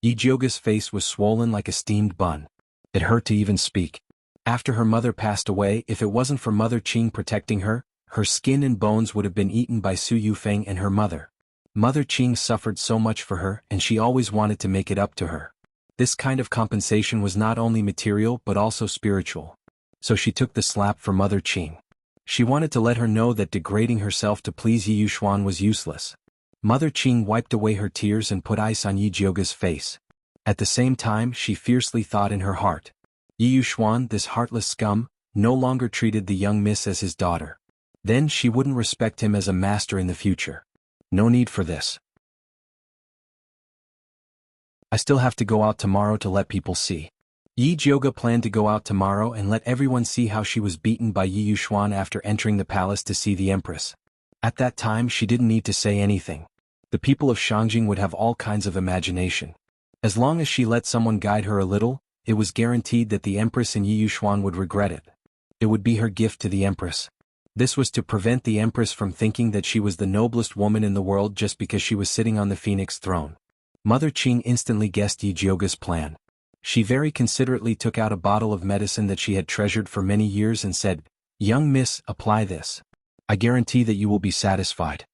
Yi Jioga's face was swollen like a steamed bun. It hurt to even speak. After her mother passed away, if it wasn't for Mother Qing protecting her, her skin and bones would have been eaten by Su Yufeng and her mother. Mother Qing suffered so much for her and she always wanted to make it up to her. This kind of compensation was not only material but also spiritual. So she took the slap for Mother Qing. She wanted to let her know that degrading herself to please Yi Yuxuan was useless. Mother Qing wiped away her tears and put ice on Yi Jioga's face. At the same time, she fiercely thought in her heart, Yi Yuxuan, this heartless scum, no longer treated the young miss as his daughter. Then she wouldn't respect him as a master in the future. No need for this. I still have to go out tomorrow to let people see. Yi Jioga planned to go out tomorrow and let everyone see how she was beaten by Yi Yuxuan after entering the palace to see the empress. At that time she didn't need to say anything. The people of Shangjing would have all kinds of imagination. As long as she let someone guide her a little, it was guaranteed that the empress and Yi Yuxuan would regret it. It would be her gift to the empress. This was to prevent the empress from thinking that she was the noblest woman in the world just because she was sitting on the phoenix throne. Mother Qing instantly guessed Yi Jioga's plan. She very considerately took out a bottle of medicine that she had treasured for many years and said, "Young miss, apply this. I guarantee that you will be satisfied."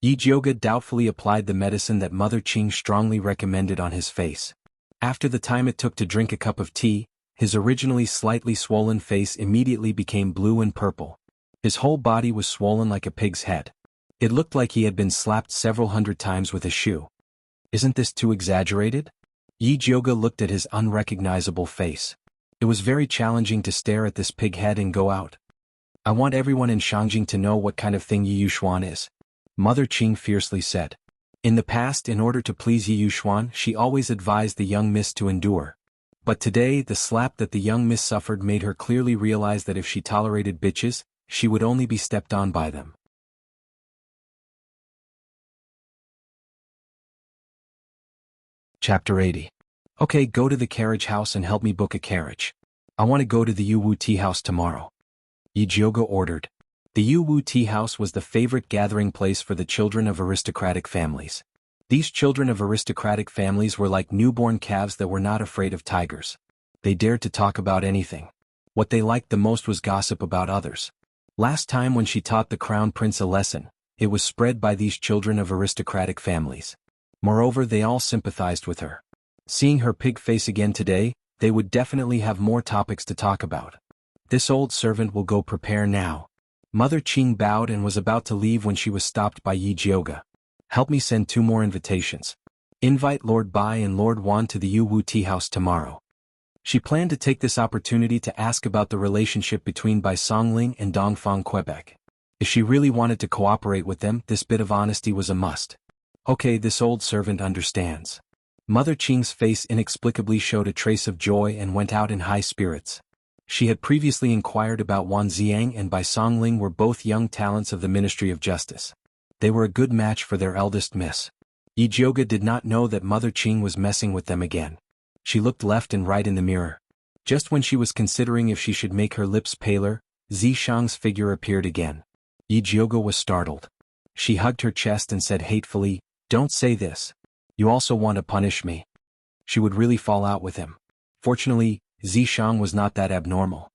Yi Jioga doubtfully applied the medicine that Mother Qing strongly recommended on his face. After the time it took to drink a cup of tea, his originally slightly swollen face immediately became blue and purple. His whole body was swollen like a pig's head. It looked like he had been slapped several hundred times with a shoe. Isn't this too exaggerated? Yi Jioga looked at his unrecognizable face. It was very challenging to stare at this pig head and go out. I want everyone in Shangjing to know what kind of thing Yi Yuxuan is, Mother Qing fiercely said. In the past, in order to please Yi Yuxuan, she always advised the young miss to endure. But today, the slap that the young miss suffered made her clearly realize that if she tolerated bitches, she would only be stepped on by them. Chapter 80. Okay, go to the carriage house and help me book a carriage. I want to go to the Yu Wu tea house tomorrow, Yi Jioga ordered. The Yu Wu tea house was the favorite gathering place for the children of aristocratic families. These children of aristocratic families were like newborn calves that were not afraid of tigers. They dared to talk about anything. What they liked the most was gossip about others. Last time when she taught the crown prince a lesson, it was spread by these children of aristocratic families. Moreover, they all sympathized with her. Seeing her pig face again today, they would definitely have more topics to talk about. This old servant will go prepare now. Mother Qing bowed and was about to leave when she was stopped by Yi Jioga. Help me send 2 more invitations. Invite Lord Bai and Lord Wan to the Yu Wu tea house tomorrow. She planned to take this opportunity to ask about the relationship between Bai Songling and Dongfang Quebec. If she really wanted to cooperate with them, this bit of honesty was a must. Okay, this old servant understands. Mother Qing's face inexplicably showed a trace of joy and went out in high spirits. She had previously inquired about Wan Ziang and Bai Songling were both young talents of the Ministry of Justice. They were a good match for their eldest miss. Yi Jioga did not know that Mother Qing was messing with them again. She looked left and right in the mirror. Just when she was considering if she should make her lips paler, Zishang's figure appeared again. Yi Jioga was startled. She hugged her chest and said hatefully, "Don't say this. You also want to punish me." She would really fall out with him. Fortunately, Zishang was not that abnormal.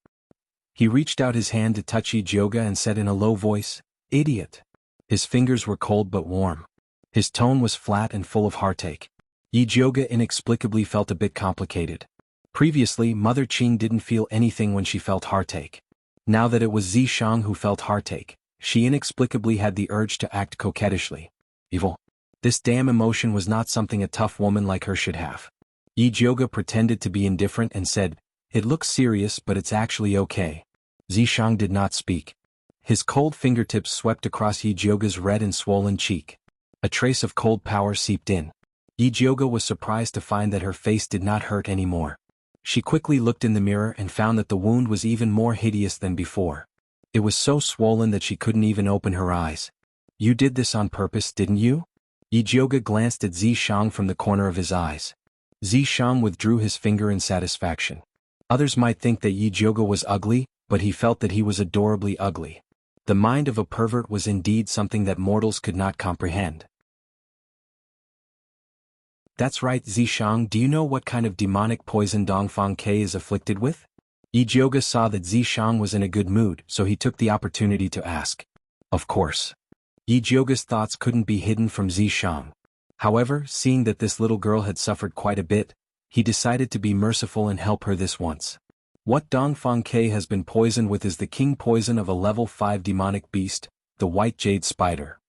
He reached out his hand to touch Yi Jioga and said in a low voice, "Idiot." His fingers were cold but warm. His tone was flat and full of heartache. Yi Jioga inexplicably felt a bit complicated. Previously, Mother Qing didn't feel anything when she felt heartache. Now that it was Zishang who felt heartache, she inexplicably had the urge to act coquettishly. Evil. This damn emotion was not something a tough woman like her should have. Yi Jioga pretended to be indifferent and said, "It looks serious but it's actually okay." Zishang did not speak. His cold fingertips swept across Yi Jioga's red and swollen cheek. A trace of cold power seeped in. Yi Jioga was surprised to find that her face did not hurt anymore. She quickly looked in the mirror and found that the wound was even more hideous than before. It was so swollen that she couldn't even open her eyes. "You did this on purpose, didn't you?" Yi Jioga glanced at Zishang from the corner of his eyes. Zishang withdrew his finger in satisfaction. Others might think that Yi Jioga was ugly, but he felt that he was adorably ugly. The mind of a pervert was indeed something that mortals could not comprehend. "That's right, Zishang, do you know what kind of demonic poison Dongfang Ke is afflicted with?" Yi Jioga saw that Zishang was in a good mood, so he took the opportunity to ask. Of course. Yi Jioga's thoughts couldn't be hidden from Zishang. However, seeing that this little girl had suffered quite a bit, he decided to be merciful and help her this once. What Dongfang Ke has been poisoned with is the king poison of a level 5 demonic beast, the white jade spider.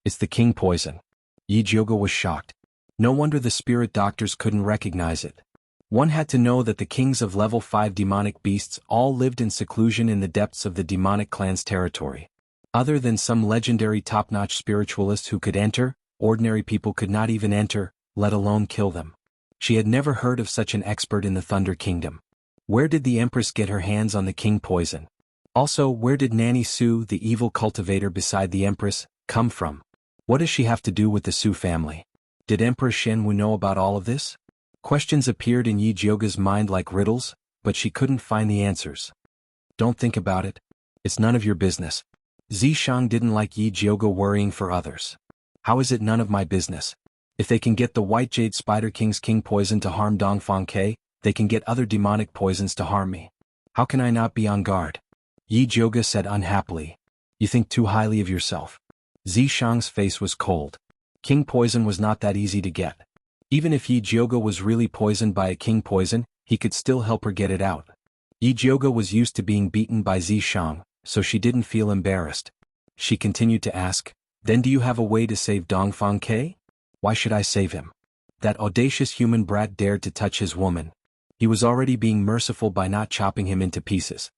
It's the king poison. Yi Jioga was shocked. No wonder the spirit doctors couldn't recognize it. One had to know that the kings of level 5 demonic beasts all lived in seclusion in the depths of the demonic clan's territory. Other than some legendary top-notch spiritualists who could enter, ordinary people could not even enter, let alone kill them. She had never heard of such an expert in the Thunder Kingdom. Where did the Empress get her hands on the king poison? Also, where did Nanny Su, the evil cultivator beside the Empress, come from? What does she have to do with the Su family? Did Emperor Shenwu know about all of this? Questions appeared in Yi Jioga's mind like riddles, but she couldn't find the answers. Don't think about it. It's none of your business. Zishang didn't like Yi Jioga worrying for others. How is it none of my business? If they can get the White Jade Spider King's king poison to harm Dongfang Ke, they can get other demonic poisons to harm me. How can I not be on guard? Yi Jioga said unhappily. You think too highly of yourself. Zishang's face was cold. King poison was not that easy to get. Even if Yi Jioge was really poisoned by a king poison, he could still help her get it out. Yi Jioge was used to being beaten by Zishang, so she didn't feel embarrassed. She continued to ask, "Then do you have a way to save Dongfang Ke? Why should I save him? That audacious human brat dared to touch his woman. He was already being merciful by not chopping him into pieces.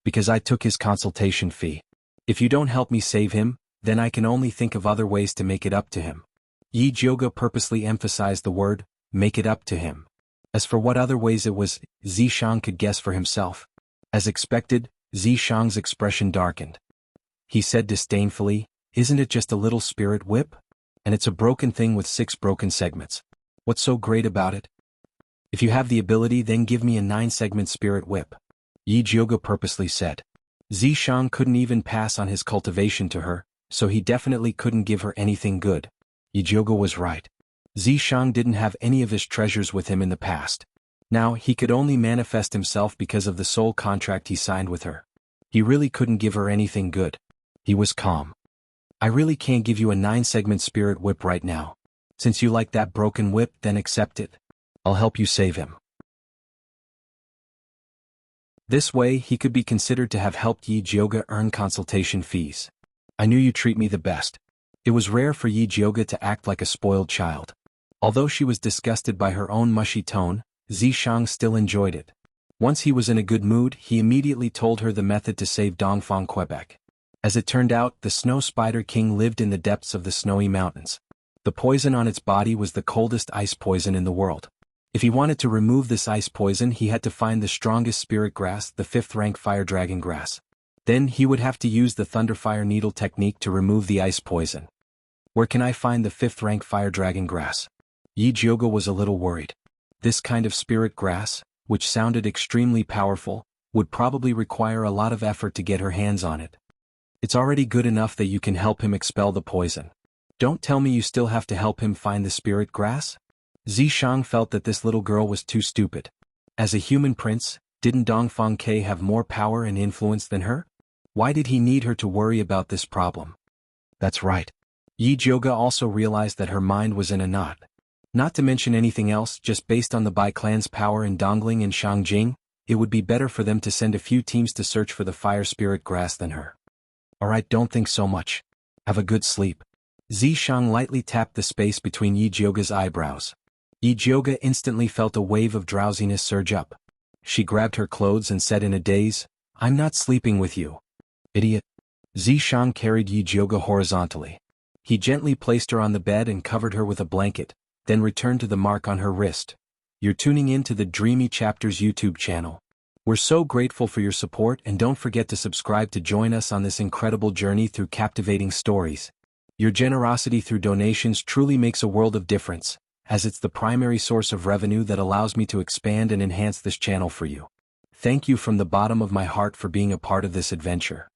Because I took his consultation fee. If you don't help me save him, then I can only think of other ways to make it up to him." Yi Jioge purposely emphasized the word, make it up to him. As for what other ways it was, Zishang could guess for himself. As expected, Zishang's expression darkened. He said disdainfully, "Isn't it just a little spirit whip? And it's a broken thing with 6 broken segments. What's so great about it? If you have the ability, then give me a 9-segment spirit whip," Yi Jioge purposely said. Zishang couldn't even pass on his cultivation to her, so he definitely couldn't give her anything good. Yi Jioge was right. Zishang didn't have any of his treasures with him in the past. Now he could only manifest himself because of the soul contract he signed with her. He really couldn't give her anything good. He was calm. "I really can't give you a 9-segment spirit whip right now. Since you like that broken whip, then accept it. I'll help you save him." This way he could be considered to have helped Yi Jioge earn consultation fees. "I knew you treat me the best." It was rare for Yi Jioge to act like a spoiled child. Although she was disgusted by her own mushy tone, Zishang still enjoyed it. Once he was in a good mood, he immediately told her the method to save Dongfang Quebec. As it turned out, the Snow Spider King lived in the depths of the snowy mountains. The poison on its body was the coldest ice poison in the world. If he wanted to remove this ice poison, he had to find the strongest spirit grass, the 5th-rank fire dragon grass. Then he would have to use the Thunderfire Needle technique to remove the ice poison. Where can I find the 5th-rank fire dragon grass? Yi Jioge was a little worried. This kind of spirit grass, which sounded extremely powerful, would probably require a lot of effort to get her hands on it. It's already good enough that you can help him expel the poison. Don't tell me you still have to help him find the spirit grass? Zishang felt that this little girl was too stupid. As a human prince, didn't Dongfang Ke have more power and influence than her? Why did he need her to worry about this problem? That's right. Yi Jioge also realized that her mind was in a knot. Not to mention anything else, just based on the Bai clan's power in Dongling and Shangjing, it would be better for them to send a few teams to search for the fire spirit grass than her. Alright, don't think so much. Have a good sleep. Zishang lightly tapped the space between Yi Jioge's eyebrows. Yi Jioge instantly felt a wave of drowsiness surge up. She grabbed her clothes and said in a daze, "I'm not sleeping with you. Idiot." Zishang carried Yi Jioge horizontally. He gently placed her on the bed and covered her with a blanket, then returned to the mark on her wrist. You're tuning in to the Dreamy Chapters YouTube channel. We're so grateful for your support, and don't forget to subscribe to join us on this incredible journey through captivating stories. Your generosity through donations truly makes a world of difference, as it's the primary source of revenue that allows me to expand and enhance this channel for you. Thank you from the bottom of my heart for being a part of this adventure.